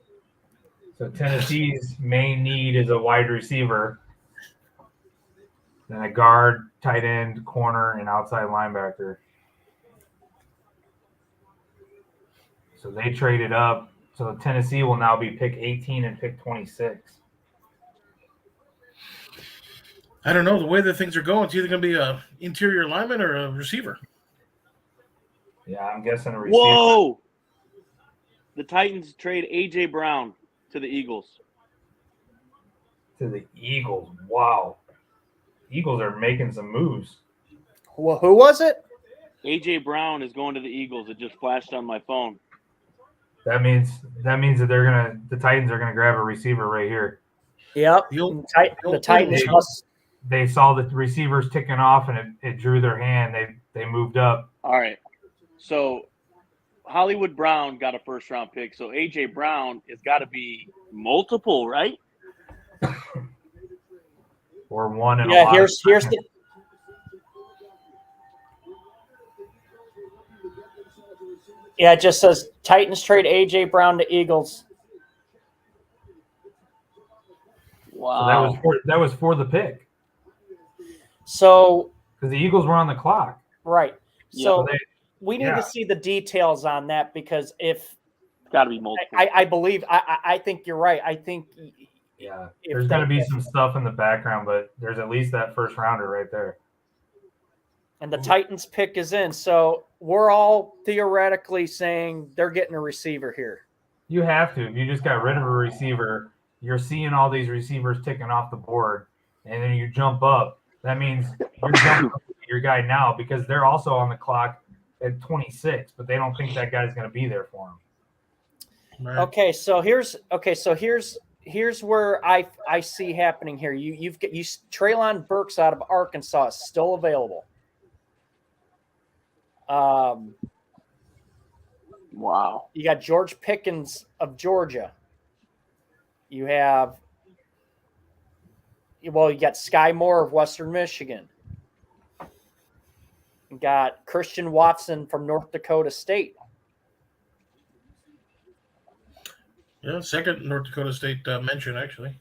So Tennessee's main need is a wide receiver, then a guard, tight end, corner, and outside linebacker. So they traded up. So Tennessee will now be pick 18 and pick 26. I don't know. The way that things are going, it's either going to be a interior lineman or a receiver. Yeah, I'm guessing a receiver. Whoa! The Titans trade A.J. Brown to the Eagles. To the Eagles. Wow. Eagles are making some moves. Well, who was it? A.J. Brown is going to the Eagles. It just flashed on my phone. That means that the Titans are gonna grab a receiver right here. Yep. The Titans must. They saw the receivers ticking off and it drew their hand. They moved up. All right. So Hollywood Brown got a first round pick. So A.J. Brown has got to be multiple, right? or one in a Yeah, lot here's of the Yeah, it just says Titans trade AJ Brown to Eagles. Wow. So that was for the pick So because the Eagles were on the clock. right. So Yep. we need yeah. to see the details on that because if Got to be multiple. I believe I think you're right. I think Yeah, if there's got to be some stuff in the background, but there's at least that first rounder right there. and the Titans pick is in. So we're all theoretically saying they're getting a receiver here. You have to. If you just got rid of a receiver, you're seeing all these receivers ticking off the board, and then you jump up. That means you're jumping up to your guy now because they're also on the clock at 26, but they don't think that guy's going to be there for them. Right. Okay, so here's where I see happening here. You've got Treylon Burks out of Arkansas is still available. Wow. You got George Pickens of Georgia. You got Sky Moore of Western Michigan. You got Christian Watson from North Dakota State. Yeah, second North Dakota State mention actually.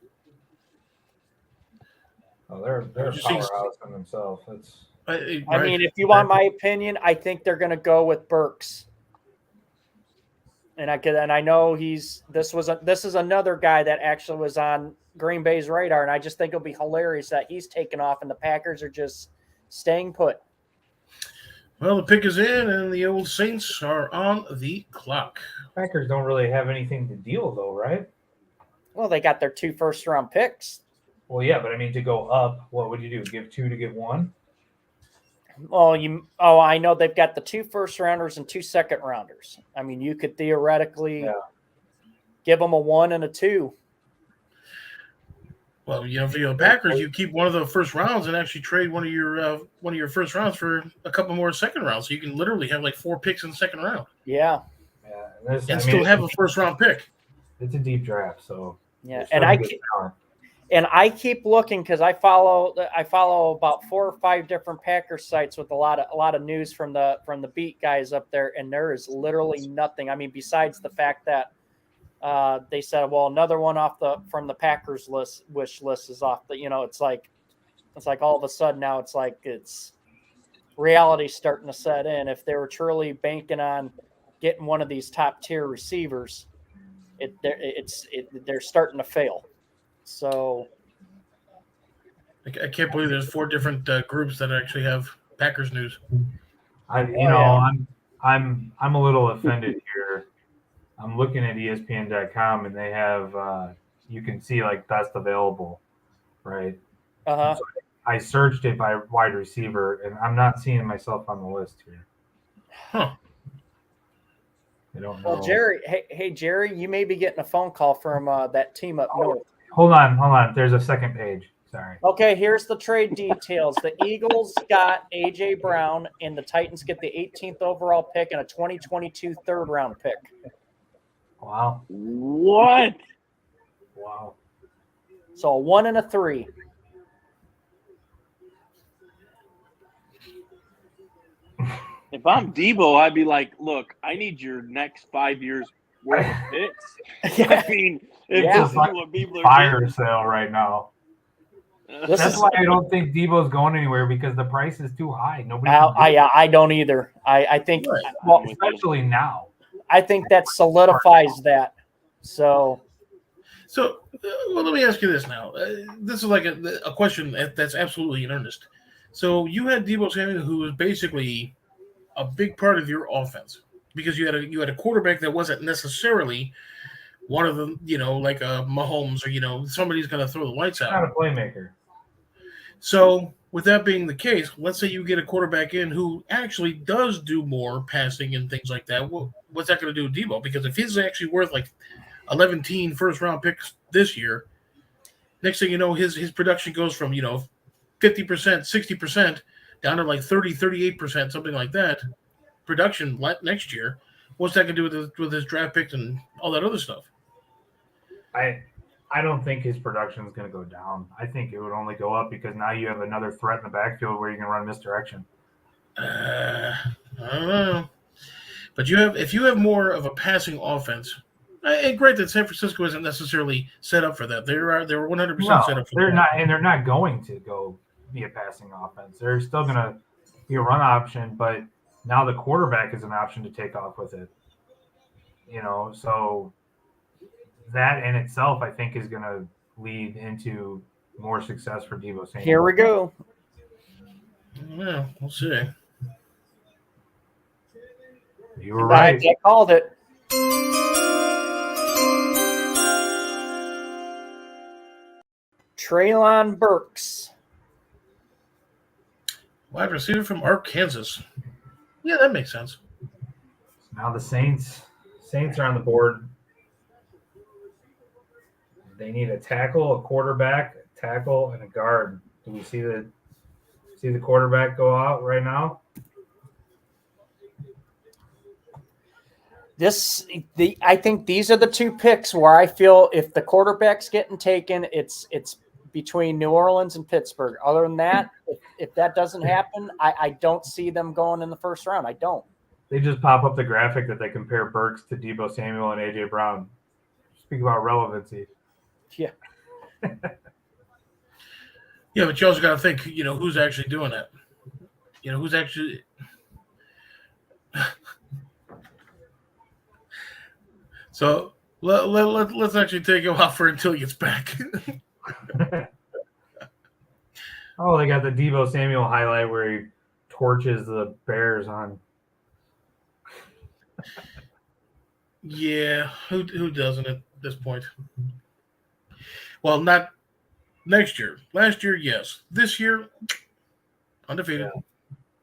Oh, they're a Just seems- powerhouse in themselves. I mean, if you want my opinion, I think they're going to go with Burks. And I know this is another guy that actually was on Green Bay's radar, and I just think it'll be hilarious that he's taken off and the Packers are just staying put. Well, the pick is in, and the old Saints are on the clock. Packers don't really have anything to deal, though, right? Well, they got their 2 first-round picks. Well, yeah, but I mean, to go up, what would you do? Give 2 to get 1? I know they've got the 2 first-rounders and 2 second-rounders. I mean, you could theoretically give them a 1 and a 2. Well, for the Packers, you keep one of the first rounds and actually trade one of your first rounds for a couple more second rounds, so you can literally have like 4 picks in the second round. Yeah. Yeah, And still have a first round pick. It's a deep draft, so yeah. And I keep looking because I follow about 4 or 5 different Packers sites with a lot of news from the beat guys up there, and there is literally nothing. I mean, besides the fact that they said, well, another one from the Packers wish list is off. But it's like all of a sudden now it's reality starting to set in. If they were truly banking on getting one of these top tier receivers, they're starting to fail. So I can't believe there's 4 different groups that actually have Packers news. I'm a little offended here. I'm looking at ESPN.com and they have you can see like best available, right? Uh-huh. So I searched it by wide receiver and I'm not seeing myself on the list here. Huh. I don't know. Well, Jerry, hey Jerry, you may be getting a phone call from that team up north. Hold on. There's a second page. Sorry. Okay, here's the trade details. The Eagles got AJ Brown, and the Titans get the 18th overall pick and a 2022 third-round pick. Wow. What? Wow. So a 1 and a 3. If I'm Debo, I'd be like, look, I need your next 5 years worth of picks. Yeah. I mean, if Yeah. this is what people are Fire doing. sale right now. This That's is- why I don't think Debo's going anywhere because the price is too high. Nobody. I don't either. I think Right. well, Especially now. I think that solidifies that. So Well, let me ask you this now. This is like a question that's absolutely in earnest. So you had Deebo Samuel, who was basically a big part of your offense because you had a quarterback that wasn't necessarily one of them, like a Mahomes or somebody's going to throw the lights out. Not a playmaker. So with that being the case, let's say you get a quarterback in who actually does do more passing and things like that. What's that going to do with Debo? Because if he's actually worth like 11 first-round picks this year, next thing you know, his production goes from 50%, 60% down to like 30, 38%, something like that. Production next year. What's that going to do with his draft picks and all that other stuff? I don't think his production is going to go down. I think it would only go up because now you have another threat in the backfield where you can run misdirection. I don't know. But if you have more of a passing offense, and great that San Francisco isn't necessarily set up for that. They were 100% set up for they're that. not, and they're not going to go be a passing offense. They're still going to be a run option, but now the quarterback is an option to take off with it. So that in itself, I think, is going to lead into more success for Deebo Samuel. Here we go. Well, we'll see. You were right. I called it. Treylon Burks. Wide receiver from Arkansas. Yeah, that makes sense. Now the Saints are on the board. They need a tackle, a quarterback, a tackle, and a guard. Do we see the quarterback go out right now? I think these are the two picks where I feel if the quarterback's getting taken, it's between New Orleans and Pittsburgh. Other than that, if that doesn't happen, I don't see them going in the first round. I don't. They just pop up the graphic that they compare Burks to Deebo Samuel and A.J. Brown. Speak about relevancy. Yeah. Yeah, but you also got to think, who's actually doing it? Who's actually – So let's actually take him off for until he gets back. Oh, they got the Deebo Samuel highlight where he torches the Bears on. Yeah, who doesn't at this point? Well, not next year. Last year, yes. This year, undefeated. Yeah.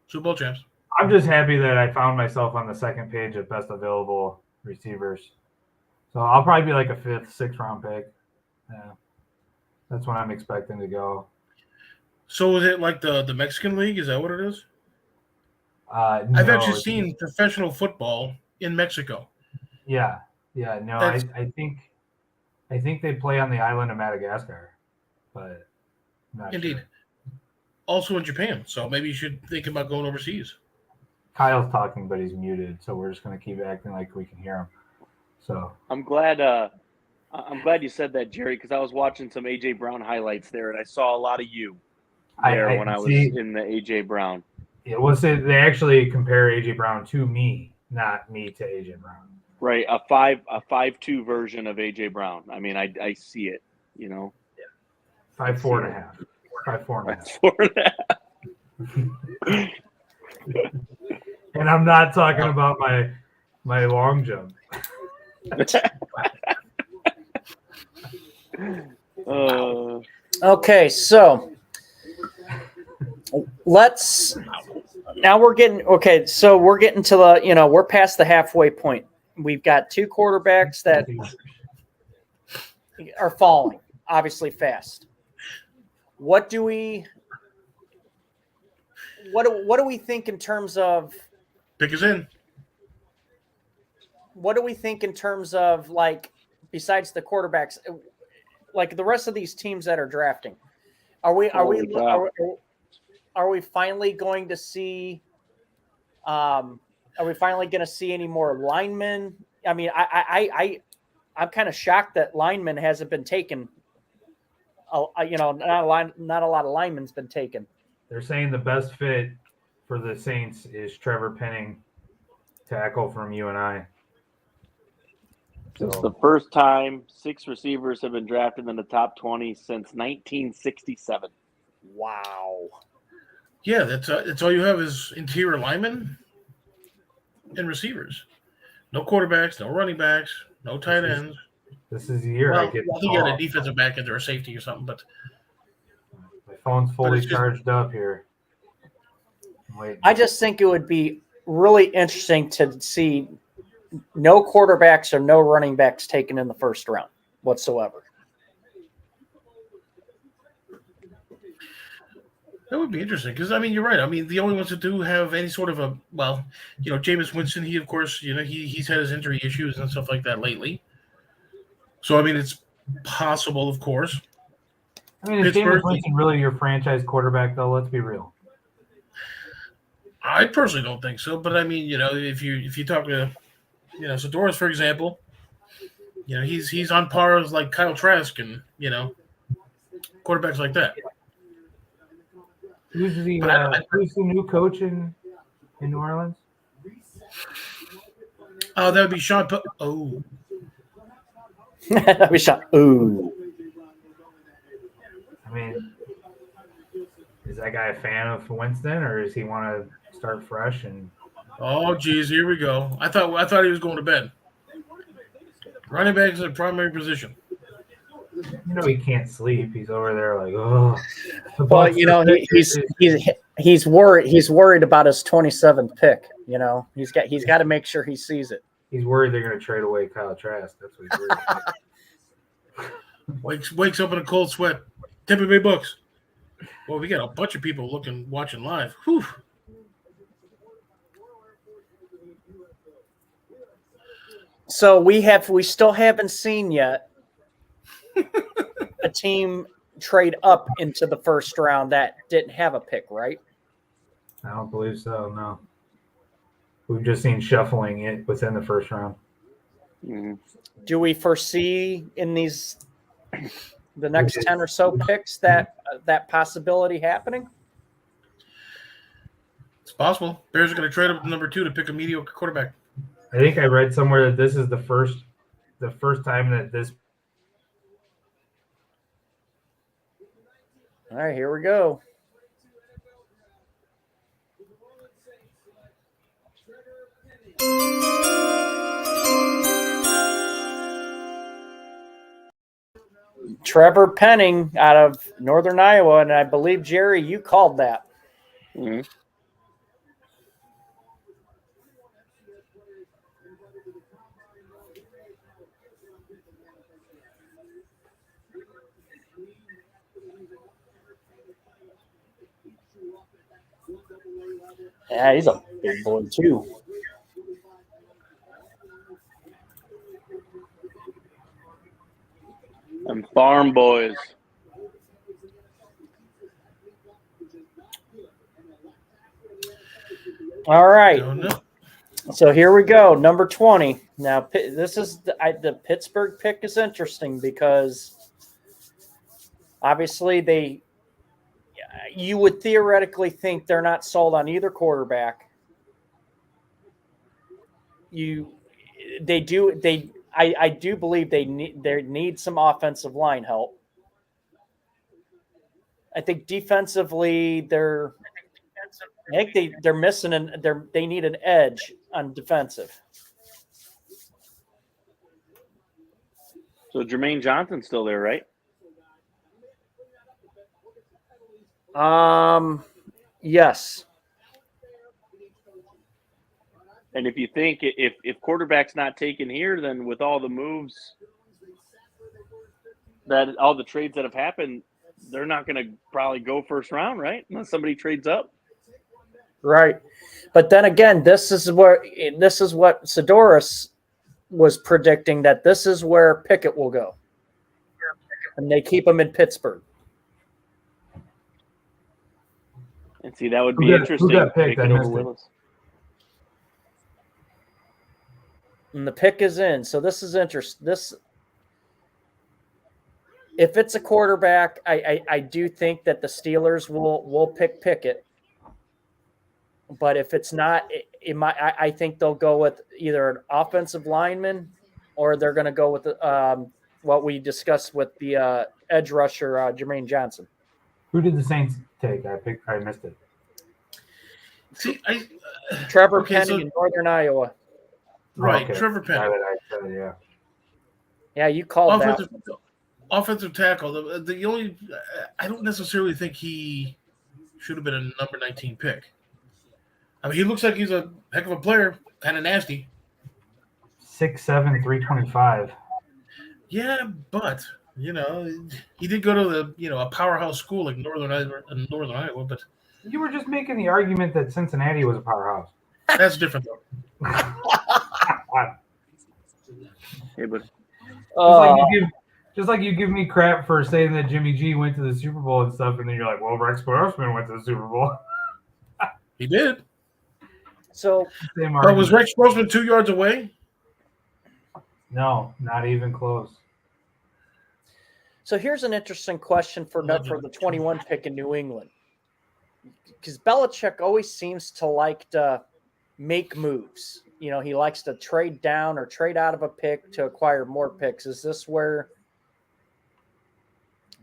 Super Bowl champs. I'm just happy that I found myself on the second page of best available receivers. So I'll probably be like a 5th, 6th round pick. Yeah. That's when I'm expecting to go. So is it like the Mexican League? Is that what it is? No, I've actually seen professional football in Mexico. Yeah. No, I think they play on the island of Madagascar, but I'm not indeed. Sure. Also in Japan, so maybe you should think about going overseas. Kyle's talking, but he's muted, so we're just going to keep acting like we can hear him. So I'm glad you said that, Jerry, because I was watching some A.J. Brown highlights there, and I saw a lot of you there when I was in the A.J. Brown. Yeah, well, they actually compare A.J. Brown to me, not me to A.J. Brown. Right, a 5'2" version of A.J. Brown. I mean, I see it, Yeah. 5'4.5". 5'4.5". And I'm not talking about my long jump. Okay, so we're getting to the, we're past the halfway point. We've got two quarterbacks that are falling, obviously fast. What do we think in terms of pick us in? What do we think in terms of, like, besides the quarterbacks, like the rest of these teams that are drafting? Are we finally going to see? Are we finally going to see any more linemen? I mean, I'm kind of shocked that linemen hasn't been taken. Not a lot of linemen's been taken. They're saying the best fit for the Saints is Trevor Penning, tackle from UNI. It's the first time 6 receivers have been drafted in the top 20 since 1967. Wow. Yeah, that's all you have is interior linemen and receivers. No quarterbacks, no running backs, no tight ends. This is the year I get. I think you got a defensive back end or a safety or something, but my phone's fully charged up here. I just think it would be really interesting to see no quarterbacks or no running backs taken in the first round whatsoever. that would be interesting because, I mean, you're right. I mean, the only ones that do have any sort of Jameis Winston, he, of course, he's had his injury issues and stuff like that lately. So, I mean, it's possible, of course. I mean, is Jameis Pittsburgh- Winston really your franchise quarterback, though? Let's be real. I personally don't think so, but I mean, if you talk to, Sadorus, for example, he's on par with like Kyle Trask and quarterbacks like that. Who's the But who's the new coach in New Orleans? Oh, that would be Sean. Oh, we shot. Ooh. I mean, is that guy a fan of Winston, or does he want to start fresh? And oh, geez, here we go. I thought he was going to bed. Running back is a primary position. he can't sleep. He's over there like, oh. Well, he's worried. He's worried about his 27th pick. He's got to make sure he sees it. He's worried they're going to trade away Kyle Trask. That's what he's worried about. Wakes up in a cold sweat. Tampa Bay Bucks. Well, we got a bunch of people watching live. Whew. So we still haven't seen yet a team trade up into the first round that didn't have a pick, right? I don't believe so. No, we've just seen shuffling it within the first round. Mhm. Do we foresee in the next 10 or so picks that possibility happening? It's possible. Bears are going to trade up to number 2 to pick a mediocre quarterback. I think I read somewhere that this is the first time that this. All right, here we go. Trevor Penning out of Northern Iowa, and I believe, Jerry, you called that. Mhm. Yeah, he's a big boy, too. Them farm boys. All right. Don't know. So here we go, number 20. Now, this is the Pittsburgh pick is interesting because obviously you would theoretically think they're not sold on either quarterback. I do believe they need some offensive line help. I think defensively they're missing they need an edge on defensive. So Jermaine Johnson's still there, right? Yes. And if you think if quarterback's not taken here, then with all the moves that all the trades that have happened, they're not going to probably go first round, right? Unless somebody trades up. Right. But then again, this is what Sadorus was predicting, that this is where Pickett will go. And they keep him in Pittsburgh. And see, that would be Who got interesting. picked? Pickett I over missed it. Willis. And the pick is in. So this is interesting. If it's a quarterback, I do think that the Steelers will pick Pickett. But if it's not, I think they'll go with either an offensive lineman or they're going to go with what we discussed with the edge rusher, Jermaine Johnson. Who did the Saints take? I missed it. See, Trevor Okay, Penning so- in Northern Iowa. right, Okay. Trevor Penning. I said it, yeah. Yeah, you called that. Offensive tackle. The only I don't necessarily think he should have been a number 19 pick. I mean, he looks like he's a heck of a player, kind of nasty. 6'7", 325. Yeah, but he did go to a powerhouse school like Northern Iowa, but You were just making the argument that Cincinnati was a powerhouse. that's different though. Hey, but Just like you give me crap for saying that Jimmy G went to the Super Bowl and stuff, and then you're like, well, Rex Grossman went to the Super Bowl. He did. So, Same But was argument. Rex Grossman 2 yards away? No, not even close. so here's an interesting question for the 21 pick in New England, because Belichick always seems to like to make moves. You know, he likes to trade down or trade out of a pick to acquire more picks. Is this where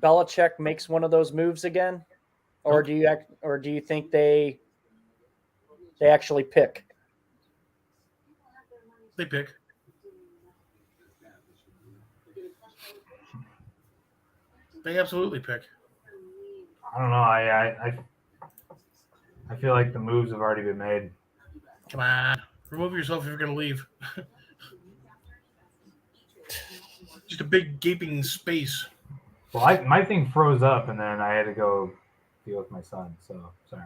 Belichick makes one of those moves again, or do you think they actually pick? They pick. They absolutely pick. I don't know. I feel like the moves have already been made. Come on. Remove yourself if you're going to leave. Just a big gaping space. Well, my thing froze up, and then I had to go deal with my son. So sorry.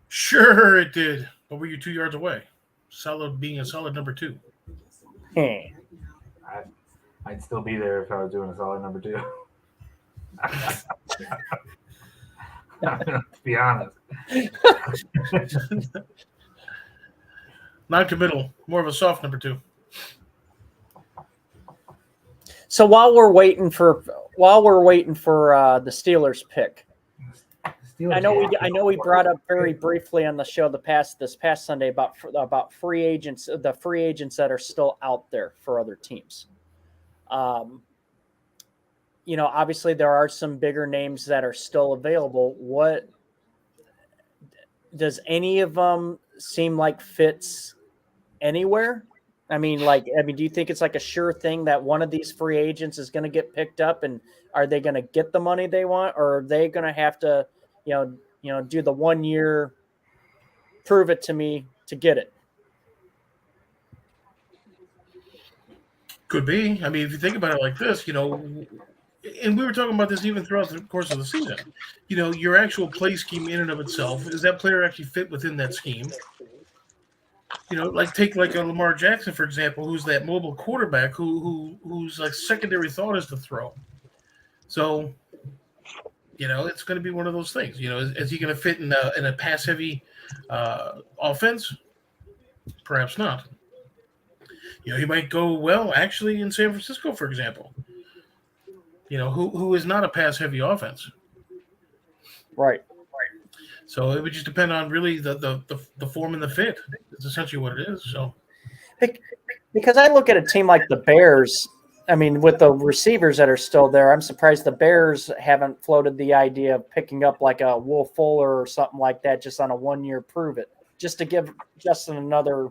Sure, it did. But were you 2 yards away? Being a solid number 2. I'd still be there if I was doing a solid number 2. To be honest. Non-committal. More of a soft number 2. So while we're waiting for the Steelers pick, I know we brought up very briefly on the show this past Sunday about free agents, the free agents that are still out there for other teams. You know, obviously there are some bigger names that are still available. What does any of them seem like fits anywhere? I mean, do you think it's like a sure thing that one of these free agents is going to get picked up, and are they going to get the money they want, or are they going to have to, you know, do the 1 year, prove it to me to get it? Could be. I mean, if you think about it like this, you know, and we were talking about this even throughout the course of the season. You know, your actual play scheme in and of itself, does that player actually fit within that scheme? You know, like take like a Lamar Jackson, for example, who's that mobile quarterback whose like secondary thought is to throw. So, you know, it's going to be one of those things. You know, is he going to fit in a pass heavy offense? Perhaps not. You know, he might go well actually in San Francisco, for example. You know, who is not a pass heavy offense. Right. So it would just depend on really the form and the fit. It's essentially what it is. So, because I look at a team like the Bears, I mean, with the receivers that are still there, I'm surprised the Bears haven't floated the idea of picking up like a Will Fuller or something like that, just on a 1 year prove it, just to give Justin another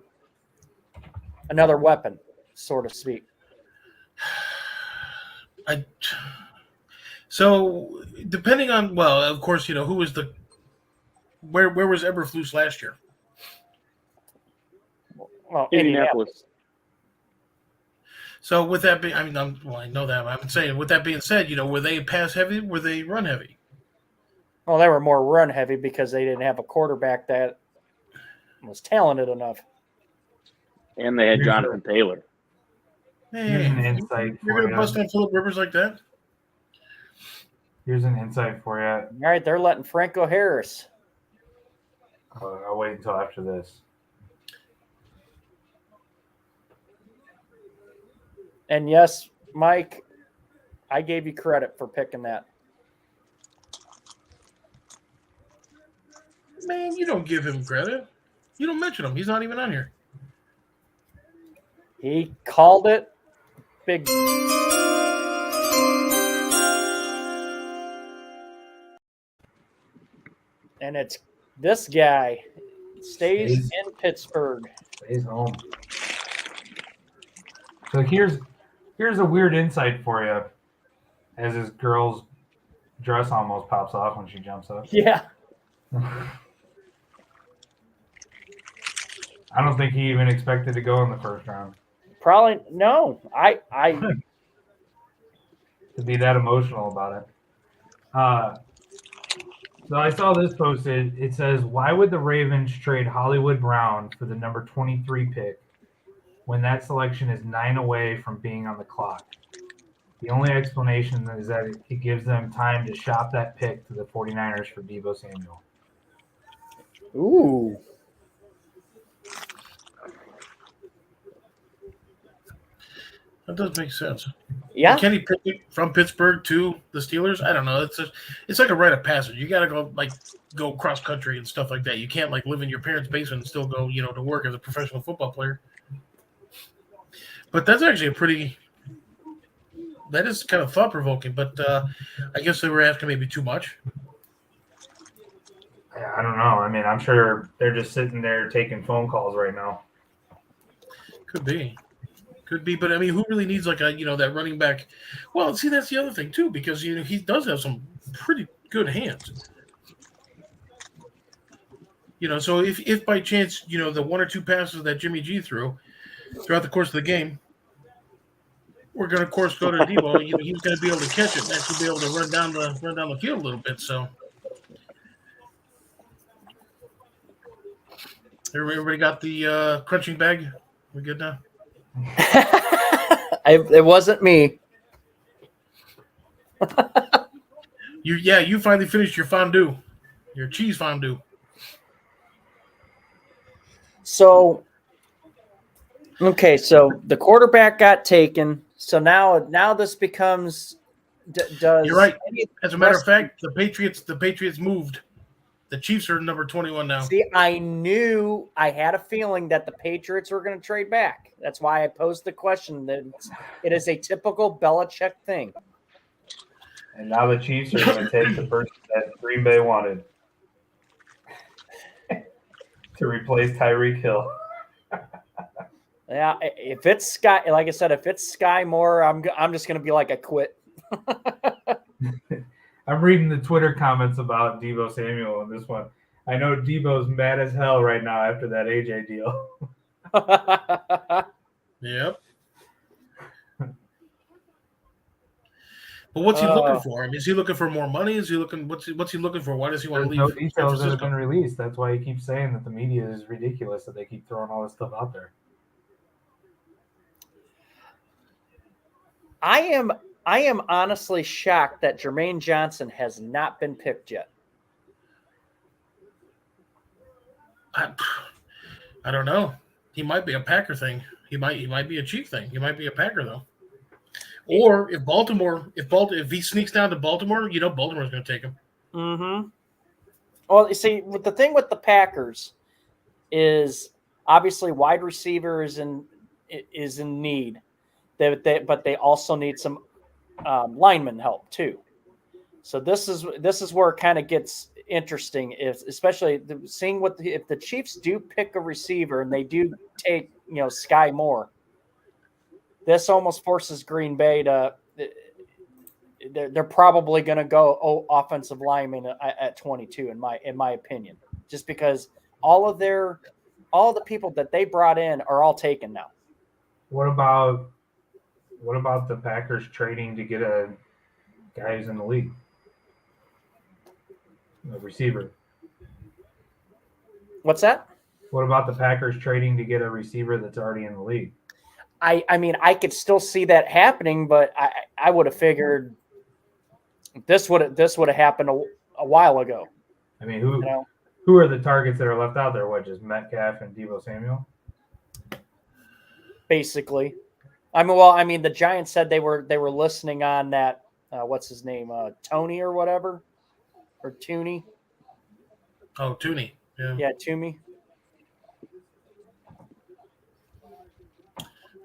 weapon, so to speak. So depending on, well, of course, you know, who was where was Eberflus last year? Well, Indianapolis. So with that being, I mean, I know that. I'm saying, with that being said, you know, were they pass heavy? Were they run heavy? Well, they were more run heavy because they didn't have a quarterback that was talented enough. And they had Jonathan Taylor. Here's an insight You're for going to bust you. on Phillip Rivers like that? Here's an insight for you. All right, they're letting Franco Harris. I'll wait until after this. And yes, Mike, I gave you credit for picking that. Man, you don't give him credit. You don't mention him. He's not even on here. He called it big. And it's this guy stays in Pittsburgh. Stays home. So here's a weird insight for you, as this girl's dress almost pops off when she jumps up. Yeah. I don't think he even expected to go in the first round. Probably no. I To be that emotional about it. So I saw this posted. It says, why would the Ravens trade Hollywood Brown for the number 23 pick when that selection is 9 away from being on the clock? The only explanation is that it gives them time to shop that pick to the 49ers for Deebo Samuel. Ooh. That does make sense. Yeah. Kenny Pickett from Pittsburgh to the Steelers. I don't know. It's like a rite of passage. You got to go cross country and stuff like that. You can't live in your parents' basement and still go to work as a professional football player. But that's actually that is kind of thought provoking. But I guess they were asking maybe too much. I don't know. I mean, I'm sure they're just sitting there taking phone calls right now. Could be, but I mean, who really needs that running back? Well, see, that's the other thing too, because he does have some pretty good hands. So if by chance the one or two passes that Jimmy G threw throughout the course of the game, we're going to of course go to Deebo. He's going to be able to catch it and actually be able to run down the field a little bit. So everybody got the crunching bag. We good now? It wasn't me. You finally finished your fondue, your cheese fondue. So, okay, so the quarterback got taken. So now this becomes. Does You're right. As a matter of fact, the Patriots moved. The Chiefs are number 21 now. See, I had a feeling that the Patriots were going to trade back. That's why I posed the question. That it is a typical Belichick thing. And now the Chiefs are going to take the person that Green Bay wanted to replace Tyreek Hill. Yeah, if it's Sky, like I said, if it's Sky Moore, I'm just going to be like, I quit. I'm reading the Twitter comments about Deebo Samuel in this one. I know Deebo's mad as hell right now after that AJ deal. Yep. But what's he looking for? I mean, is he looking for more money? Is he looking? What's he looking for? Why does he want to leave? No details that have been released. That's why he keeps saying that the media is ridiculous that they keep throwing all this stuff out there. I am honestly shocked that Jermaine Johnson has not been picked yet. I don't know. He might be a Packer thing. He might be a Chief thing. He might be a Packer though. Or if he sneaks down to Baltimore, Baltimore's going to take him. Mm-hmm. Well, you see, the thing with the Packers is obviously wide receiver is in need, but they also need some lineman help too. So this is where it kind of gets interesting, especially seeing if the Chiefs do pick a receiver and they do take Sky Moore. This almost forces Green Bay to. They're probably going to go offensive lineman at 22 in my opinion, just because all the people that they brought in are all taken now. What about the Packers trading to get a guy who's in the league, a receiver? What's that? What about the Packers trading to get a receiver that's already in the league? I mean, I could still see that happening, but I would have figured this would have happened a while ago. I mean, who are the targets that are left out there? What, just Metcalf and Deebo Samuel? Basically, I mean, the Giants said they were listening on that. What's his name? Tony or whatever, or Tooney. Oh, Tooney. Yeah. Yeah, Toomey.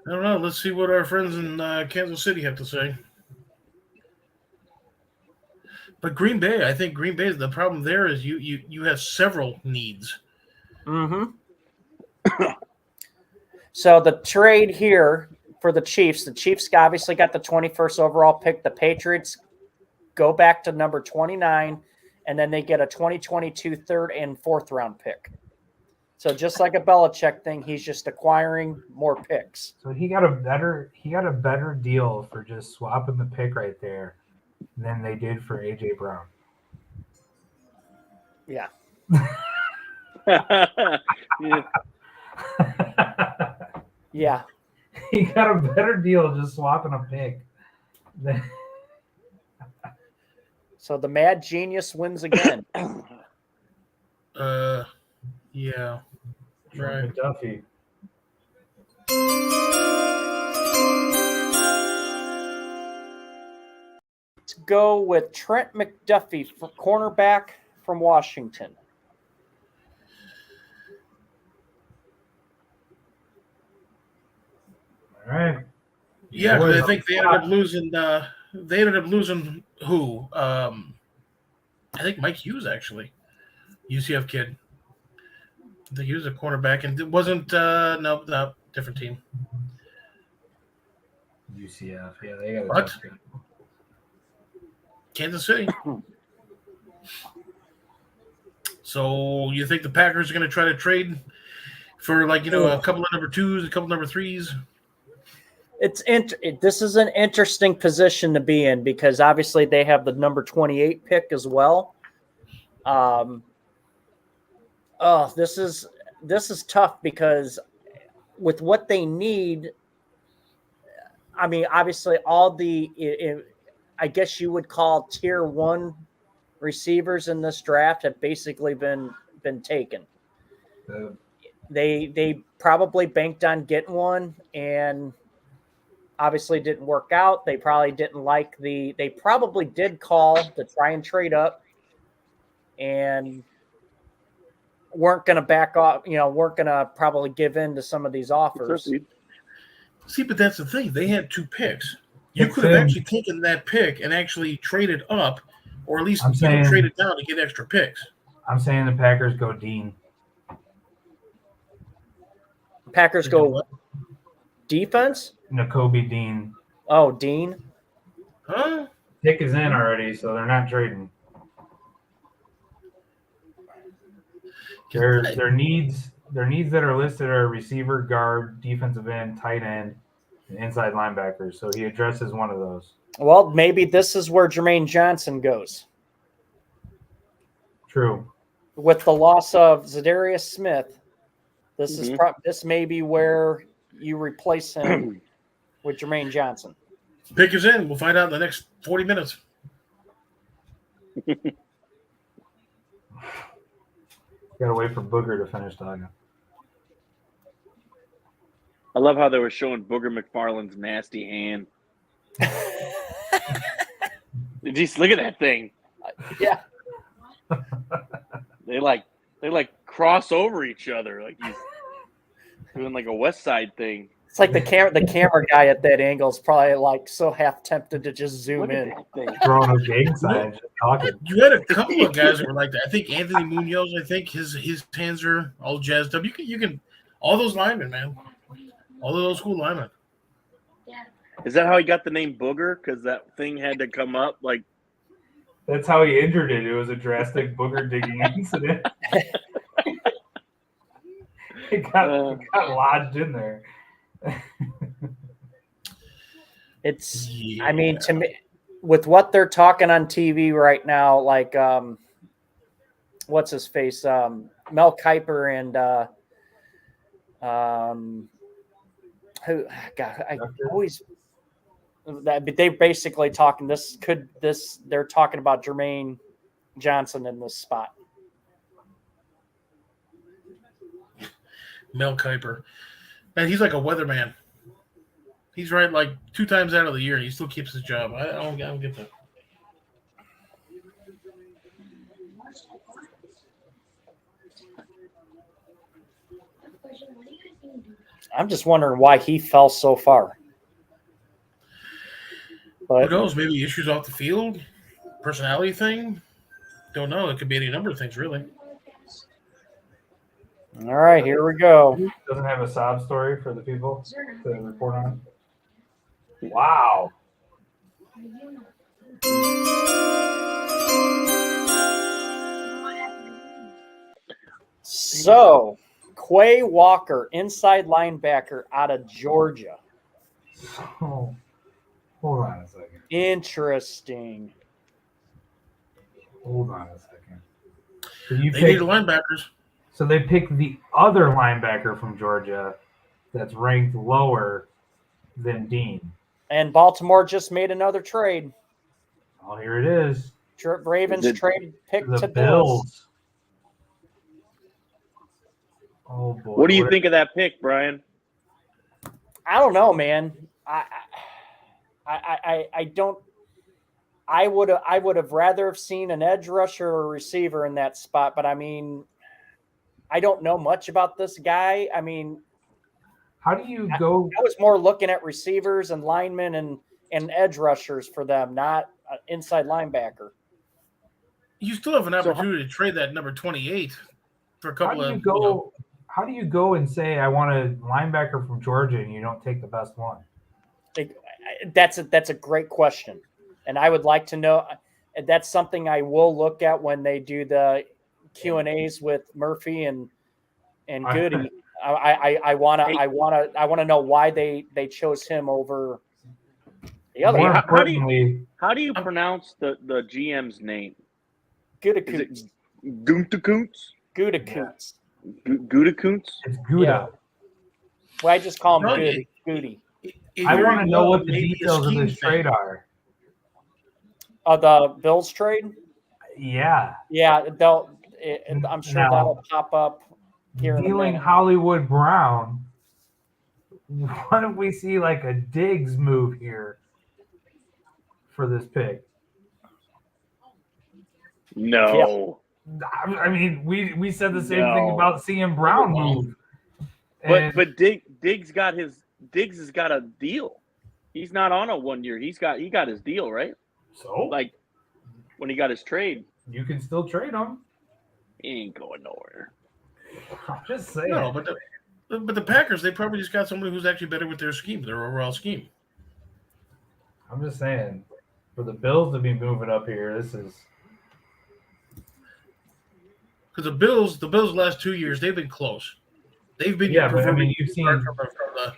I don't know. Let's see what our friends in Kansas City have to say. But Green Bay, I think Green Bay, the problem there is you have several needs. Mm-hmm. So the trade here for the Chiefs obviously got the 21st overall pick. The Patriots go back to number 29, and then they get a 2022 third and fourth round pick. So just like a Belichick thing, he's just acquiring more picks. So he got a better deal for just swapping the pick right there than they did for AJ Brown. Yeah. Yeah. Yeah. He got a better deal just swapping a pick. So the mad genius wins again. Yeah. Right. McDuffie. Let's go with Trent McDuffie, for cornerback from Washington. All right. Yeah, because I think they ended up losing. They ended up losing who? I think Mike Hughes, actually, UCF kid. I think he was a cornerback, and it wasn't. No, different team. UCF. Yeah, they got a What? tough team. Kansas City. So you think the Packers are going to try to trade for a couple of number 2s, a couple of number 3s? This is an interesting position to be in because obviously they have the number 28 pick as well. This is tough because with what they need, I mean, obviously I guess you would call tier 1 receivers in this draft have basically been taken. They probably banked on getting one and obviously didn't work out. They probably didn't like they probably did call to try and trade up and weren't going to back off, weren't going to probably give in to some of these offers. See, but that's the thing. They had 2 picks. You could have actually taken that pick and actually traded up, or at least traded down to get extra picks. I'm saying the Packers go Dean. Packers go defense? Nakobe Dean. Oh, Dean. Huh? Pick is in already, so they're not trading. Their needs that are listed are receiver, guard, defensive end, tight end, and inside linebackers. So he addresses one of those. Well, maybe this is where Jermaine Johnson goes. True. With the loss of Zadarius Smith, this is this may be where you replace him with Jermaine Johnson. Pick is in. We'll find out in the next 40 minutes. Gotta wait for Booger to finish talking. I love how they were showing Booger McFarland's nasty hand. Just look at that thing. Yeah. They cross over each other like he's doing like a West Side thing. It's like the camera guy at that angle is probably like so half tempted to just zoom in. Throwing a gang sign, just talking. You had a couple of guys that were like that. I think Anthony Munoz. I think his hands are all jazzed up. You can all those linemen, man. All of those cool linemen. Is that how he got the name Booger? Because that thing had to come up like. That's how he injured it. It was a drastic booger digging incident. it got lodged in there. I mean, to me, with what they're talking on TV right now, like what's his face, Mel Kiper and who? God, I always. But they're basically talking. They're talking about Jermaine Johnson in this spot. Mel Kiper, man, he's like a weatherman. He's right like 2 times out of the year, and he still keeps his job. I don't get that. I'm just wondering why he fell so far. But, who knows? Maybe issues off the field, personality thing. Don't know. It could be any number of things, really. All right, here we go. Doesn't have a sob story for the people to report on. Wow. So, Quay Walker, inside linebacker out of Georgia. Oh. Hold on a second. Interesting. Hold on a second. So they need linebackers. So they picked the other linebacker from Georgia that's ranked lower than Dean. And Baltimore just made another trade. Oh, here it is. Ravens Is it traded pick The to Bills. Oh boy. What do you think of that pick, Brian? I don't know, man. I don't. I would have rather have seen an edge rusher or a receiver in that spot, but I mean, I don't know much about this guy. I mean, How do you go? I was more looking at receivers and linemen and edge rushers for them, not an inside linebacker. You still have an So- opportunity to trade that number 28 for a How couple do you of. go? How do you go and say I want a linebacker from Georgia and you don't take the best one? That's a great question, and I would like to know. That's something I will look at when they do the Q&As with Murphy and Goody. I want to know why they chose him over the other. More One. importantly, How do you pronounce the GM's name? Gutekunst. Is it Gutekunst? Gutekunst. Gutekunst? it's Gouda. Yeah. Well, I just call him No, Goody. It I very want to know well what the may be a details of scheme this thing. trade are. The Bills trade. Yeah. Yeah, I'm sure Now, that'll pop up here in a Dealing minute. Hollywood Brown. Why don't we see like a Diggs move here for this pick? No. I mean, we said the same thing No. about seeing Brown move. But Diggs has got a deal. He's not on a 1 year. He got his deal, right? So Like when he got his trade, you can still trade him. he ain't going nowhere. I'm just saying. No, but the Packers, they probably just got somebody who's actually better with their scheme, their overall scheme. I'm just saying. For the Bills to be moving up here, this is Because the Bills last 2 years, they've been close. They've been Yeah, but I proverbial mean, you've seen-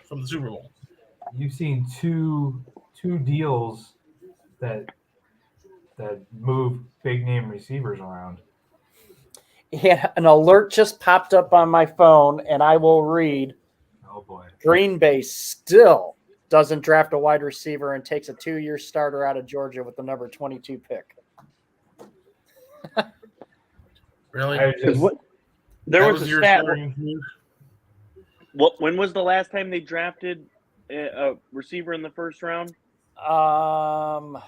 from the Super Bowl. you've seen two deals that move big name receivers around. Yeah, an alert just popped up on my phone, and I will read. Oh boy. Green Bay still doesn't draft a wide receiver and takes a 2-year starter out of Georgia with the number 22 pick. Really? I just, There That was a your stat. starting move? When was the last time they drafted a receiver in the first round? Javon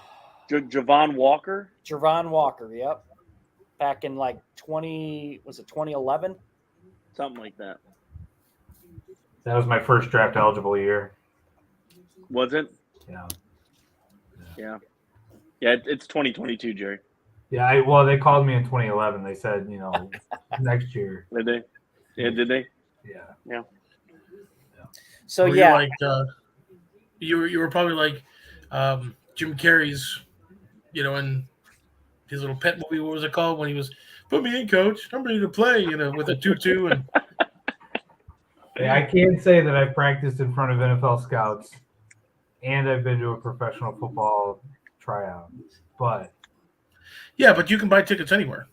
Walker. Javon Walker, yep. Back in like 2011? Something like that. that was my first draft eligible year. Was it? Yeah. Yeah. Yeah, it's 2022, Jerry. Yeah, well, they called me in 2011. They said, next year. Did they? Yeah, did they? Yeah. So, Were yeah. you were probably like Jim Carrey's, in his little pet movie. What was it called when he was, "Put me in, coach. I'm ready to play," with a tutu and. Yeah, I can say that I've practiced in front of NFL scouts and I've been to a professional football tryout. But Yeah, but you can buy tickets anywhere.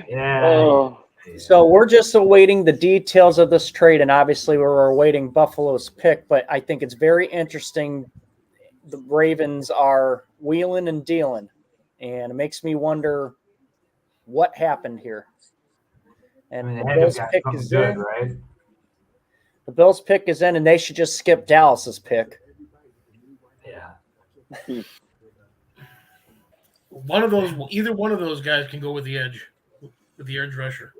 yeah. Oh, So we're just awaiting the details of this trade, and obviously we're awaiting Buffalo's pick, but I think it's very interesting. The Ravens are wheeling and dealing, and it makes me wonder what happened here. And I mean, the they had to Bills have pick something is good, in. right? The Bills pick is in, and they should just skip Dallas's pick. Yeah. Either one of those guys can go with the edge rusher.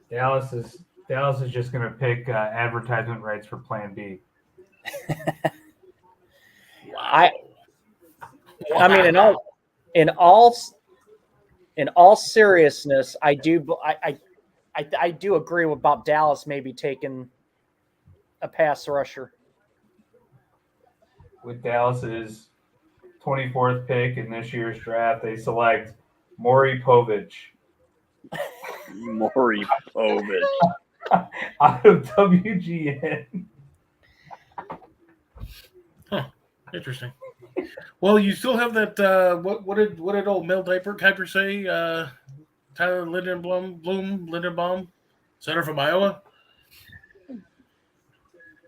Dallas is just going to pick advertisement rights for Plan B. Wow. I mean, in all seriousness, I do agree about Dallas maybe taking a pass rusher. With Dallas's 24th pick in this year's draft, they select Maury Povich Maury Povich. out of WGN. Interesting. Well, you still have that. What did old Mel Kiper say? Tyler Lindenbaum, center from Iowa.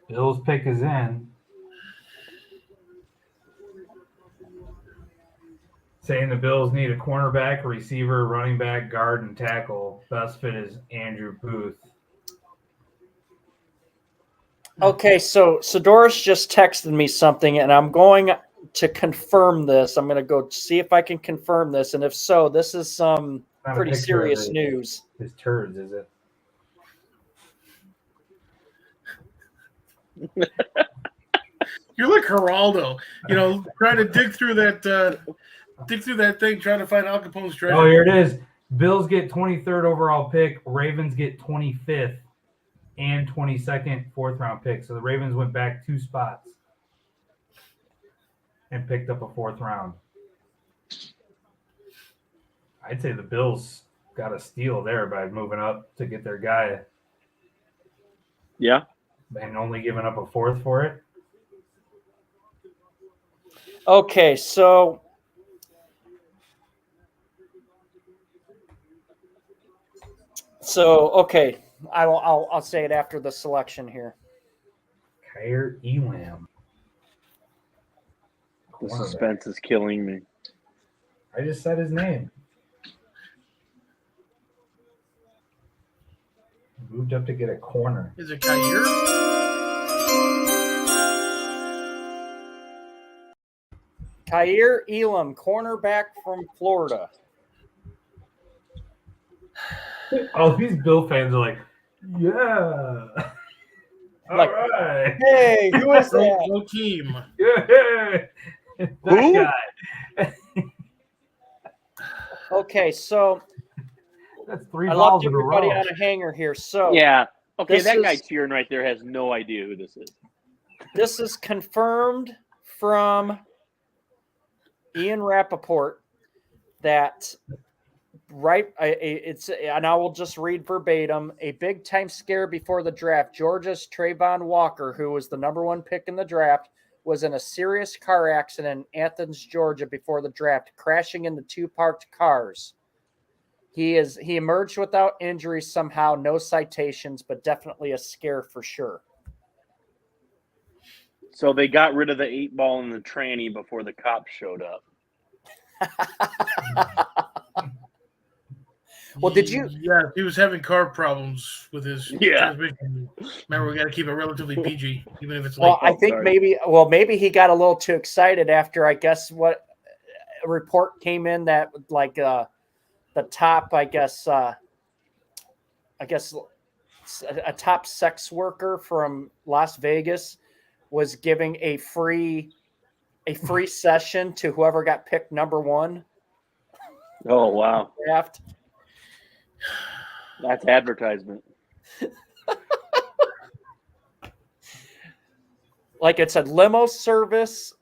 Bill's pick is in. Saying the Bills need a cornerback, a receiver, running back, guard, and tackle. Best fit is Andrew Booth. Okay, so Doris just texted me something, and I'm going to confirm this. I'm going to go see if I can confirm this, and if so, this is some Not a pretty picture of serious it. news. His turds, is it? You're like Geraldo, trying to dig through that thing, trying to find Al Capone's treasure. Oh, here it is. Bills get 23rd overall pick. Ravens get 25th and 22nd, 4th round pick. So the Ravens went back 2 spots and picked up a 4th round. I'd say the Bills got a steal there by moving up to get their guy Yeah. and only giving up a 4th for it. Okay, so okay, I'll say it after the selection here. Kyer Elam. The suspense is killing me. I just said his name. Moved up to get a corner. Is it Kyer? Kyer Elam, cornerback from Florida. All these Bill fans are like, yeah. All Like, right. Hey, who is that? No team. Yeah. That Who? guy. Okay, so That's 3 I balls left in a everybody row. on a hanger here. So Yeah. Okay, This that guy is- cheering right there has no idea who this is. this is confirmed from Ian Rappaport that it's, and I will just read verbatim, a big time scare before the draft. Georgia's Trayvon Walker, who was the number 1 pick in the draft, was in a serious car accident in Athens, Georgia before the draft, crashing into 2 parked cars. He emerged without injuries somehow, no citations, but definitely a scare for sure. So they got rid of the 8-ball and the tranny before the cops showed up. Well, did you- Yeah, he was having car problems with his Yeah. transmission. Remember, we got to keep it relatively PG, even if it's Well, late. I think sorry. maybe he got a little too excited after, I guess, what a report came in that like the top, I guess a top sex worker from Las Vegas was giving a free session to whoever got picked number 1 Oh, wow. draft. That's advertisement. Like it said, limo service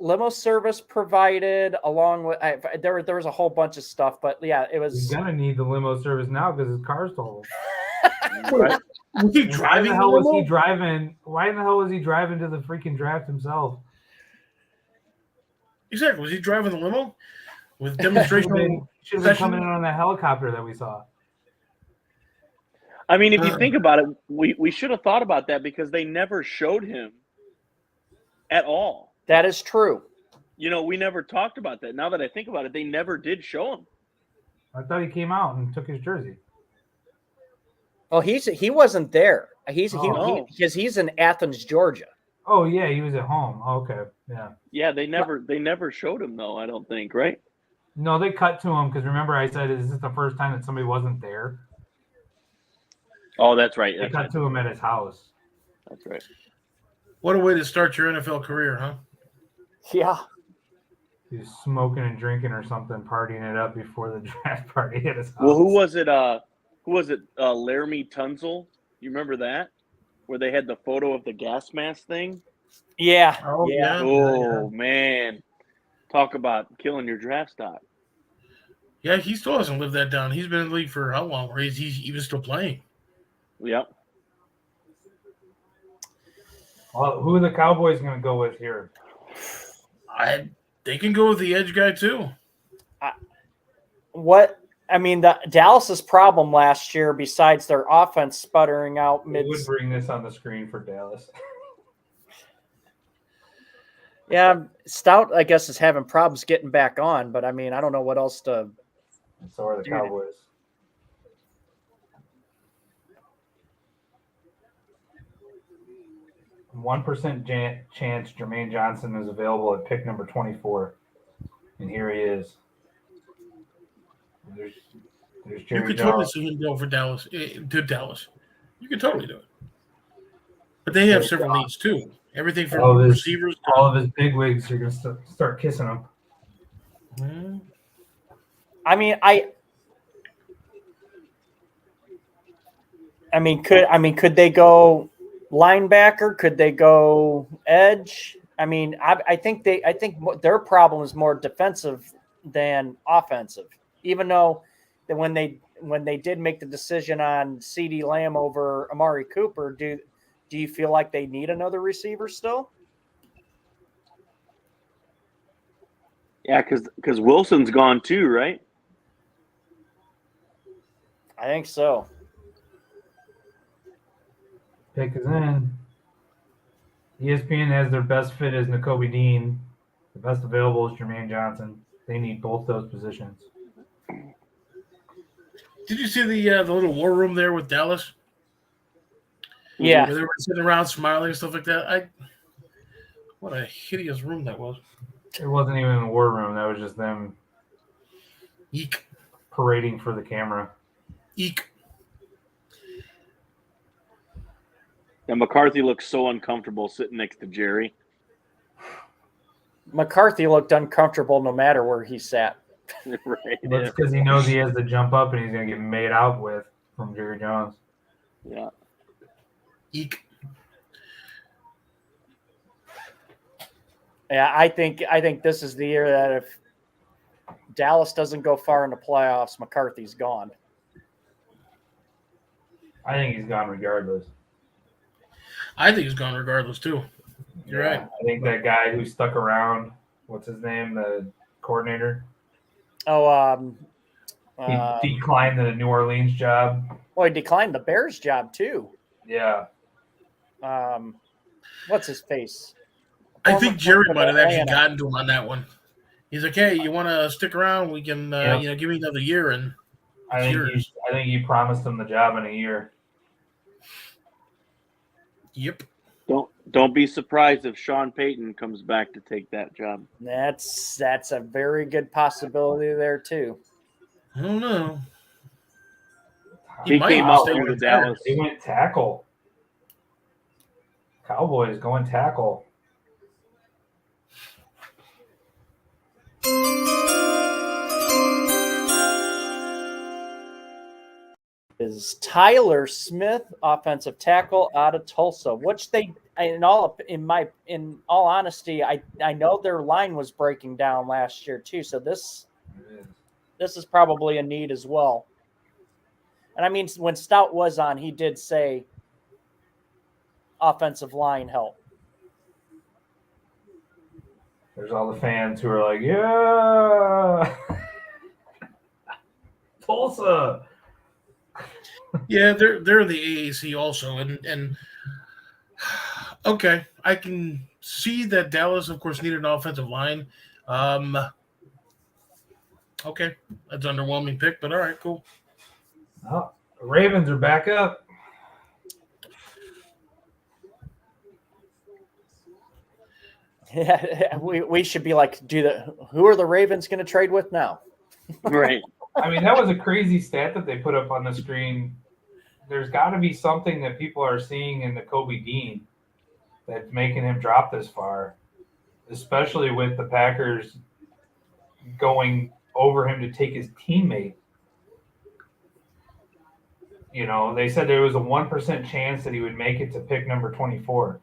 provided along with there was a whole bunch of stuff, but yeah, it He's was. gonna need the limo service now because his car's totaled. Right? Was he And driving Why the hell was limo? he driving? Why the hell was he driving to the freaking draft himself? Exactly. Was he driving the limo with Should have demonstration? been coming in on that helicopter that we saw. I mean, if you think about it, we should have thought about that because they never showed him at all. That is true. We never talked about that. Now that I think about it, they never did show him. I thought he came out and took his jersey. Well, he wasn't there. He's Oh. because he's in Athens, Georgia. Oh yeah, he was at home. Okay, yeah. Yeah, they never showed him though. I don't think, right? No, they cut to him because remember I said, "Is this the first time that somebody wasn't there?" Oh, that's right. They That's cut right. to him at his house. That's right. What a way to start your NFL career, huh? Yeah. He was smoking and drinking or something, partying it up before the draft party at his house. Well, who was it? Laramie Tunzel. You remember that? Where they had the photo of the gas mask thing? Yeah. Oh, yeah. Oh, man. Talk about killing your draft stock. Yeah, he still hasn't lived that down. He's been in the league for how long? Or is he even still playing? Yep. Well, who are the Cowboys going to go with here? They can go with the edge guy too. The Dallas's problem last year, besides their offense sputtering out We mid. would bring this on the screen for Dallas. Yeah, Stout, I guess, is having problems getting back on, but I mean, I don't know what else to. And so are the Cowboys. 1% chance Jermaine Johnson is available at pick number 24. And here he is. There's You Jerry could totally Jones. see him go for Dallas to Dallas. You could totally do it. But they have several needs too. Everything from All of his, receivers. all of his bigwigs are going to start kissing him. Mhm. I mean, could they go linebacker? Could they go edge? I mean, I think their problem is more defensive than offensive. Even though that when they did make the decision on CeeDee Lamb over Amari Cooper, do you feel like they need another receiver still? Yeah, because Wilson's gone too, right? I think so. Pick is in. ESPN has their best fit as Nakobe Dean. The best available is Jermaine Johnson. They need both those positions. Did you see the little war room there with Dallas? Yeah. Where they were sitting around smiling and stuff like that. What a hideous room that was. It wasn't even in the war room. That was just them Eek. parading for the camera. Eek. And McCarthy looks so uncomfortable sitting next to Jerry. McCarthy looked uncomfortable no matter where he sat. Right. That's because he knows he has to jump up and he's going to get made out with from Jerry Jones. Yeah. Eek. Yeah, I think this is the year that if Dallas doesn't go far in the playoffs, McCarthy's gone. I think he's gone regardless. I think he's gone regardless too. You're right. I think that guy who stuck around, what's his name, the coordinator? Oh, He declined the New Orleans job. well, he declined the Bears job too. Yeah. What's his face? I think Jerry might have actually Atlanta. gotten to him on that one. He's like, "Hey, you want to stick around? We can, Yep. give me another year." And I think he promised him the job in a year. yep. Don't be surprised if Sean Payton comes back to take that job. That's a very good possibility there too. I don't know. He might came even out stay into with Dallas. They went tackle. Cowboys going tackle. Is Tyler Smith, offensive tackle out of Tulsa, which they in all honesty, I know their line was breaking down last year too. So this is probably a need as well. And I mean, when Stout was on, he did say offensive line help. There's all the fans who are like, yeah, Tulsa. Yeah, they're in the AAC also, and okay, I can see that Dallas, of course, needed an offensive line. Okay, that's an underwhelming pick, but all right, cool. Oh, the Ravens are back up. Yeah, we should be like, who are the Ravens going to trade with now? Right. I mean, that was a crazy stat that they put up on the screen. There's got to be something that people are seeing in Nakobe Dean that's making him drop this far, especially with the Packers going over him to take his teammate. You know, they said there was a 1% chance that he would make it to pick number 24.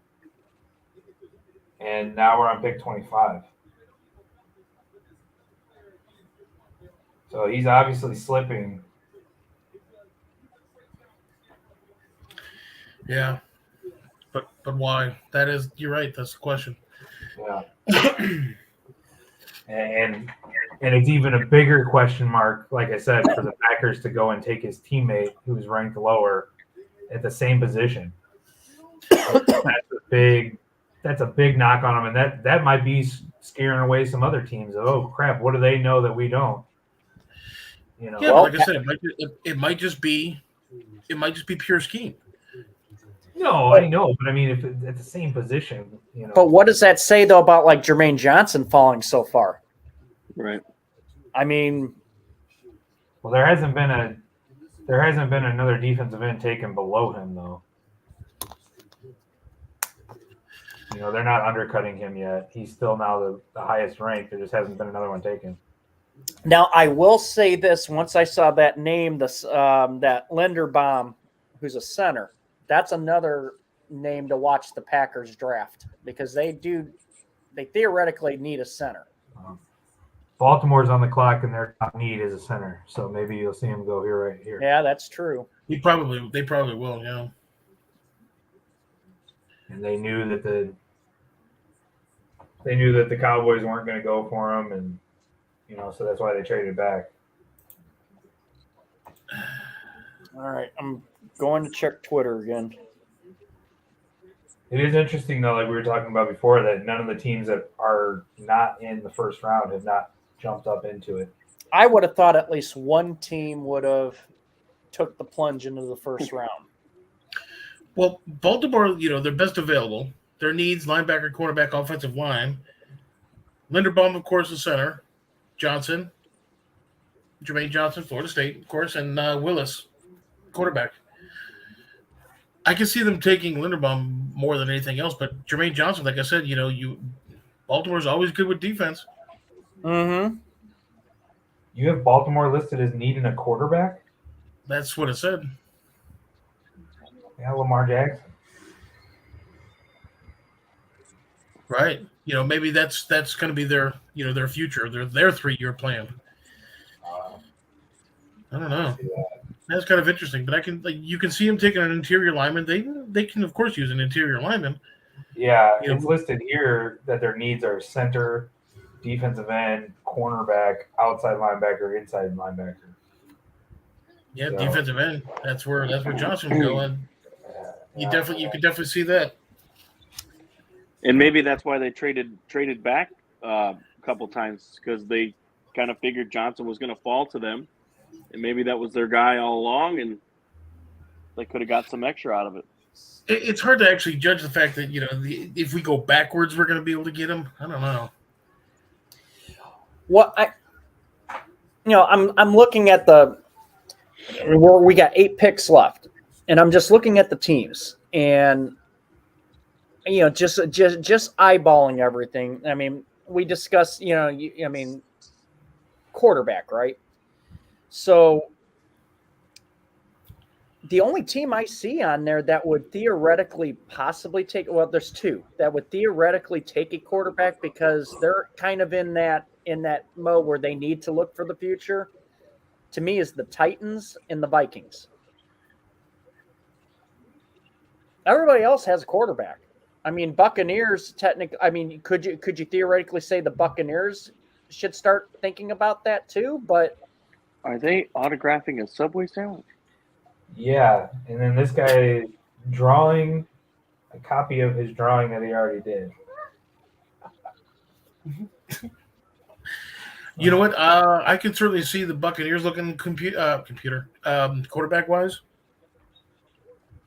And now we're on pick 25. So he's obviously slipping. Yeah, but why? You're right. That's the question. Yeah. and it's even a bigger question mark, like I said, for the Packers to go and take his teammate who's ranked lower at the same position. That's a big that's a big knock on him, and that might be scaring away some other teams. Oh crap, what do they know that we don't? You know. Yeah, Well, but like I said, it might just be pure scheme. No, I know, but I mean, if it's at the same position, you know. But what does that say though about like Jermaine Johnson falling so far? Right. I mean, Well, there hasn't been another defensive end taken below him though. You know, they're not undercutting him yet. He's still now the highest ranked. There just hasn't been another one taken. now I will say this: once I saw that name, that Linderbaum, who's a center, that's another name to watch the Packers draft because they theoretically need a center. Baltimore's on the clock, and their top need is a center. So maybe you'll see him go here, right here. Yeah, that's true. They probably will. Yeah. And they knew that the Cowboys weren't going to go for him, and you know, so that's why they traded back. All right, I'm going to check Twitter again. It is interesting though, like we were talking about before, that none of the teams that are not in the first round have not jumped up into it. I would have thought at least one team would have took the plunge into the first round. Well, Baltimore, they're best available. Their needs: linebacker, cornerback, offensive line. Linderbaum, of course, the center. Jermaine Johnson, Florida State, of course, and Willis, quarterback. I can see them taking Linderbaum more than anything else, but Jermaine Johnson, like I said, Baltimore's always good with defense. Mm-hmm. You have Baltimore listed as needing a quarterback? That's what it said. Yeah, Lamar Jackson. Right. Maybe that's going to be their future, their 3-year plan. I don't know. That's kind of interesting, but you can see them taking an interior lineman. They can of course use an interior lineman. Yeah, it's listed here that their needs are center, defensive end, cornerback, outside linebacker, inside linebacker. Yeah, So, defensive end. That's where Johnson would go, and you could definitely see that. And maybe that's why they traded back a couple times, because they kind of figured Johnson was going to fall to them, and maybe that was their guy all along, and they could have got some extra out of it. It's hard to actually judge the fact that if we go backwards, we're going to be able to get him. I don't know. Well, I'm looking at we got 8 picks left, and I'm just looking at the teams, and just eyeballing everything. I mean, we discussed, quarterback, right? So the only team I see on there that would theoretically possibly take, well, there's 2 that would theoretically take a quarterback because they're kind of in that mode where they need to look for the future. To me, is the Titans and the Vikings. Everybody else has a quarterback. I mean, Buccaneers technically. I mean, could you theoretically say the Buccaneers should start thinking about that too? But Are they autographing a Subway sandwich? Yeah, and then this guy drawing a copy of his drawing that he already did. You know what? I can certainly see the Buccaneers looking quarterback wise,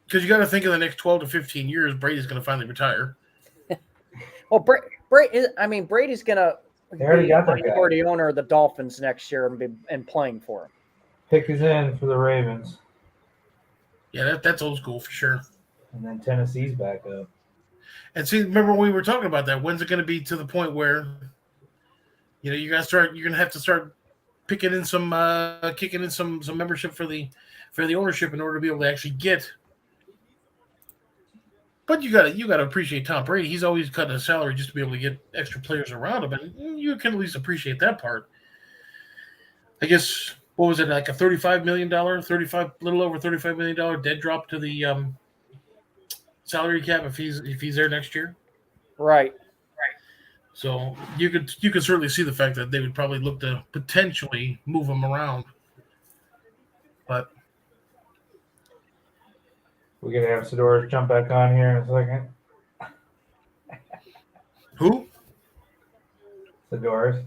because you got to think in the next 12 to 15 years, Brady's going to finally retire. well, Brady's gonna They already got that guy. minority owner of the Dolphins next year and playing for him. Pick his end for the Ravens, Yeah, that's old school for sure. and then Tennessee's back up. And see, remember when we were talking about that? When's it going to be to the point where you're going to have to start kicking in some membership for the ownership in order to be able to actually get. But you got to appreciate Tom Brady. He's always cutting his salary just to be able to get extra players around him, and you can at least appreciate that part. I guess, what was it, like a little over $35 million dead drop to the salary cap if he's there next year. Right. So you could certainly see the fact that they would probably look to potentially move him around. But We're gonna have Sidora jump back on here in a second. Who? Fedorus.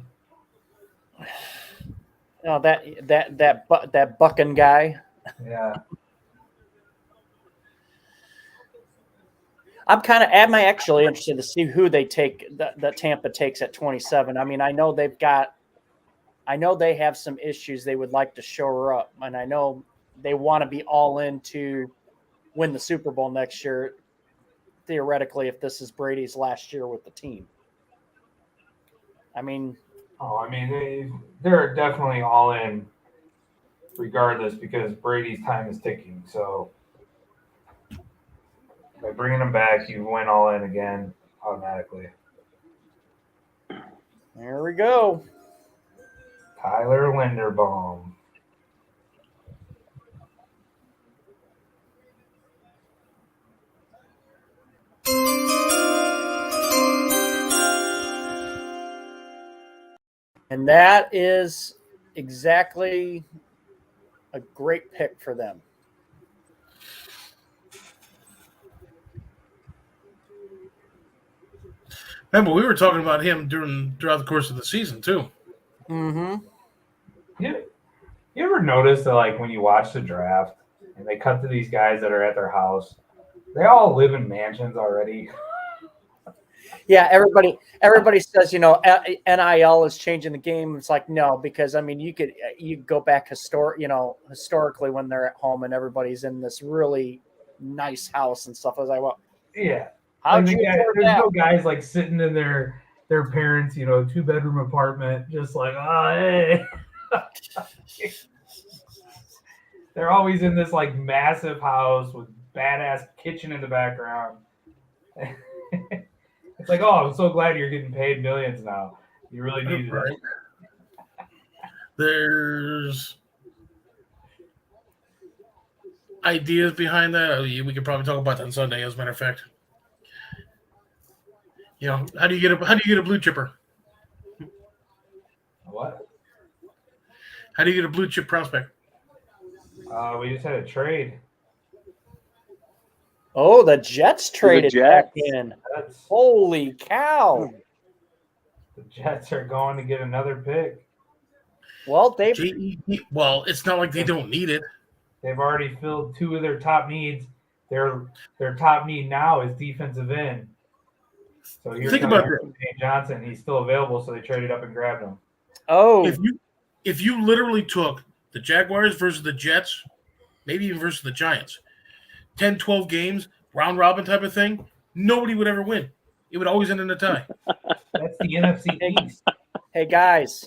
Oh, that Bucking guy. Yeah. I'm actually interested to see who they take that Tampa takes at 27. I mean, I know they have some issues they would like to shore up, and I know they want to be all in to win the Super Bowl next year, theoretically, if this is Brady's last year with the team. I mean, they're definitely all in regardless because Brady's time is ticking. So by bringing him back, you went all in again automatically. there we go. Tyler Linderbaum. And that is exactly a great pick for them. Remember, we were talking about him throughout the course of the season too. Mm-hmm. You ever notice that, like, when you watch the draft and they cut to these guys that are at their house, they all live in mansions already? Yeah, everybody says, NIL is changing the game. It's like, no, because I mean, you go back historically when they're at home and everybody's in this really nice house and stuff. I was like, well, Yeah. how'd Like, you afford there's that? no guys like sitting in their parents, 2-bedroom apartment, just like, oh, hey. They're always in this like massive house with badass kitchen in the background. It's like, oh, I'm so glad you're getting paid millions now. You really need Right. it. There's ideas behind that. We could probably talk about that on Sunday, as a matter of fact. How do you get a blue chipper? What? How do you get a blue chip prospect? We just had a trade. Oh, the Jets traded back Jets. in. That's, Holy cow. the Jets are going to get another pick. Well, Well, it's not like they don't need it. They've already filled 2 of their top needs. Their top need now is defensive end. So you're Think about Jermaine Johnson. He's still available, so they traded up and grabbed him. oh, If you literally took the Jaguars versus the Jets, maybe even versus the Giants, 10, 12 games, round robin type of thing, nobody would ever win. It would always end in a tie. That's the NFC East. hey guys,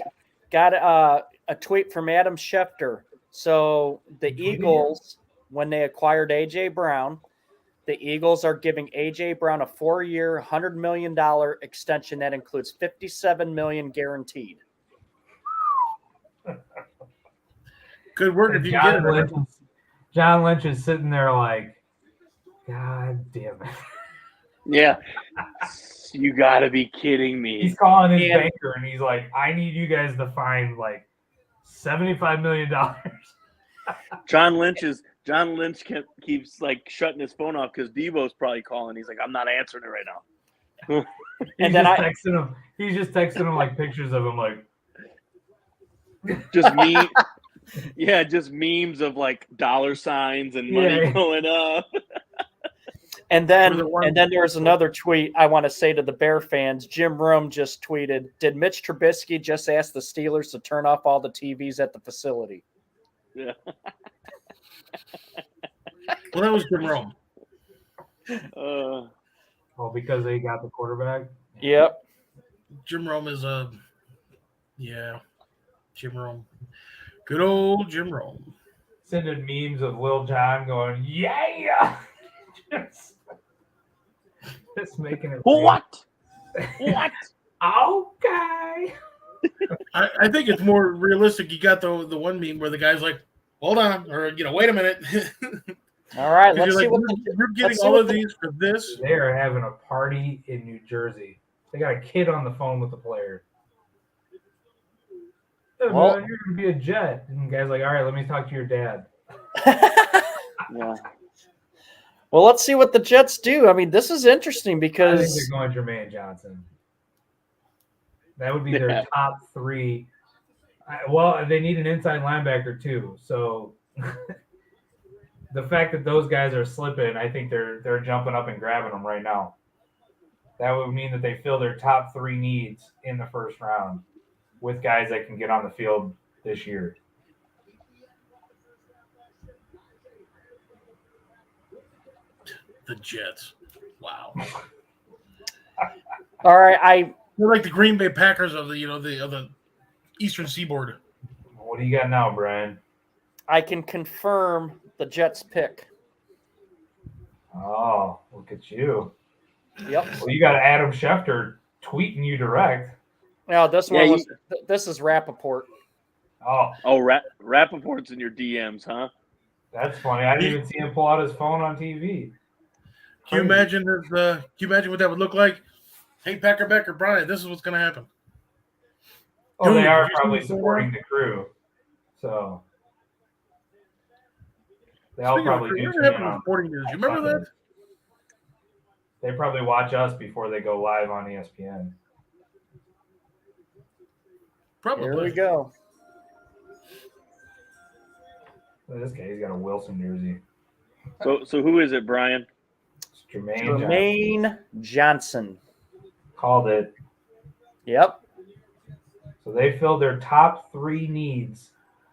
got a tweet from Adam Schefter. So the Eagles, when they acquired A.J. Brown, the Eagles are giving A.J. Brown a 4-year, $100 million extension that includes $57 million guaranteed. Good work if you can get it. John Lynch is sitting there like, God damn it. Yeah. You got to be kidding me. He's calling his banker and he's like, I need you guys to find like $75 million. John Lynch keeps like shutting his phone off because Devo's probably calling. He's like, I'm not answering it right now. He's just texting him like pictures of him like just me. Yeah, just memes of like dollar signs and money going up. And then there's another tweet I want to say to the Bear fans. Jim Rome just tweeted, did Mitch Trubisky just ask the Steelers to turn off all the TVs at the facility? Yeah. Well, that was Jim Rome. because they got the quarterback. Yep. Jim Rome is Jim Rome. Good old Jim Rome. Sending memes of Lil Jon going, yeah. Just making it. What? Okay. I think it's more realistic. You got the one meme where the guy's like, hold on, or wait a minute. All right, let's see what you're getting all of these for this. They are having a party in New Jersey. They got a kid on the phone with the player. Well, you're gonna be a Jet. And the guy's like, all right, let me talk to your dad. Yeah. Well, let's see what the Jets do. I mean, this is interesting I think because they're going Jermaine Johnson. That would be their top three. Well, they need an inside linebacker too. So the fact that those guys are slipping, I think they're jumping up and grabbing them right now. That would mean that they fill their top three needs in the first round with guys that can get on the field this year. The Jets. Wow. All right, They're like the Green Bay Packers of the Eastern Seaboard. What do you got now, Brian? I can confirm the Jets pick. Oh, look at you. Yep. Well, you got Adam Schefter tweeting you direct. Now this Yeah, one this is Rappaport. Oh, Rappaport's in your DMs, huh? that's funny. I didn't even see him pull out his phone on TV. Can you imagine what that would look like? Hey, Packer Becker, Brian, this is what's going to happen. Oh, they Dude, are did you probably see supporting the crew. So they'll Speaking of probably crew, do whatever happened to sporting news? You remember that? They probably watch us before they go live on ESPN. Probably. Here we go. Look at this guy, he's got a Wilson jersey. So who is it, Brian? It's Jermaine Johnson. called it. Yep. So they filled their top three needs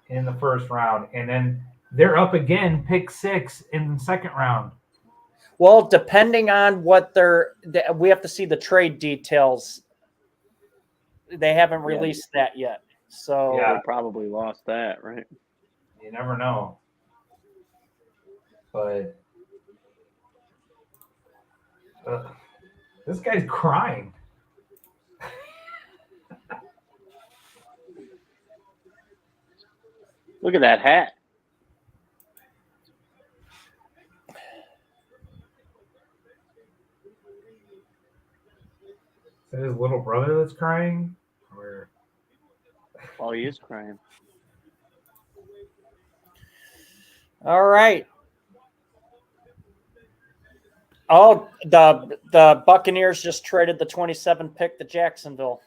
in the first round, and then they're up again, pick 6 in the second round. Well, depending on what we have to see the trade details. They haven't released that yet. So Yeah. They probably lost that, right? You never know. But this guy's crying. Look at that hat. Is that his little brother that's crying? Or Oh, he is crying. all right. Oh, the Buccaneers just traded the 27 pick to Jacksonville.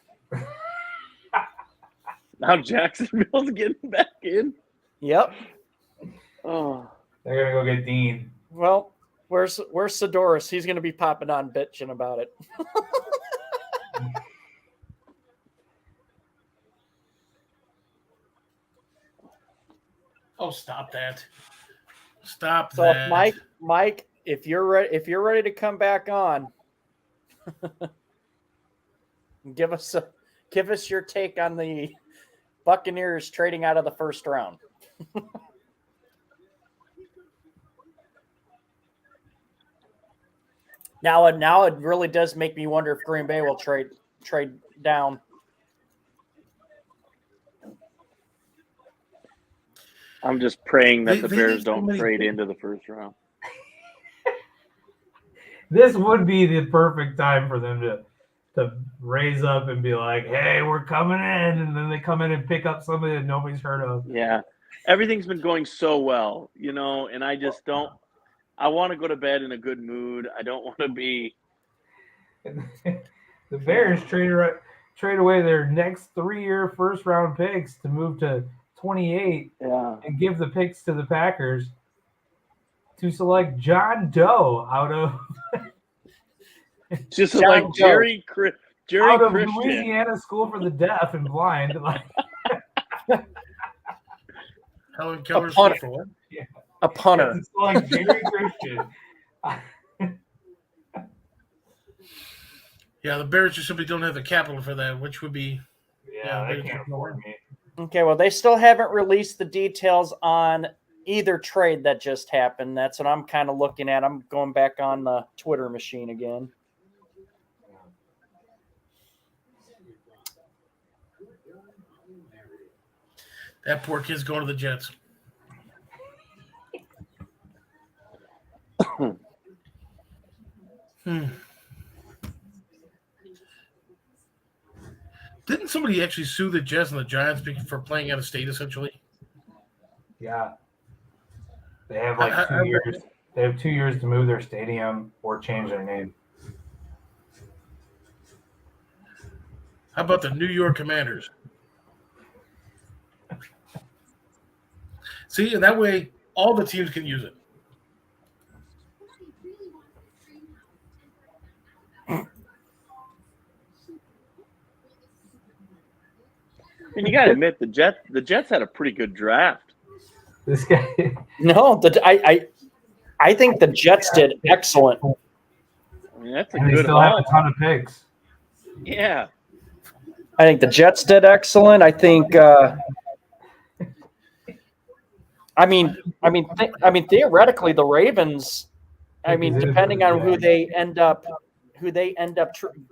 Now Jacksonville's getting back in. Yep. Oh, they're gonna go get Dean. Well, where's Sidoris? He's going to be popping on bitching about it. Oh, stop that! Stop So that, Mike, if you're ready to come back on, give us your take on the Buccaneers trading out of the first round. Now it really does make me wonder if Green Bay will trade down. I'm just praying that They- the they Bears need so don't many trade picks. into the first round. This would be the perfect time for them to raise up and be like, "Hey, we're coming in," and then they come in and pick up somebody that nobody's heard of. Yeah. Everything's been going so well, and I just don't – I want to go to bed in a good mood. I don't want to be The Bears trade away their next 3-year first-round picks to move to 28 and give the picks to the Packers to select John Doe out of just John like Doe. Jerry out of Christian. Louisiana School for the Deaf and Blind. Like, Helen Keller's punter. for what? A punter. it's like Jerry Christian. Yeah, the Bears just simply don't have the capital for that, which would be Yeah, they can't afford me. Okay, well, they still haven't released the details on either trade that just happened. That's what I'm kind of looking at. I'm going back on the Twitter machine again. that poor kid's going to the Jets. Didn't somebody actually sue the Jets and the Giants for playing out of state, essentially? Yeah. They have like I- 2 years. They have 2 years to move their stadium or change their name. How about the New York Commanders? See, and that way all the teams can use it. And you got to admit, the Jets had a pretty good draft. This guy. No, I think the Jets did excellent. I mean, that's a And they good still have haul. a ton of picks. Yeah. I think the Jets did excellent. I think. I mean, theoretically, the Ravens. I mean, depending on who they end up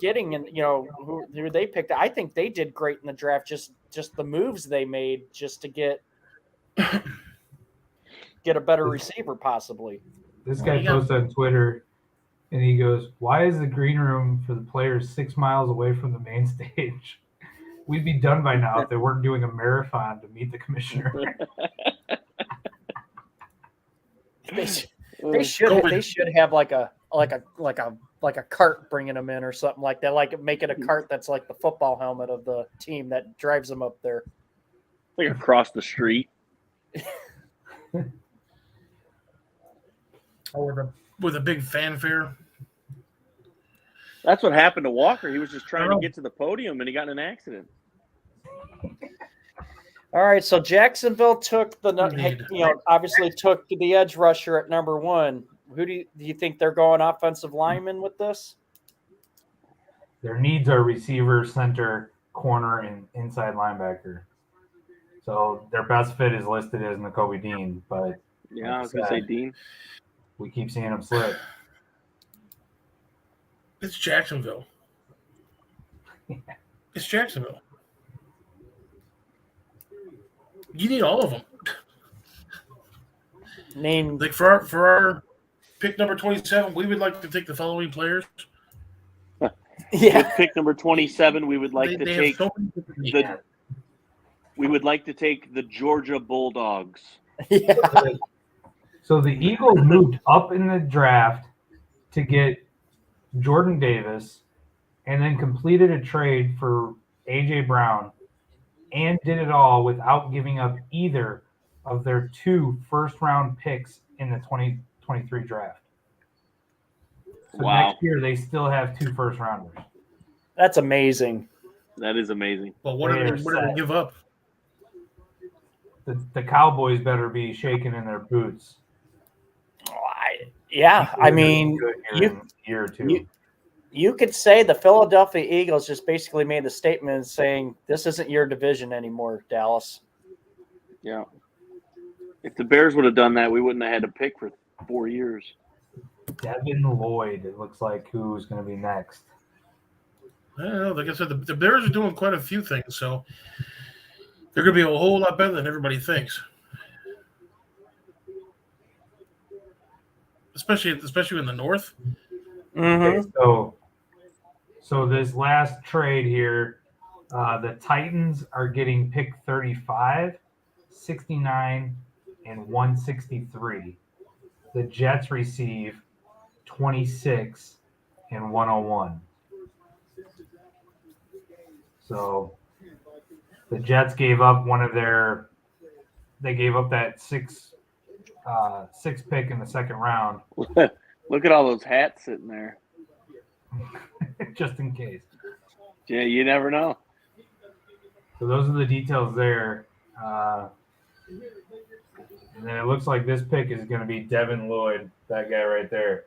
getting, and who they picked, I think they did great in the draft. Just the moves they made, just to get a better receiver, possibly. This guy posted on Twitter, and he goes, "Why is the green room for the players 6 miles away from the main stage? We'd be done by now if they weren't doing a marathon to meet the commissioner." They should have like a cart bringing them in or something like that. Like make it a cart that's like the football helmet of the team that drives them up there. Like across the street. Or with a big fanfare. That's what happened to Walker. He was just trying to get to the podium, and he got in an accident. All right, so Jacksonville took obviously took the edge rusher at number 1. Who do you think they're going offensive lineman with this? Their needs are receiver, center, corner, and inside linebacker. So their best fit is listed as Nakobe Dean, but yeah, I was gonna say Dean. We keep seeing him slip. It's Jacksonville. It's Jacksonville. You need all of them. Name like for our pick number 27, we would like to take the following players. Yeah. With pick number 27, we would like we would like to take the Georgia Bulldogs. Yeah. So the Eagles moved up in the draft to get Jordan Davis, and then completed a trade for A.J. Brown, and did it all without giving up either of their 2 first-round picks in the 2023 draft. So next year, they still have 2 first-rounders. That's amazing. That is amazing. Well, what did they give up? The Cowboys better be shaking in their boots. I mean, year or two. You could say the Philadelphia Eagles just basically made the statement saying, this isn't your division anymore, Dallas. Yeah. If the Bears would have done that, we wouldn't have had to pick for 4 years. Devin Lloyd, it looks like, who's going to be next. I don't know. Like I said, the Bears are doing quite a few things, so they're going to be a whole lot better than everybody thinks. Especially in the North. Mm-hmm. Okay, so this last trade here, the Titans are getting pick 35, 69, and 163. The Jets receive 26 and 101. So the Jets gave up they gave up that six pick in the second round. Look at all those hats sitting there. Just in case. Yeah, you never know. So those are the details there. And then it looks like this pick is going to be Devin Lloyd, that guy right there.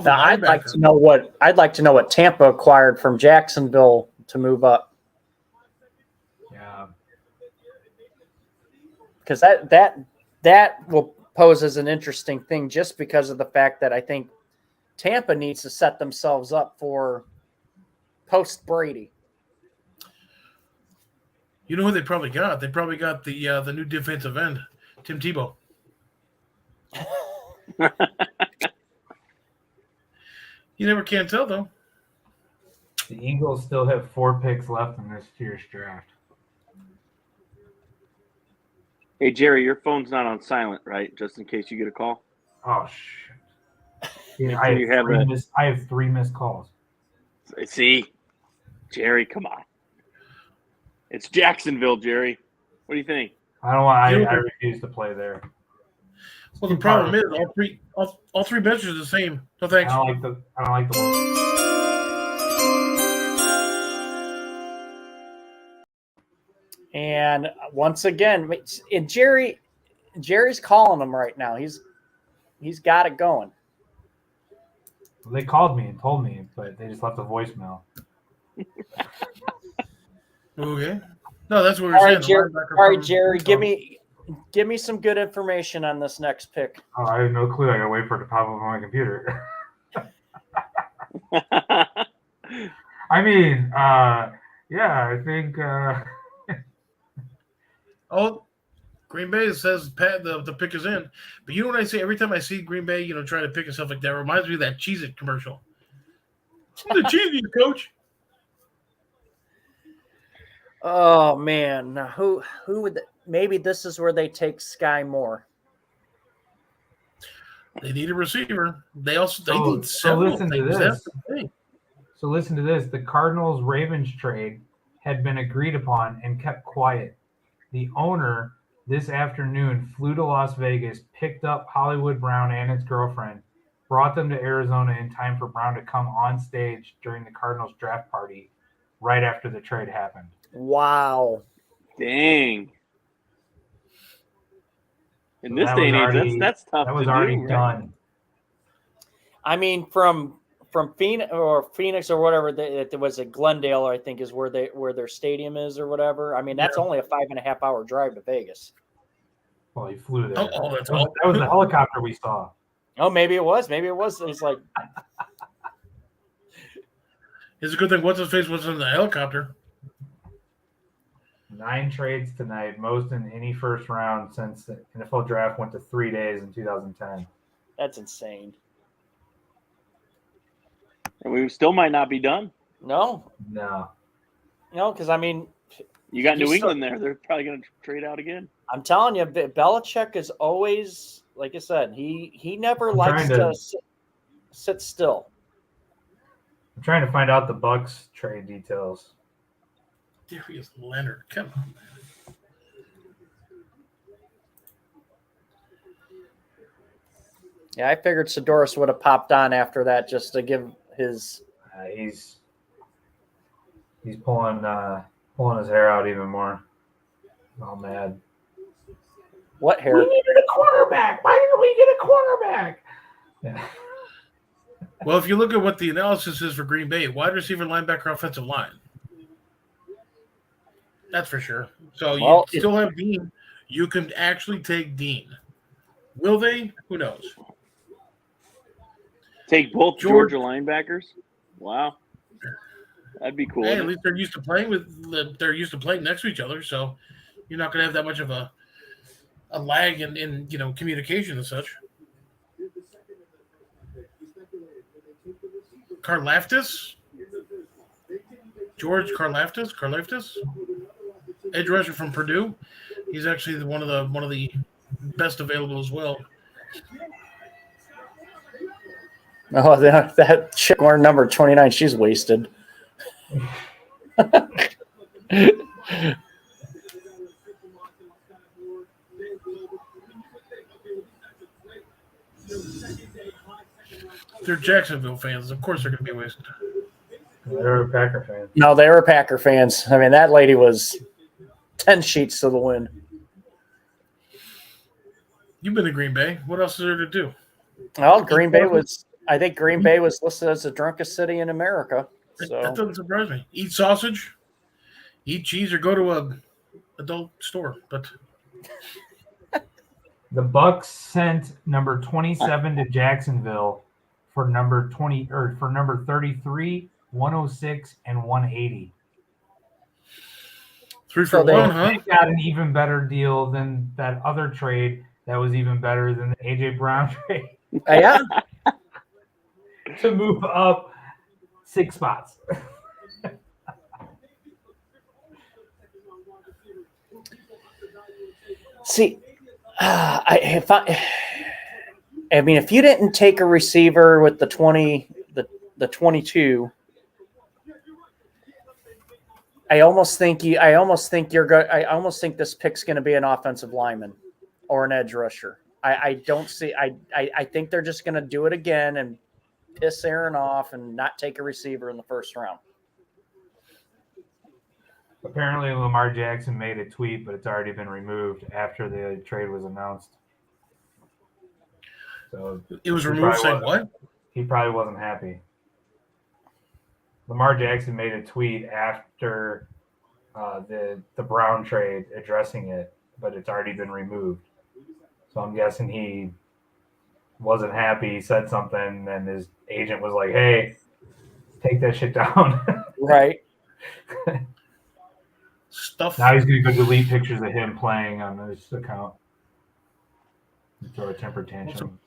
Now, I'd like to know what Tampa acquired from Jacksonville to move up. Yeah. Because that will pose as an interesting thing, just because of the fact that I think Tampa needs to set themselves up for post Brady. You know who they probably got? They probably got the new defensive end, Tim Tebow. You never can tell, though. The Eagles still have 4 picks left in this year's draft. Hey, Jerry, your phone's not on silent, right? Just in case you get a call. Oh, shit. Make I sure you have have 3 missed calls. See, Jerry, come on. It's Jacksonville, Jerry. What do you think? I don't want. I refuse to play there. Well, the problem is all three benches are the same. No thanks. I don't like the one. And once again, and Jerry's calling him right now. He's got it going. They called me and told me, but they just left a voicemail. Okay. No, that's what we're All saying. right, Jerry. All right, Jerry. Give me some good information on this next pick. Oh, I have no clue. I gotta wait for it to pop up on my computer. I mean, yeah, I think. Oh, Green Bay says Pat the pick is in. But you know what I say every time I see Green Bay, trying to pick and stuff like that, it reminds me of that Cheez-It commercial. The Cheez-It, coach. Oh man, now who would maybe this is where they take Sky Moore. They need a receiver. They need So several listen to things. this. That's the thing. So listen to this. The Cardinals-Ravens trade had been agreed upon and kept quiet. The owner this afternoon flew to Las Vegas, picked up Hollywood Brown and his girlfriend, brought them to Arizona in time for Brown to come on stage during the Cardinals draft party right after the trade happened. Wow. Dang. In So this that day and was age, already- that's tough That was to already do, right? done. I mean, from Phoenix or whatever, it was at Glendale, I think, is where their stadium is or whatever. I mean, that's only a 5.5 hour drive to Vegas. Well, he flew there. Oh, that's that was, all. that was the helicopter we saw. Oh, maybe it was. It's like, It's a good thing what's his face was in the helicopter. 9 trades tonight, most in any first round since the NFL draft went to 3 days in 2010. that's insane. And we still might not be done. No, No. because I mean, You got New Just so- England there. They're probably going to trade out again. I'm telling you, Belichick is always, like I said, he never I'm likes trying to to- sit still. I'm trying to find out the Bucks trade details. Darius Leonard. Come on, man. Yeah, I figured Sedoris would have popped on after that just to give his. He's pulling his hair out even more. All mad. What hair? We needed a quarterback. Why didn't we get a quarterback? Yeah. Well, if you look at what the analysis is for Green Bay, wide receiver, linebacker, offensive line. That's for sure. So you still have Dean. You can actually take Dean. Will they? Who knows? Take both George- Georgia linebackers? Wow. That'd be cool. Hey, wouldn't at it? least they're used to playing they're used to playing next to each other, so you're not going to have that much of a lag in communication and such. Karlaftis? George Karlaftis? Edge rusher from Purdue. He's actually one of the best available as well. Oh, that chick wearing number 29, she's wasted. They're Jacksonville fans. Of course they're going to be wasted. They're a Packer fan. No, they were Packer fans. I mean, that lady was 10 sheets to the wind. You've been to Green Bay. What else is there to do? Well, I think Green Bay was listed as the drunkest city in America. That So doesn't surprise me. Eat sausage, eat cheese, or go to a adult store. But The Bucks sent number 27 to Jacksonville for number 20 or for number 33, 106, and 180. 3 for So they- 1, huh? They got an even better deal than that other trade that was even better than the AJ Brown trade yeah, to move up 6 spots. see, I mean, if you didn't take a receiver with the 22, I almost think this pick's going to be an offensive lineman or an edge rusher. I don't see. I think they're just going to do it again and piss Aaron off and not take a receiver in the first round. Apparently, Lamar Jackson made a tweet, but it's already been removed after the trade was announced. So It was removed saying what? He probably wasn't happy. Lamar Jackson made a tweet after the Brown trade addressing it, but it's already been removed. So I'm guessing he wasn't happy. He said something, and his agent was like, "Hey, take that shit down." Right. Stuff. Now he's going to go delete pictures of him playing on his account and throw a temper tantrum.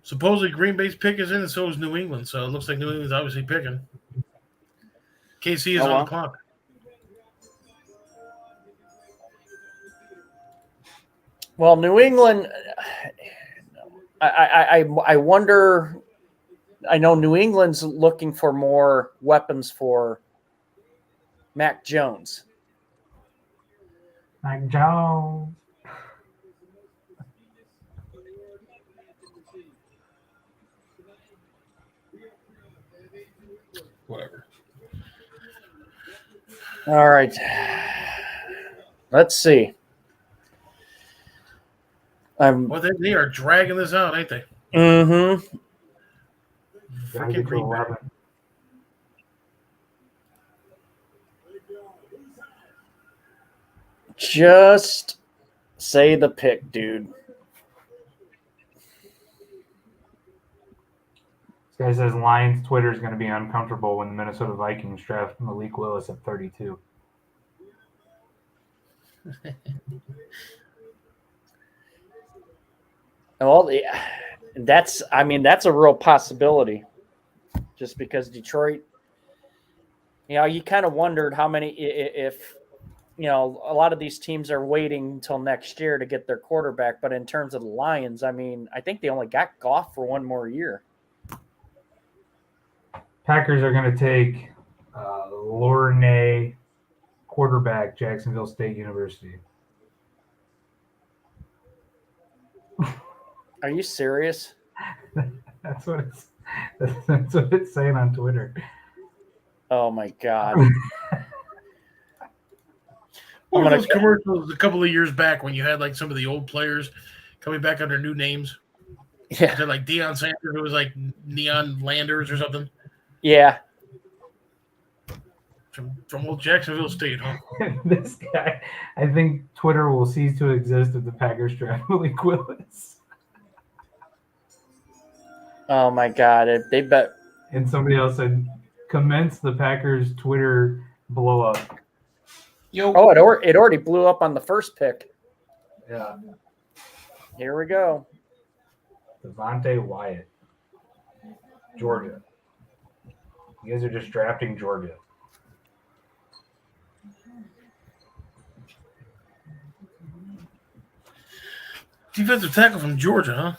Supposedly Green Bay's pick is in, and so is New England. So it looks like New England's obviously picking. KC is on the clock. Well, New England, I wonder. I know New England's looking for more weapons for Mac Jones. Mac Jones. Whatever. All right. Let's see. Well, they are dragging this out, ain't they? Mm-hmm. Freaking Green Bay. Just say the pick, dude. This guy says Lions Twitter is going to be uncomfortable when the Minnesota Vikings draft Malik Willis at 32. Well, that's a real possibility. Just because Detroit, you kind of wondered how many, if a lot of these teams are waiting until next year to get their quarterback. But in terms of the Lions, I think they only got Goff for one more year. Packers are going to take Lorne quarterback, Jacksonville State University. Are you serious? That's what it's saying on Twitter. Oh my God. One of those commercials a couple of years back when you had like some of the old players coming back under new names. Yeah. Was it like Deion Sanders? It was like Neon Landers or something. Yeah. From old Jacksonville State, huh? This guy, I think Twitter will cease to exist if the Packers draft Malik Willis. Oh my God. They bet. And somebody else said, commence the Packers Twitter blow up. Yo. Oh, it already blew up on the first pick. Yeah. Here we go. Devontae Wyatt, Georgia. You guys are just drafting Georgia. Defensive tackle from Georgia, huh?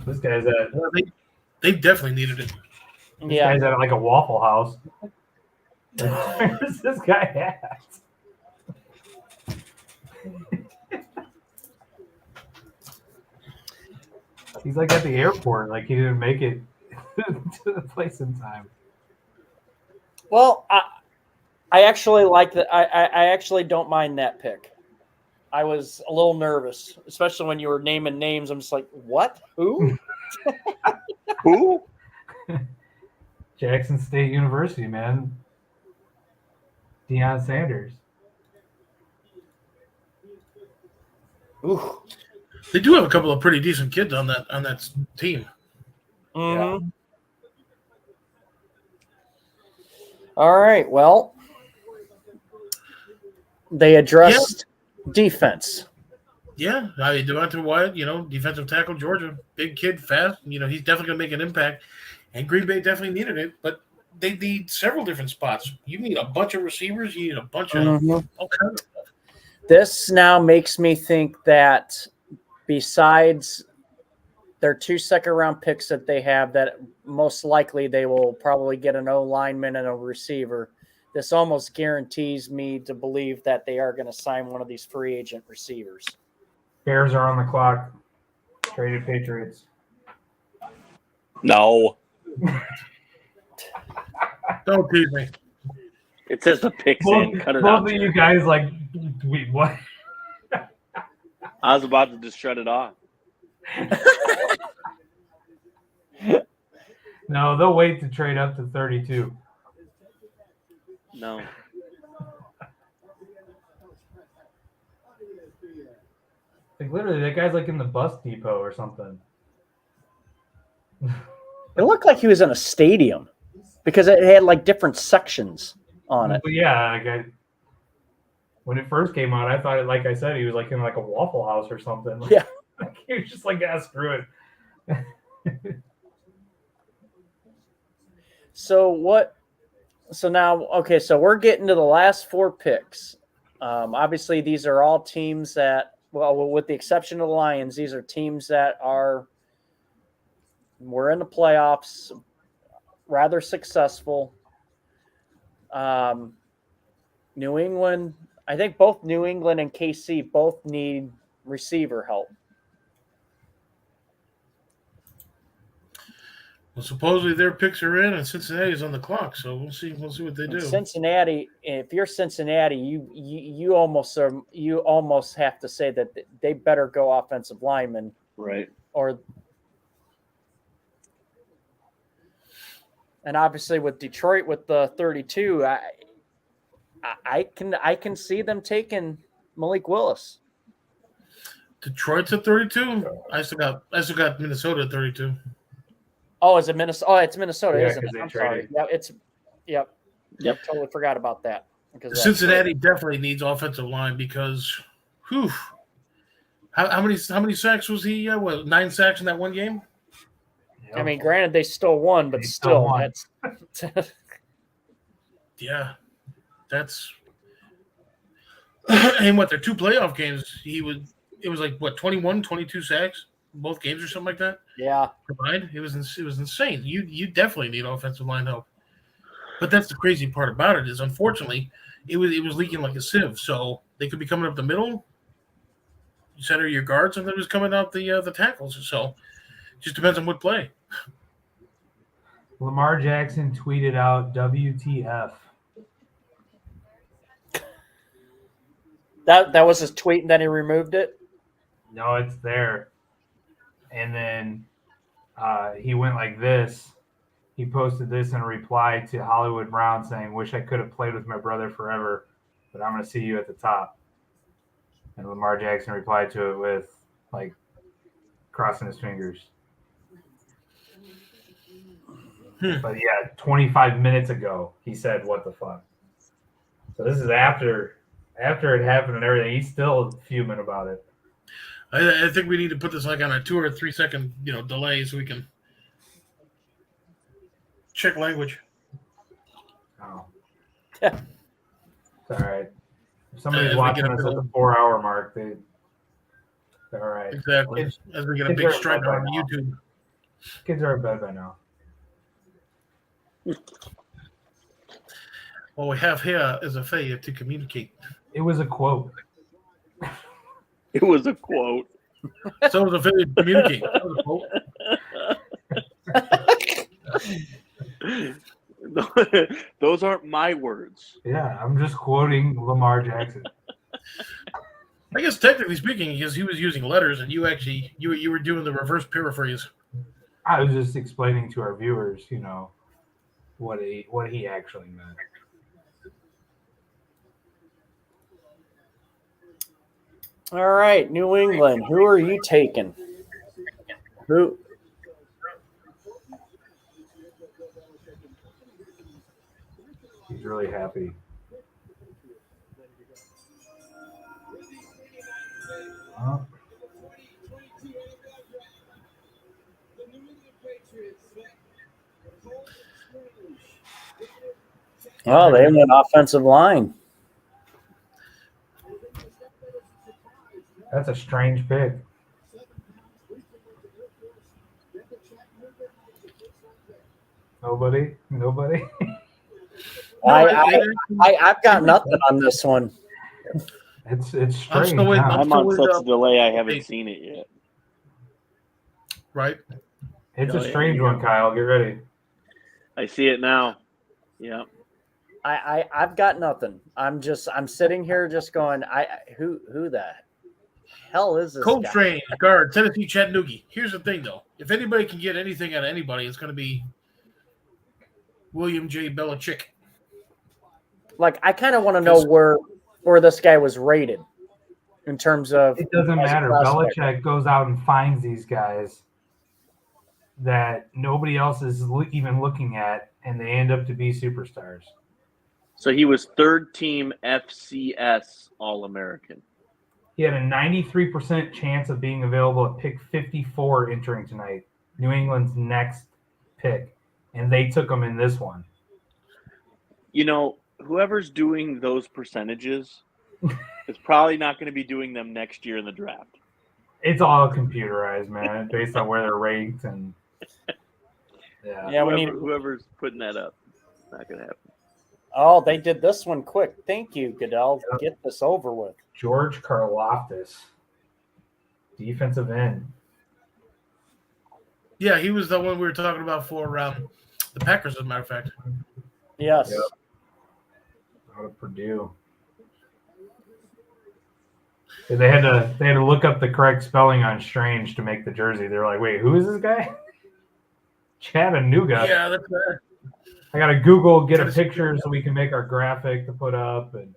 This guy's at. Well, they definitely needed it. This guy's at like a Waffle House. Where's this guy at? He's like at the airport. Like he didn't make it to the place in time. Well, I actually like that. I actually don't mind that pick. I was a little nervous, especially when you were naming names. I'm just like, what? Who? Who? Jackson State University, man. Deion Sanders. Ooh. They do have a couple of pretty decent kids on that team. Mm-hmm. Yeah. All right. Well, they addressed defense. Yeah, Devontae Wyatt, defensive tackle, Georgia, big kid, fast. He's definitely going to make an impact. And Green Bay definitely needed it, but they need several different spots. You need a bunch of receivers. You need a bunch of all kinds of stuff. This now makes me think that besides their 2 second-round picks that they have, that most likely they will probably get an O lineman and a receiver. this almost guarantees me to believe that they are going to sign one of these free agent receivers. Bears are on the clock. Traded Patriots. No. Don't tease me. It says the picks in. Cut it out. Both of you guys like, wait, what? I was about to just shut it off. No, they'll wait to trade up to 32. No. Like literally, that guy's like in the bus depot or something. It looked like he was in a stadium because it had like different sections on it. But yeah, like when it first came out, I thought it, like I said, he was like in like a Waffle House or something. Yeah. Like, he was just like, yeah, screw it. So now, okay, so we're getting to the last 4 picks. Obviously, these are all teams that, well, with the exception of the Lions, these are teams that we're in the playoffs, rather successful. New England, I think both New England and KC both need receiver help. Well, supposedly their picks are in, and Cincinnati's on the clock. So we'll see. We'll see what they do. Cincinnati, if you're Cincinnati, you almost have to say that they better go offensive linemen, Right. And obviously with Detroit with the 32, I can see them taking Malik Willis. Detroit's at 32. I still got Minnesota at 32. Oh, is it Minnesota? Oh, it's Minnesota, Yeah, isn't 'cause it? they I'm traded. sorry. Yep. Totally forgot about that. Because Cincinnati definitely needs offensive line because, whew, how many sacks was he? 9 sacks in that one game? I mean, granted, they still won, but They still, still won. that's Yeah, that's and what their 2 playoff games. It was like what 21, 22 sacks in both games or something like that. yeah. Combined, it was insane. You definitely need offensive line help. But that's the crazy part about it is, unfortunately, it was leaking like a sieve. So they could be coming up the middle. You center your guards, and then it was coming out the tackles. So just depends on what play. Lamar Jackson tweeted out WTF. That was his tweet, and then he removed it. No, it's there. And then he went like this. He posted this in reply to Hollywood Brown saying, "Wish I could have played with my brother forever, but I'm going to see you at the top." And Lamar Jackson replied to it with, like, crossing his fingers. But yeah, 25 minutes ago, he said, "What the fuck?" So this is after it happened and everything. He's still fuming about it. I think we need to put this like on a 2 or 3 second delay so we can check language. Oh. It's all right. If somebody's As we watching get a us at bill. the 4-hour mark, they're all right. Exactly. Kids- As we get a kids big are strike above on by now. YouTube. Kids are in bed by now. What we have here is a failure to communicate. It was a quote. It was a quote. So is a failure to communicate. That was a quote. Those aren't my words. Yeah, I'm just quoting Lamar Jackson. I guess technically speaking, because he was using letters and you were doing the reverse paraphrase. I was just explaining to our viewers, what he actually meant. All right, New England. Who are you taking? Who? He's really happy. Oh. Oh, they went offensive line. That's a strange pick. Nobody? I've got nothing on this one. It's I'm strange. still waiting. huh? I'm on such a delay. I haven't seen it yet. Right. It's Oh, a yeah, strange you one, go. Kyle. Get ready. I see it now. Yeah. I've got nothing. I'm sitting here just going, who the hell is this Cold guy? Strain, guard, Tennessee Chattanooga. Here's the thing, though. If anybody can get anything out of anybody, it's going to be William J. Belichick. Like, I kind of want to know where this guy was rated in terms of. It doesn't as a matter. prospect. Belichick goes out and finds these guys that nobody else is even looking at, and they end up to be superstars. So he was third team FCS All-American. He had a 93% chance of being available at pick 54 entering tonight, New England's next pick, and they took him in this one. You know, whoever's doing those percentages is probably not going to be doing them next year in the draft. It's all computerized, man, based on where they're ranked, and Yeah, whoever's putting that up, it's not going to happen. Oh, they did this one quick. Thank you, Goodell. Yep. Get this over with. George Karlaftis, defensive end. Yeah, he was the one we were talking about for the Packers, as a matter of fact. Yes. Yep. Out of Purdue. They had to look up the correct spelling on Strange to make the jersey. They were like, "Wait, who is this guy?" Chattanooga. Yeah, that's I gotta Google, get a picture so we can make our graphic to put up, and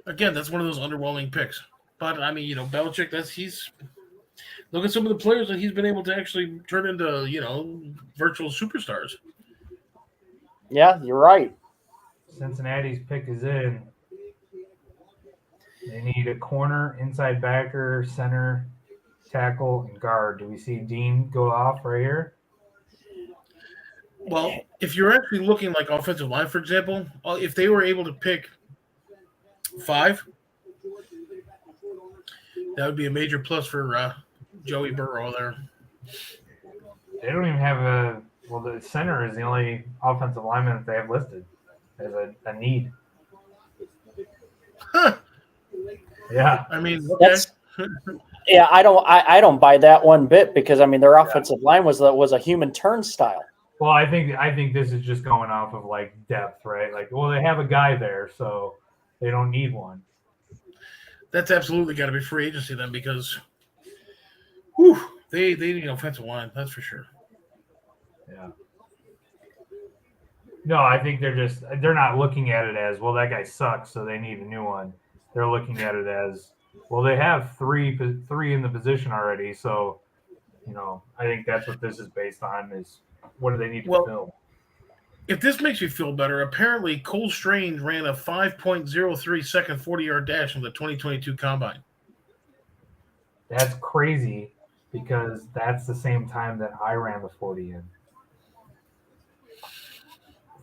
again, that's one of those underwhelming picks. But I mean, Belichick. Look at some of the players that he's been able to actually turn into, virtual superstars. Yeah, you're right. Cincinnati's pick is in. They need a corner, inside backer, center, tackle, and guard. Do we see Dean go off right here? Well, if you're actually looking like offensive line, for example, if they were able to pick 5, that would be a major plus for Joey Burrow there. They don't even have the center is the only offensive lineman that they have listed as a need. Huh. Yeah. I mean, okay. Yeah, I don't buy that one bit because their offensive line was a human turnstile. Well, I think this is just going off of like depth, right? Like, well, they have a guy there, so they don't need one. That's absolutely got to be free agency then, because they need an offensive line, that's for sure. Yeah. No, I think they're not looking at it as, well, that guy sucks, so they need a new one. They're looking at it as, well, they have three in the position already, so I think that's what this is based on, is what do they need to fill? If this makes you feel better, apparently Cole Strange ran a 5.03 second 40-yard dash in the 2022 Combine. That's crazy because that's the same time that I ran the 40 in.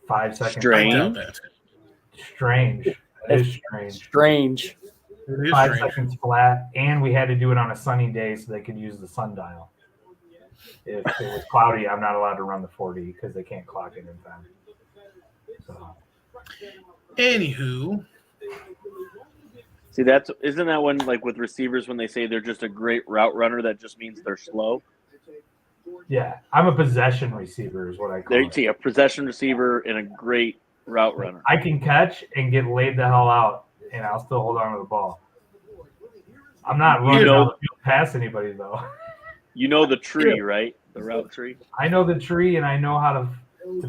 5 seconds. Strange. I doubt that. Strange. It is strange. Strange. It is 5 strange. seconds flat, and we had to do it on a sunny day so they could use the sundial. If it was cloudy, I'm not allowed to run the 40 because they can't clock it in time. So, Anywho, See, isn't that when, like with receivers, when they say they're just a great route runner, that just means they're slow? yeah, I'm a possession receiver is what I call There you it. see a possession receiver and a great route runner. I can catch and get laid the hell out, and I'll still hold on to the ball. I'm not running down the field past anybody, though. You know the tree, right? The route tree. I know the tree, and I know how to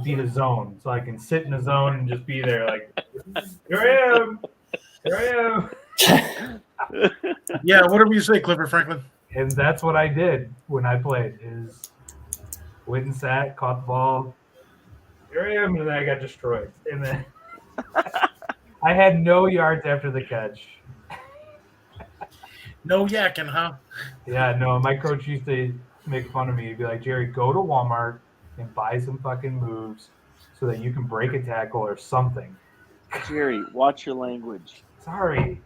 beat a zone, so I can sit in a zone and just be there, like, here I am, here I am. yeah, whatever you say, Clifford Franklin. And that's what I did when I played. Is went and sat, caught the ball. Here I am, and then I got destroyed. And then I had no yards after the catch. No yakking, huh? Yeah, no, my coach used to make fun of me. He'd be like, Jerry, go to Walmart and buy some fucking moves so that you can break a tackle or something. Jerry, watch your language. Sorry.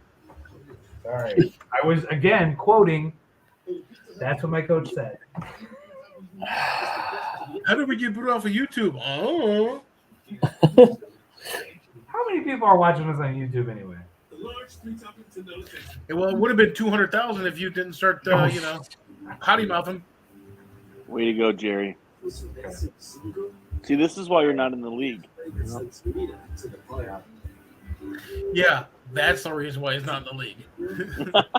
I was, again, quoting. That's what my coach said. How did we get put off of YouTube? Oh. How many people are watching us on YouTube anyway? Well, it would have been 200,000 if you didn't start, potty mouthing. Way to go, Jerry. See, this is why you're not in the league. Yeah, that's the reason why he's not in the league.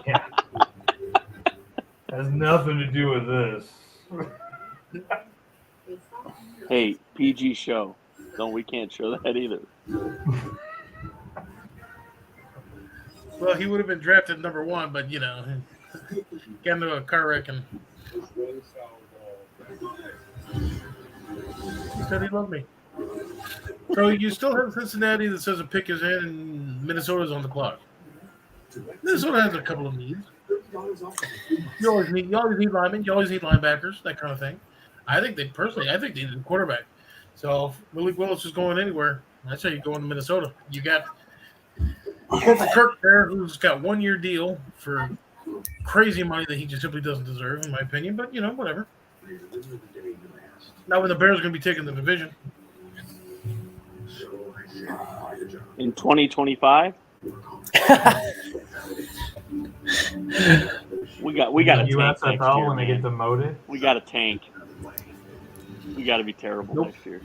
Yeah. Has nothing to do with this. Hey, PG show. We can't show that either. Well, he would have been drafted number 1, but got into a car wreck and he said he loved me. So you still have Cincinnati that says a pick is in and Minnesota's on the clock. Minnesota has a couple of needs. You always need linemen, you always need linebackers, that kind of thing. I think they need a quarterback. So if Malik Willis is going anywhere, I'd say you go into Minnesota. You got Corporal Kirk there, who's got 1-year deal for crazy money that he just simply doesn't deserve, in my opinion. But whatever. Now when the Bears are going to be taking the division in 2025, we got a tank next year, when they man. get demoted. We got a tank. We got to be terrible next year.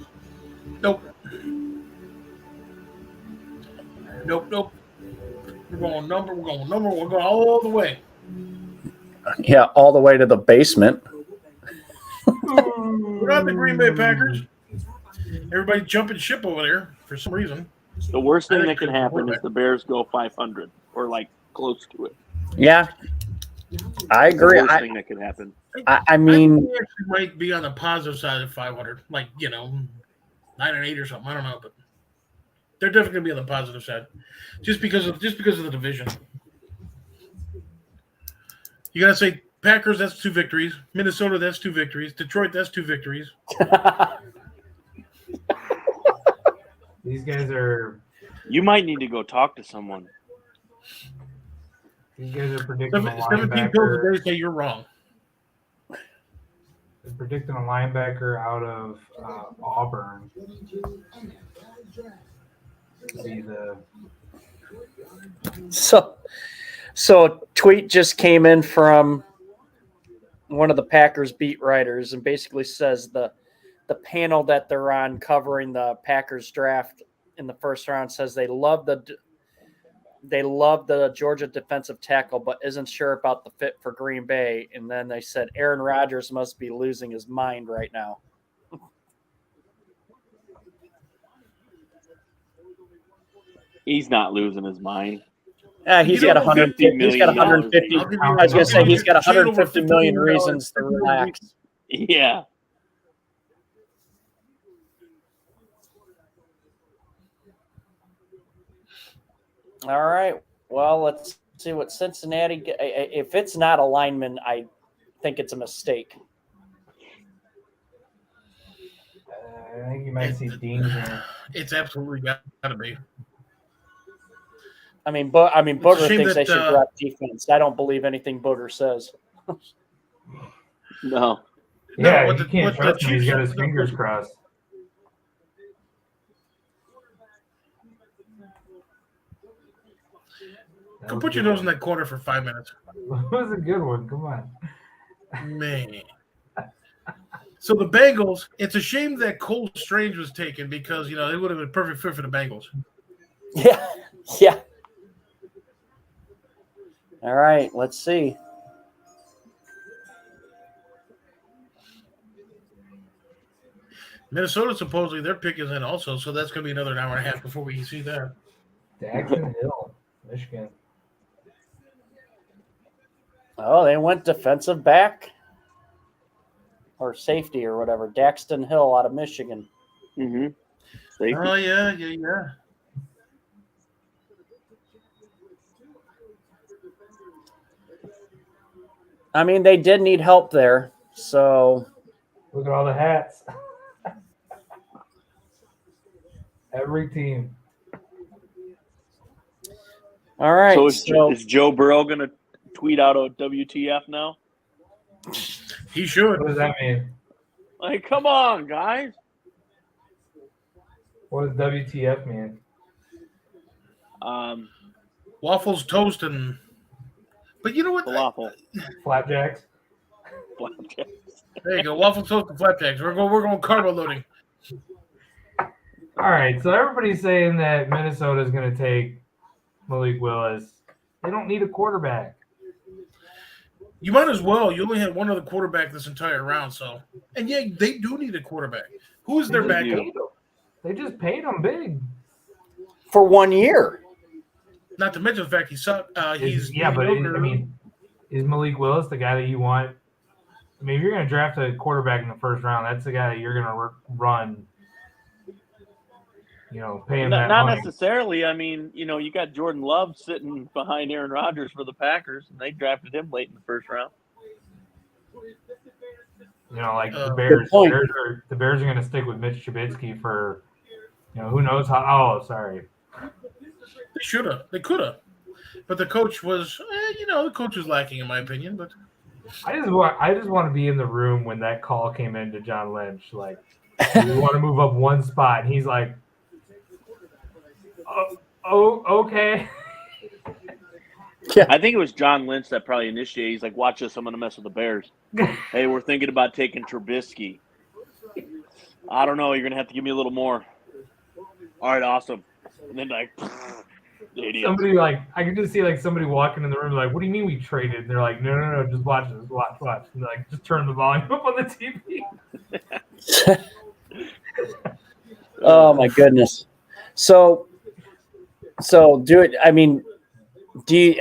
Nope. We're going all the way. Yeah, all the way to the basement. We're not the Green Bay Packers. Everybody jumping ship over there for some reason. The worst thing that can happen is the Bears go 500 or close to it. Yeah, I agree. The worst thing that can happen. I mean, I think they actually might be on the positive side of 500, 9-8 or something. I don't know, but they're definitely going to be on the positive side, just because of the division. You got to say Packers, that's 2 victories. Minnesota, that's 2 victories. Detroit, that's 2 victories. These guys are. You might need to go talk to someone. These guys are predicting a 17 pills a linebacker. day say you're wrong. They're predicting a linebacker out of Auburn. To be the. So a tweet just came in from one of the Packers beat writers and basically says the panel that they're on covering the Packers draft in the first round says they love the Georgia defensive tackle, but isn't sure about the fit for Green Bay. And then they said Aaron Rodgers must be losing his mind right now. He's not losing his mind. He's got 150. He's got 150. I was going to say he's got 150 million reasons to relax. Yeah. All right. Well, let's see what Cincinnati. If it's not a lineman, I think it's a mistake. I think you might see Dean here. It's absolutely got to be. Booger shame thinks they that, should drop defense. I don't believe anything Booger says. No. Yeah, what you the- can't what the trust him. He's Chiefs- got his fingers crossed. That Go was put a your good nose in that corner for 5 minutes. one. That was a good one. Come on. Man. So the Bengals, it's a shame that Cole Strange was taken because, it would have been a perfect fit for the Bengals. Yeah. Yeah. All right. Let's see. Minnesota, supposedly, their pick is in also, so that's going to be another hour and a half before we can see that. Daxton Hill, Michigan. Oh, they went defensive back or safety or whatever. Daxton Hill out of Michigan. Mm-hmm. Oh, yeah. They did need help there. So Look at all the hats. Every team. all right. So is Joe Burrow going to tweet out a WTF now? He should. What does that mean? Come on, guys. What does WTF mean? Waffles, toast, and. But you know what? Falafel. Flapjacks. There you go. Waffles, toast, and flapjacks. We're going carbo loading. All right, so everybody's saying that Minnesota is going to take Malik Willis. They don't need a quarterback. You might as well. You only had one other quarterback this entire round, so. And yeah, they do need a quarterback. Who is their backup? They just paid him big. For 1 year. Not to mention the fact he sucked. He's is Malik Willis the guy that you want? I mean, if you're going to draft a quarterback in the first round, that's the guy that you're going to run. Pay him that not money. necessarily. I mean, you got Jordan Love sitting behind Aaron Rodgers for the Packers, and they drafted him late in the first round. The Bears. The Bears are going to stick with Mitch Trubisky for, who knows how. Oh, sorry. They should have. They could have. But the coach was, the coach was lacking, in my opinion. But I just want to be in the room when that call came in to John Lynch. Like, we want to move up one spot, and he's like, "Oh, okay." Yeah. I think it was John Lynch that probably initiated. He's like, "Watch this! I'm going to mess with the Bears." Hey, we're thinking about taking Trubisky. I don't know. You're going to have to give me a little more. All right, awesome. And then idiot. Somebody I can just see somebody walking in the room like, "What do you mean we traded?" And they're like, "No, just watch this, watch." And they're like, just turn the volume up on the TV. Oh my goodness. So do it. I mean, do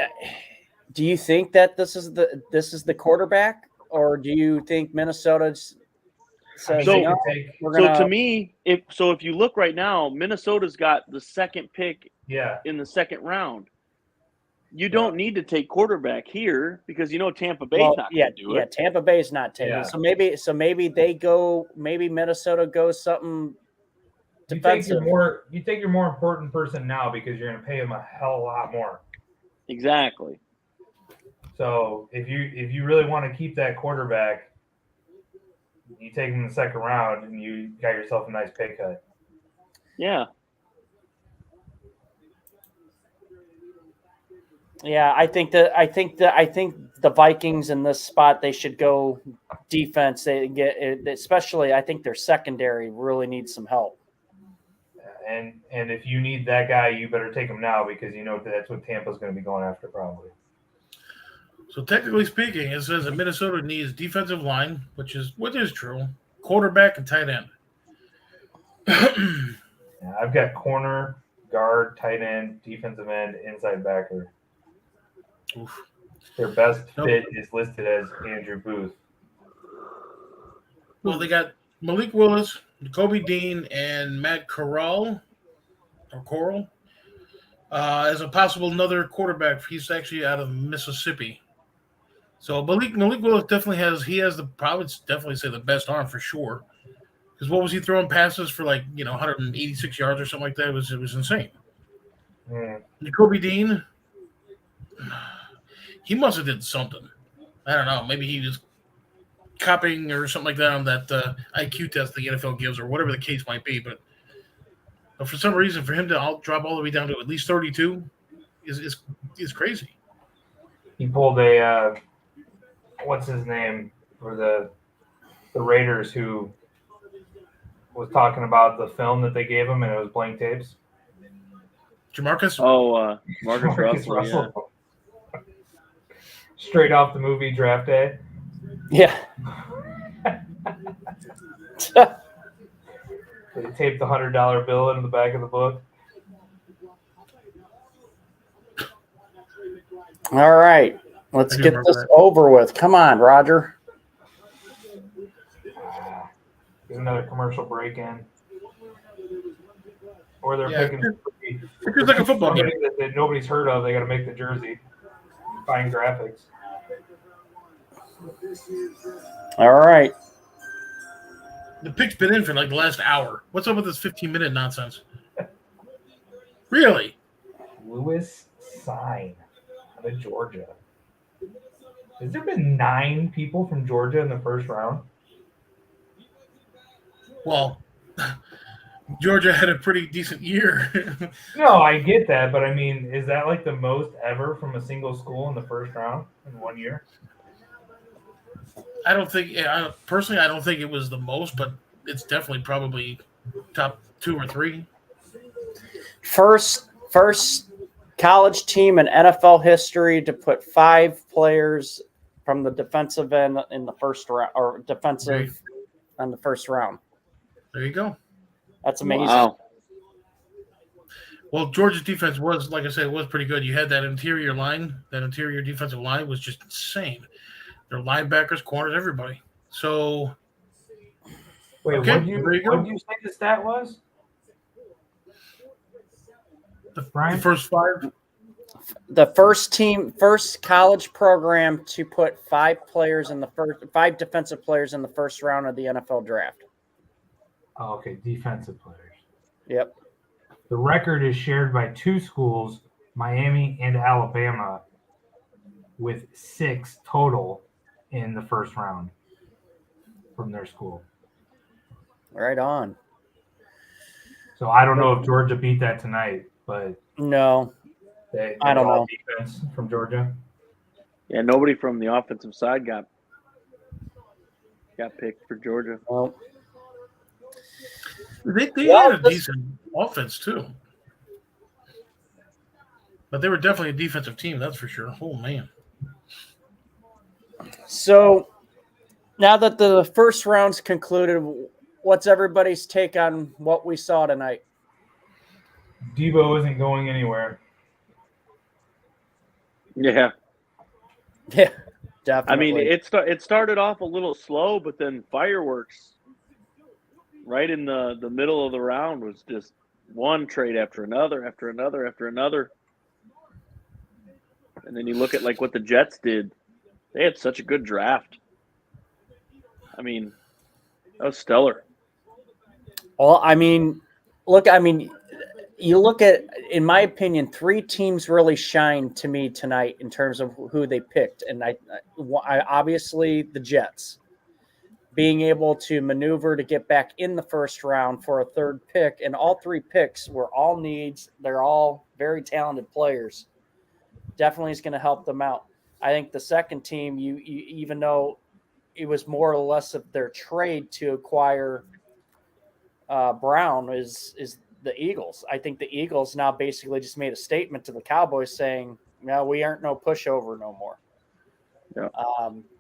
you think that this is the quarterback, or do you think Minnesota says to me, if you look right now, Minnesota's got the second pick in the second round. You don't need to take quarterback here because Tampa Bay's not going to do it. Yeah, Tampa Bay's not taking. Yeah. So maybe they go. Maybe Minnesota goes something defensive. You take your more important person now because you're going to pay him a hell of a lot more. Exactly. So if you really want to keep that quarterback, you take him in the second round and you got yourself a nice pay cut. Yeah. Yeah, I think the Vikings in this spot, they should go defense. They get, especially, I think their secondary really needs some help. And if you need that guy, you better take him now because that's what Tampa's going to be going after probably. So technically speaking, it says that Minnesota needs defensive line, which is true, quarterback and tight end. Yeah, I've got corner, guard, tight end, defensive end, inside backer. Oof. Their best fit is listed as Andrew Booth. Well, they got Malik Willis, Jacoby Dean, and Matt Corral as a possible another quarterback. He's actually out of Mississippi. So Malik Willis definitely has the best arm for sure. Because what was he throwing passes for 186 yards or something like that? It was insane. Jacoby Dean, he must have did something. I don't know. Maybe he was copying or something like that on that IQ test the NFL gives or whatever the case might be. But for some reason, for him to drop all the way down to at least 32 is crazy. He pulled a what's his name for the Raiders who was talking about the film that they gave him and it was blank tapes. Jamarcus? Oh, Marcus Russell. Yeah. Straight off the movie Draft Day. Yeah. They taped the $100 bill into the back of the book. All right. Let's get this over with. Come on, Roger. Get another commercial break in. Or they're picking it's like a football game that nobody's heard of. They got to make the jersey. Fine graphics. All right. The pick's been in for the last hour. What's up with this 15-minute nonsense? Really? Lewis Sign out of Georgia. Has there been 9 people from Georgia in the first round? Well, Georgia had a pretty decent year. No, I get that, but I mean, is that like the most ever from a single school in the first round in 1 year? I don't think, personally, I don't think it was the most, but it's definitely probably top 2 or 3. First college team in NFL history to put 5 players from the defensive end in the first round, or defensive on the first round. There you go. That's amazing. Wow. Well, Georgia's defense was, like I said, was pretty good. You had that interior line, that interior defensive line was just insane. Their linebackers, corners, everybody. So, Wait, okay, what did there you go. you say the stat was? The Brian? first 5. The first college program to put 5 defensive players in the first round of the NFL draft. Oh, okay, defensive players. Yep. The record is shared by 2 schools, Miami and Alabama, with 6 total in the first round from their school. Right on. So I don't know if Georgia beat that tonight, but No, they I don't all know. defense from Georgia. Yeah, nobody from the offensive side got picked for Georgia. Well, They Well, had a decent offense, too. But they were definitely a defensive team, that's for sure. Oh, man. so now that the first round's concluded, what's everybody's take on what we saw tonight? Debo isn't going anywhere. Yeah. Yeah, I mean, definitely. it started off a little slow, but then fireworks right in the middle of the round was just one trade after another, after another, after another. And then you look at like what the Jets did. They had such a good draft. I mean, that was stellar. Well, I mean, you look at, in my opinion, 3 teams really shined to me tonight in terms of who they picked. And I obviously the Jets being able to maneuver to get back in the first round for a 3rd pick. And all 3 picks were all needs. They're all very talented players. Definitely is going to help them out. I think the second team, you even though it was more or less of their trade to acquire Brown, is the Eagles. I think the Eagles now basically just made a statement to the Cowboys saying, no, we aren't no pushover no more. Yeah.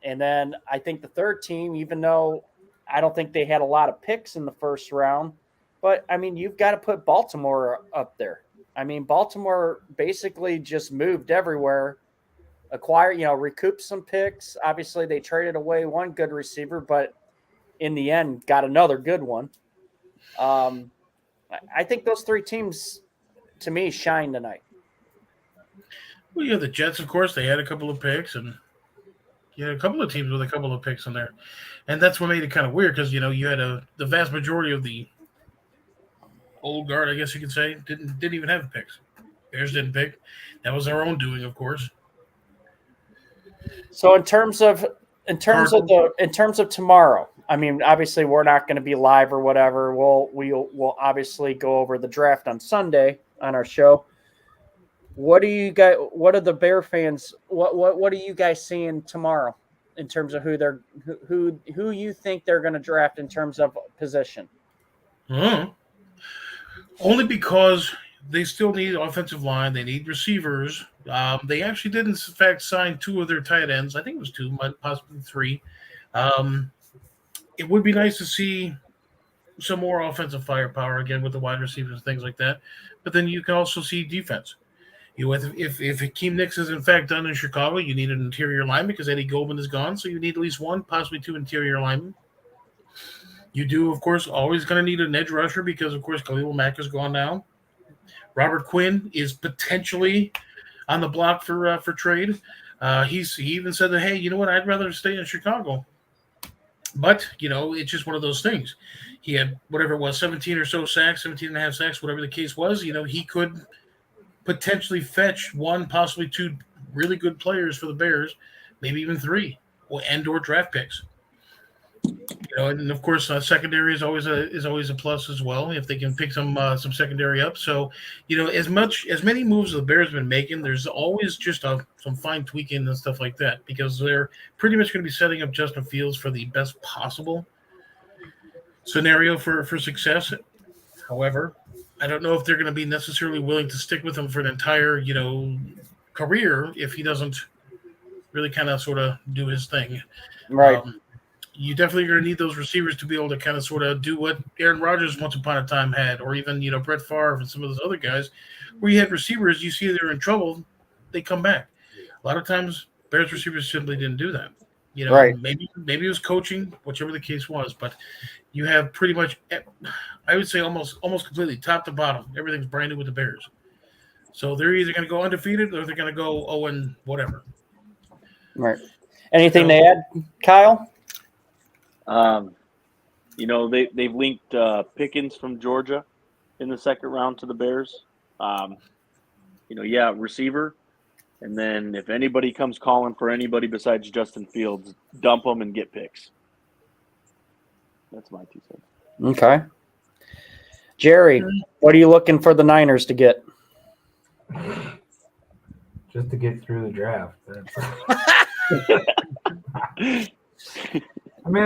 And then I think the third team, even though I don't think they had a lot of picks in the first round, but I mean, you've got to put Baltimore up there. I mean, Baltimore basically just moved everywhere, recouped some picks. Obviously, they traded away one good receiver, but in the end, got another good one. I think those 3 teams, to me, shine tonight. Well, you have the Jets, of course. They had a couple of picks, and you had a couple of teams with a couple of picks in there. And that's what made it kind of weird because, you had the vast majority of the old guard, I guess you could say, didn't even have picks. Bears didn't pick. That was our own doing, of course. So in terms of tomorrow, I mean, obviously we're not going to be live or whatever. We'll obviously go over the draft on Sunday on our show. What are the Bear fans? What are you guys seeing tomorrow in terms of who you think they're going to draft in terms of position? Only because they still need offensive line. They need receivers. They actually did, in fact, sign 2 of their tight ends. I think it was 2, possibly 3. It would be nice to see some more offensive firepower again with the wide receivers and things like that. But then you can also see defense. If Hakeem Nicks is in fact done in Chicago, you need an interior lineman because Eddie Goldman is gone, so you need at least 1, possibly 2 interior linemen. You do, of course, always going to need an edge rusher because, of course, Khalil Mack is gone now. Robert Quinn is potentially on the block for trade. He even said that, hey, you know what? I'd rather stay in Chicago. But, it's just one of those things. He had whatever it was, 17 or so sacks, 17 and a half sacks, whatever the case was. He could potentially fetch 1, possibly 2 really good players for the Bears, maybe even 3, and or draft picks. And of course, secondary is always a plus as well if they can pick some secondary up. So, as many moves the Bears have been making, there's always just some fine tweaking and stuff like that because they're pretty much going to be setting up Justin Fields for the best possible scenario for success. However, I don't know if they're going to be necessarily willing to stick with him for an entire career if he doesn't really kind of sort of do his thing. Right. You definitely are going to need those receivers to be able to kind of sort of do what Aaron Rodgers once upon a time had, or even, Brett Favre and some of those other guys, where you had receivers, you see they're in trouble, they come back. A lot of times, Bears receivers simply didn't do that. Right. Maybe it was coaching, whichever the case was, but you have pretty much, I would say almost completely top to bottom, everything's brand new with the Bears. So they're either going to go undefeated or they're going to go 0 whatever. Right. Anything to add, Kyle? They've linked Pickens from Georgia in the second round to the Bears. Receiver. And then if anybody comes calling for anybody besides Justin Fields, dump them and get picks. That's my 2 cents. Okay. Jerry, what are you looking for the Niners to get? Just to get through the draft. I mean,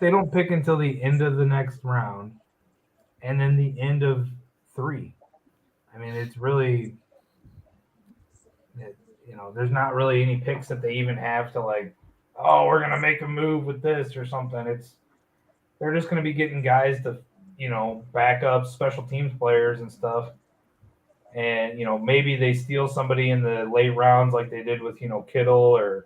they don't pick until the end of the next round, and then the end of 3. I mean, it's really, there's not really any picks that they even have to we're gonna make a move with this or something. They're just gonna be getting guys to, back up special teams players and stuff, and maybe they steal somebody in the late rounds like they did with Kittle or.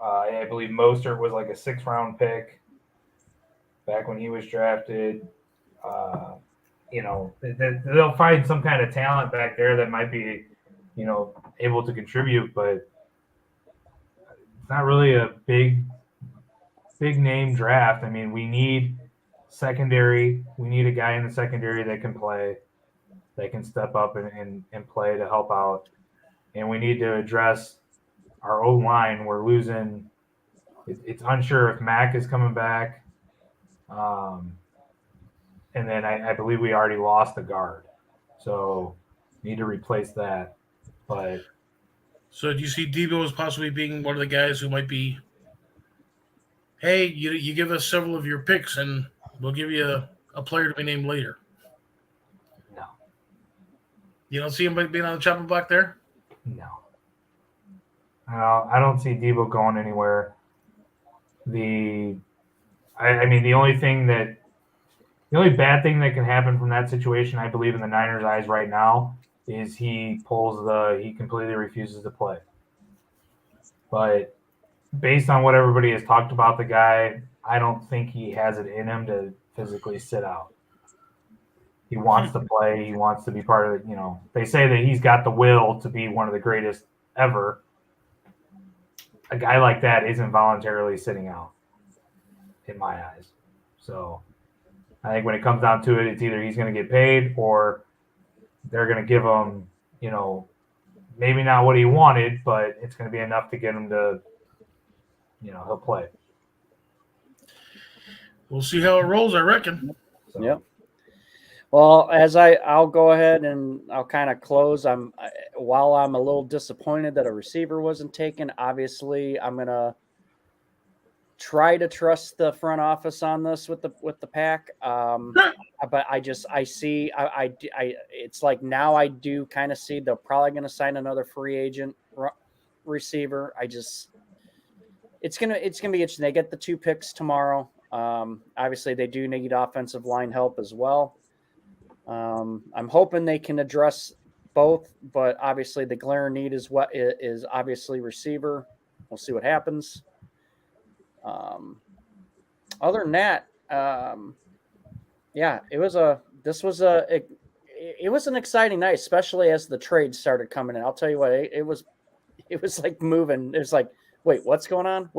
I believe Mostert was like a 6th-round pick back when he was drafted. They'll find some kind of talent back there that might be, able to contribute, but it's not really a big name draft. I mean, we need secondary. We need a guy in the secondary that can play, that can step up and play to help out. And we need to address our O-line. We're losing. It's unsure if Mack is coming back. And then I believe we already lost the guard. So need to replace that. But so do you see Debo as possibly being one of the guys who might be, hey, you give us several of your picks and we'll give you a player to be named later? No. You don't see him being on the chopping block there? No. I don't see Debo going anywhere. The only bad thing that can happen from that situation, I believe, in the Niners' eyes right now, is he completely refuses to play. But based on what everybody has talked about the guy, I don't think he has it in him to physically sit out. He wants to play. He wants to be part of it. They say that he's got the will to be one of the greatest ever. A guy like that isn't voluntarily sitting out, in my eyes. So I think when it comes down to it, it's either he's going to get paid or they're going to give him, maybe not what he wanted, but it's going to be enough to get him to, he'll play. We'll see how it rolls, I reckon. So. Yep. Well, I'll go ahead and I'll kind of close. While I'm a little disappointed that a receiver wasn't taken, obviously I'm gonna try to trust the front office on this with the pack. But it's like now I do kind of see they're probably going to sign another free agent receiver. It's gonna be interesting. They get the 2 picks tomorrow. Obviously they do need offensive line help as well. I'm hoping they can address both, but obviously the glaring need is obviously receiver. We'll see what happens. Other than that, it was an exciting night, especially as the trades started coming in. I'll tell you what, it was like moving. It was like, wait, what's going on?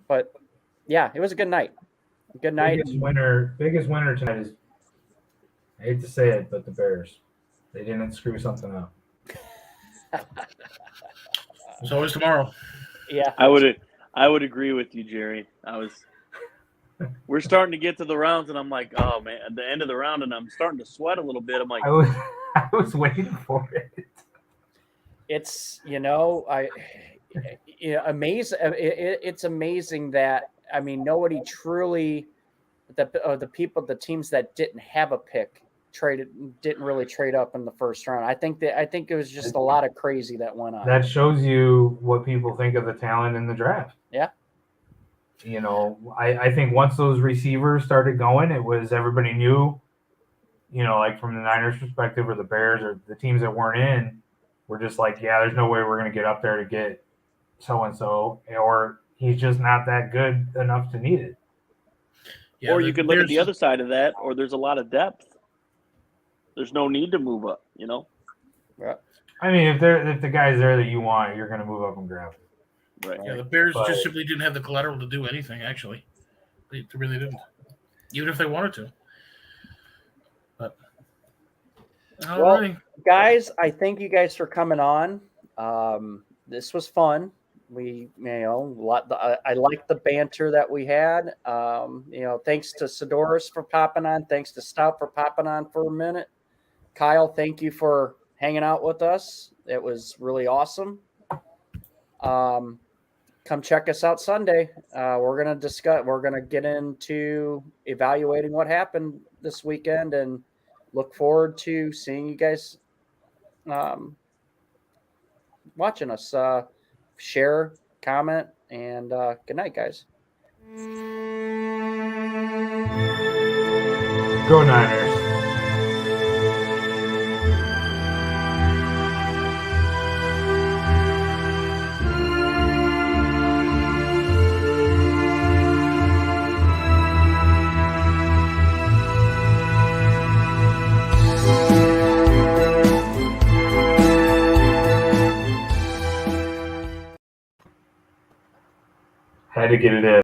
But yeah, it was a good night. Good night. Biggest winner tonight is, I hate to say it, but the Bears. They didn't screw something up. It's always tomorrow. Yeah, I would agree with you, Jerry. We're starting to get to the rounds, and I'm like, oh man, at the end of the round, and I'm starting to sweat a little bit. I'm like, I was waiting for it. it's amazing. It's amazing that nobody truly the teams that didn't have a pick didn't really trade up in the first round. I think it was just a lot of crazy that went on. That shows you what people think of the talent in the draft. Yeah. I think once those receivers started going, it was everybody knew, like from the Niners perspective or the Bears or the teams that weren't in, were just like, yeah, there's no way we're going to get up there to get so-and-so, or he's just not that good enough to need it. Yeah, or you could look at the other side of that, or there's a lot of depth. There's no need to move up, Yeah. I mean, if the guy's there that you want, you're going to move up and grab it. Right. Yeah, the Bears just simply didn't have the collateral to do anything, actually. They really didn't. Even if they wanted to. But all right. Guys, I thank you guys for coming on. This was fun. I like the banter that we had. Thanks to Sidoris for popping on. Thanks to Stout for popping on for a minute. Kyle, thank you for hanging out with us. It was really awesome. Come check us out Sunday. We're going to get into evaluating what happened this weekend and look forward to seeing you guys watching us. Share, comment, and good night, guys. Go Niners. Had to get it in.